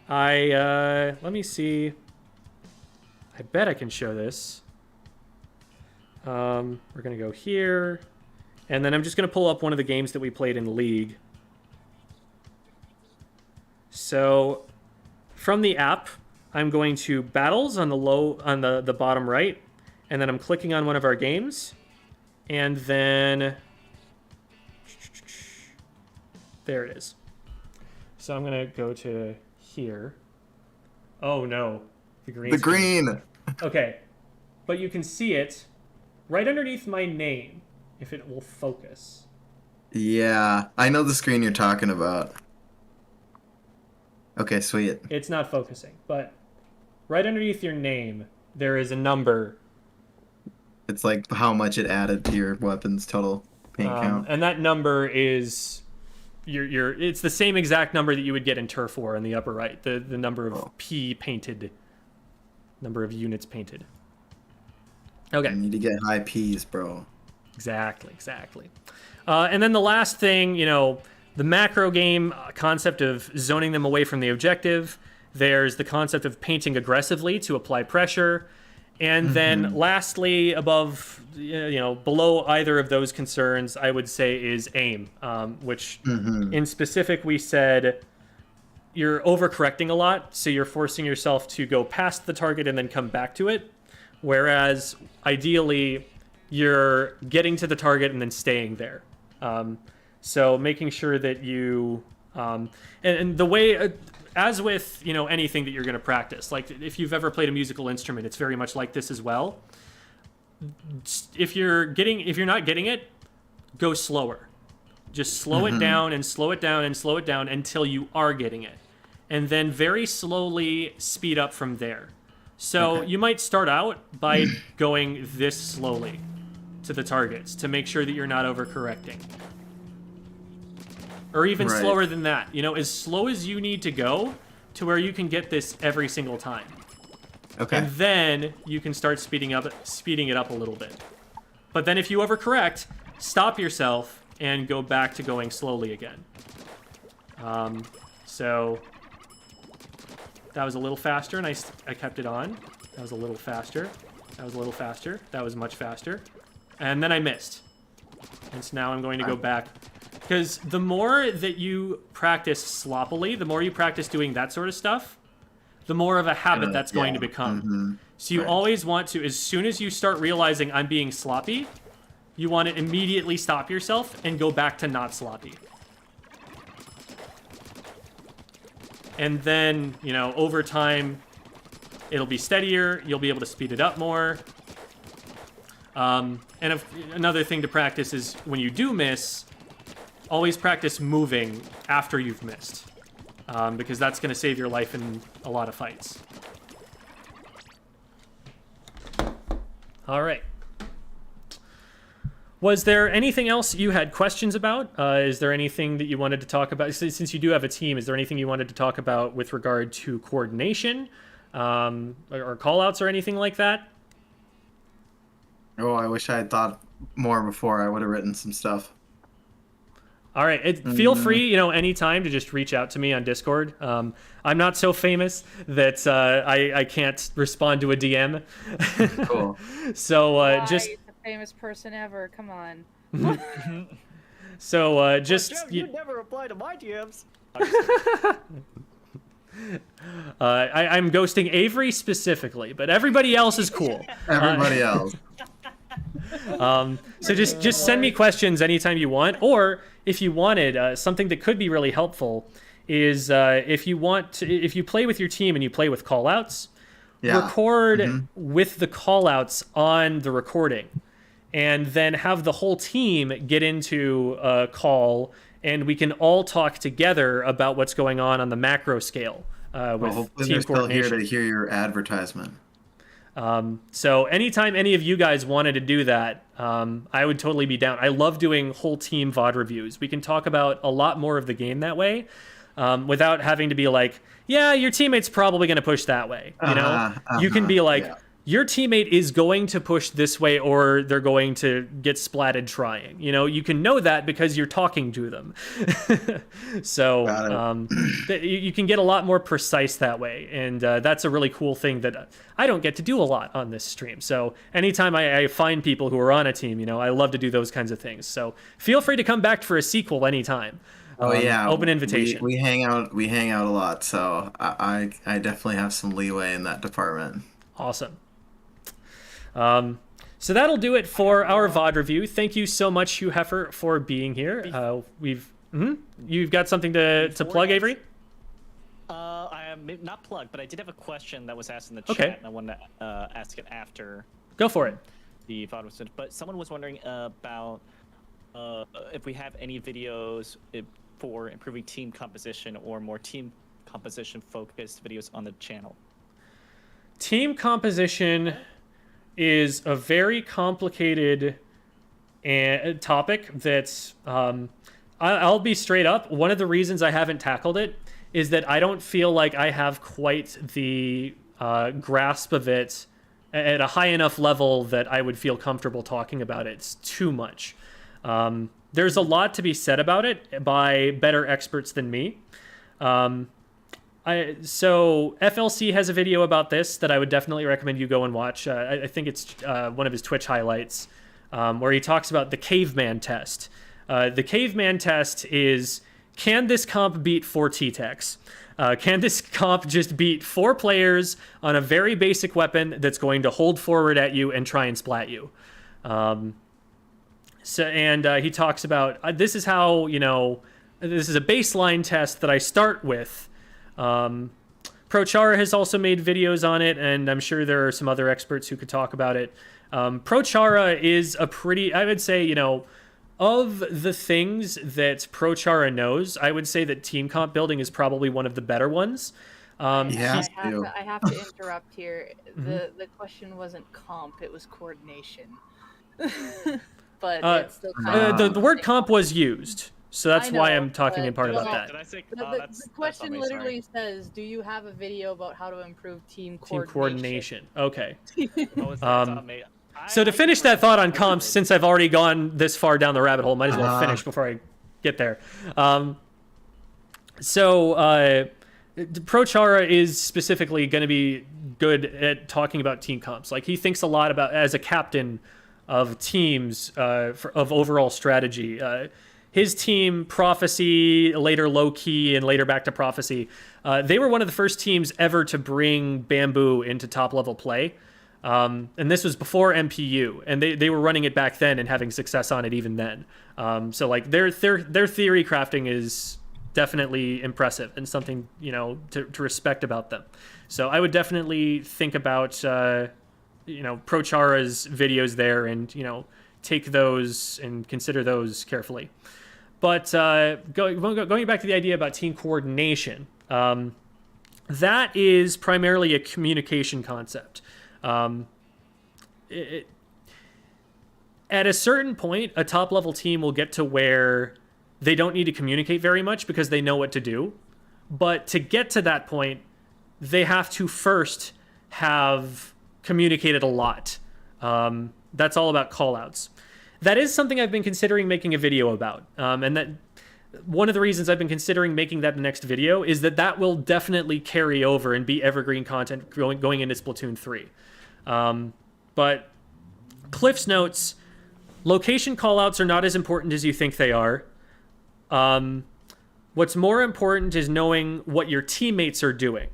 let me see. I bet I can show this. We're gonna go here, and then I'm just gonna pull up one of the games that we played in League. So, from the app, I'm going to battles on the bottom right, and then I'm clicking on one of our games, and then there it is. So I'm gonna go to here. Oh no, the green. The green. Okay, but you can see it right underneath my name if it will focus. Yeah, I know the screen you're talking about. Okay, sweet. It's not focusing, but right underneath your name, there is a number. It's like how much it added to your weapon's total paint count. And that number is it's the same exact number that you would get in Turf War in the upper right. The number of P painted, number of units painted. Okay. You need to get high P's, bro. Exactly. And then the last thing, the macro game concept of zoning them away from the objective. There's the concept of painting aggressively to apply pressure. And then lastly, below either of those concerns, I would say is aim, which in specific we said you're overcorrecting a lot. So you're forcing yourself to go past the target and then come back to it. Whereas ideally you're getting to the target and then staying there. So making sure that you, and the way, as with, anything that you're going to practice, like if you've ever played a musical instrument, it's very much like this as well. If you're not getting it, go slower. Just slow it down and slow it down and slow it down until you are getting it. And then very slowly speed up from there. So you might start out by going this slowly to the targets to make sure that you're not overcorrecting. Or even slower than that. As slow as you need to go to where you can get this every single time. Okay. And then you can start speeding it up a little bit. But then if you overcorrect, stop yourself and go back to going slowly again. So that was a little faster, and I kept it on. That was a little faster. That was a little faster. That was much faster. And then I missed. And so now I'm going to go back. Because the more that you practice sloppily, the more you practice doing that sort of stuff, the more of a habit that's going to become. So you always want to, as soon as you start realizing I'm being sloppy, you want to immediately stop yourself and go back to not sloppy. And then, over time, it'll be steadier. You'll be able to speed it up more. Another thing to practice is when you do miss, always practice moving after you've missed. Because that's going to save your life in a lot of fights. All right. Was there anything else you had questions about? Is there anything that you wanted to talk about? Since you do have a team, is there anything you wanted to talk about with regard to coordination, or call-outs or anything like that? Oh, I wish I had thought more before. I would have written some stuff. All right. Feel free, anytime to just reach out to me on Discord. I'm not so famous that I can't respond to a DM. Cool. So Just the famous person ever. Come on. So just Jeff, you never reply to my DMs. I'm ghosting Avery specifically, but everybody else is cool. Everybody else. So just send me questions anytime you want, or if you wanted something that could be really helpful is if you play with your team and you play with callouts, record with the callouts on the recording, and then have the whole team get into a call, and we can all talk together about what's going on the macro scale with hopefully team they're still coordination. here to hear your advertisement. So anytime any of you guys wanted to do that, I would totally be down. I love doing whole team VOD reviews. We can talk about a lot more of the game that way, without having to be like, yeah, your teammate's probably going to push that way. You can be like, your teammate is going to push this way, or they're going to get splatted trying. You can know that because you're talking to them. So you can get a lot more precise that way, and that's a really cool thing that I don't get to do a lot on this stream. So anytime I find people who are on a team, I love to do those kinds of things. So feel free to come back for a sequel anytime. Oh yeah, open invitation. We hang out a lot, so I definitely have some leeway in that department. Awesome. So that'll do it for our VOD review. Thank you so much, HughHeifer, for being here. You've got something to plug, Avery? I am not plugged, but I did have a question that was asked in the Okay. chat, and I wanted to ask it after Go for it. the VOD was finished. But someone was wondering about if we have any videos for improving team composition or more team composition focused videos on the channel. Team composition is a very complicated topic that's I'll be straight up. One of the reasons I haven't tackled it is that I don't feel like I have quite the grasp of it at a high enough level that I would feel comfortable talking about it. It's too much. There's a lot to be said about it by better experts than me. So FLC has a video about this that I would definitely recommend you go and watch. I think it's one of his Twitch highlights, where he talks about the caveman test. The caveman test is, can this comp beat 4 T-Techs? Can this comp just beat 4 players on a very basic weapon that's going to hold forward at you and try and splat you? He talks about, this is how, this is a baseline test that I start with. Prochara has also made videos on it, and I'm sure there are some other experts who could talk about it. Prochara is a pretty, I would say, of the things that Prochara knows, I would say that team comp building is probably one of the better ones. I have to interrupt here. The question wasn't comp, it was coordination. But it's still kind of the word comp was used. So that's why I'm talking in part about that. Did I say, the question literally says, do you have a video about how to improve team coordination? Okay. So So to finish that thought on comps, since I've already gone this far down the rabbit hole, might as well finish before I get there. Prochara is specifically going to be good at talking about team comps. Like, he thinks a lot about, as a captain of teams, of overall strategy. His team, Prophecy, later Low Key, and later back to Prophecy, they were one of the first teams ever to bring Bamboo into top-level play. And this was before MPU, and they were running it back then and having success on it even then. So like their theory crafting is definitely impressive and something, to respect about them. So I would definitely think about Prochara's videos there, and take those and consider those carefully. But going back to the idea about team coordination, that is primarily a communication concept. at a certain point, a top level team will get to where they don't need to communicate very much because they know what to do. But to get to that point, they have to first have communicated a lot. That's all about callouts. That is something I've been considering making a video about. And that one of the reasons I've been considering making that the next video is that will definitely carry over and be evergreen content going into Splatoon 3. But Cliff's notes, location callouts are not as important as you think they are. What's more important is knowing what your teammates are doing.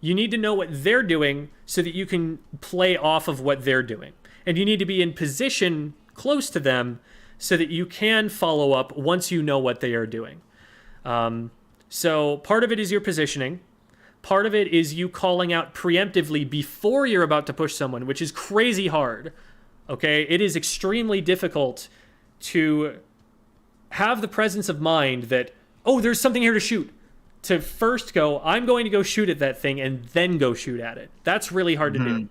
You need to know what they're doing so that you can play off of what they're doing. And you need to be in position close to them so that you can follow up once you know what they are doing. So part of it is your positioning. Part of it is you calling out preemptively before you're about to push someone, which is crazy hard. Okay? It is extremely difficult to have the presence of mind that, oh, there's something here to shoot. To first go, I'm going to go shoot at that thing and then go shoot at it. That's really hard to do.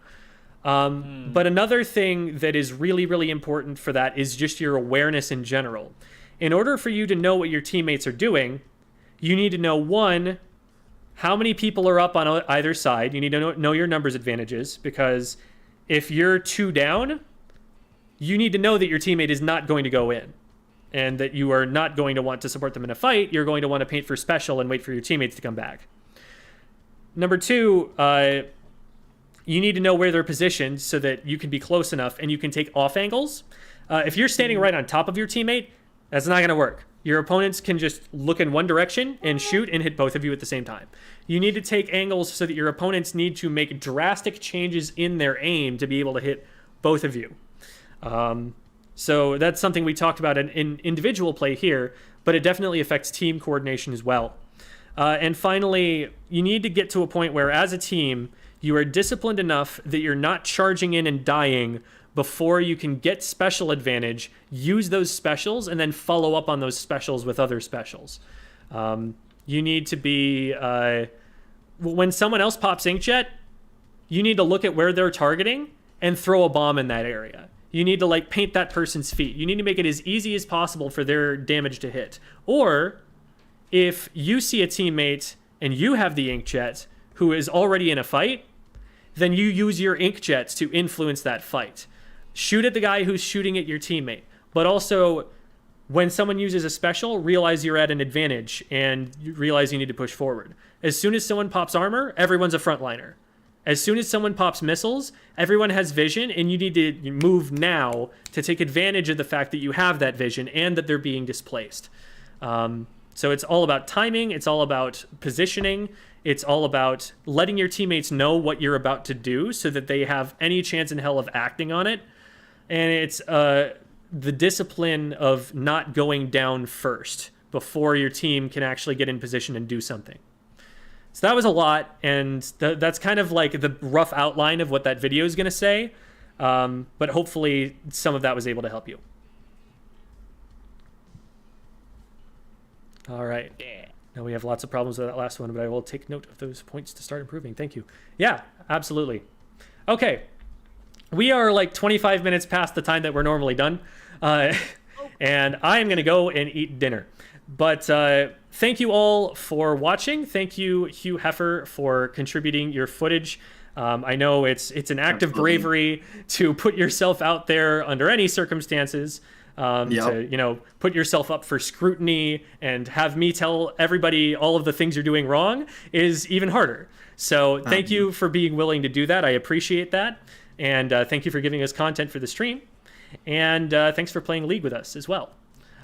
But another thing that is really, really important for that is just your awareness in general. In order for you to know what your teammates are doing, you need to know, one, how many people are up on either side. You need to know your numbers advantages, because if you're 2 down, you need to know that your teammate is not going to go in, and that you are not going to want to support them in a fight. You're going to want to paint for special and wait for your teammates to come back. Number 2, you need to know where they're positioned so that you can be close enough and you can take off angles. If you're standing right on top of your teammate, that's not going to work. Your opponents can just look in one direction and shoot and hit both of you at the same time. You need to take angles so that your opponents need to make drastic changes in their aim to be able to hit both of you. So that's something we talked about in individual play here, but it definitely affects team coordination as well. And finally, you need to get to a point where, as a team, you are disciplined enough that you're not charging in and dying before you can get special advantage, use those specials, and then follow up on those specials with other specials. You need to be... when someone else pops Inkjet, you need to look at where they're targeting and throw a bomb in that area. You need to paint that person's feet. You need to make it as easy as possible for their damage to hit. Or if you see a teammate and you have the Inkjet who is already in a fight, then you use your Inkjets to influence that fight. Shoot at the guy who's shooting at your teammate. But also, when someone uses a special, realize you're at an advantage and you realize you need to push forward. As soon as someone pops armor, everyone's a frontliner. As soon as someone pops missiles, everyone has vision, and you need to move now to take advantage of the fact that you have that vision and that they're being displaced. So it's all about timing. It's all about positioning. It's all about letting your teammates know what you're about to do so that they have any chance in hell of acting on it. And it's the discipline of not going down first before your team can actually get in position and do something. So that was a lot, and that's kind of like the rough outline of what that video is going to say, but hopefully some of that was able to help you. All right. Yeah. Now we have lots of problems with that last one, but I will take note of those points to start improving. Thank you. Yeah, absolutely. Okay. We are 25 minutes past the time that we're normally done, and I am going to go and eat dinner. But thank you all for watching. Thank you, HughHeifer, for contributing your footage. I know it's an act of bravery to put yourself out there under any circumstances, to put yourself up for scrutiny and have me tell everybody all of the things you're doing wrong is even harder. So thank you for being willing to do that. I appreciate that. And thank you for giving us content for the stream. And thanks for playing League with us as well.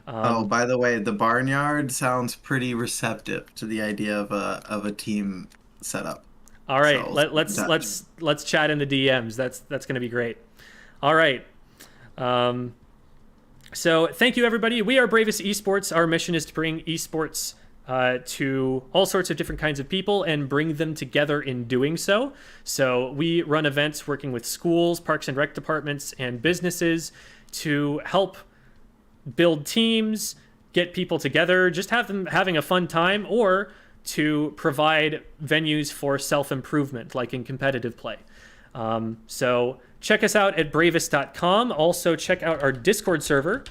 By the way, the barnyard sounds pretty receptive to the idea of a team setup. All right, So let's chat in the DMs. That's going to be great. All right. So thank you, everybody. We are Bravest Esports. Our mission is to bring esports to all sorts of different kinds of people and bring them together in doing so. So we run events working with schools, parks and rec departments, and businesses to help build teams, get people together, just have them having a fun time, or to provide venues for self-improvement, like in competitive play. So check us out at bravest.com. Also, check out our Discord server.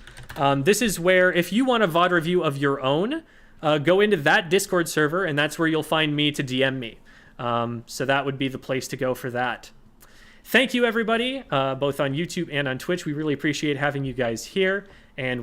This is where, if you want a VOD review of your own, go into that Discord server, and that's where you'll find me to DM me. So that would be the place to go for that. Thank you, everybody, both on YouTube and on Twitch. We really appreciate having you guys here.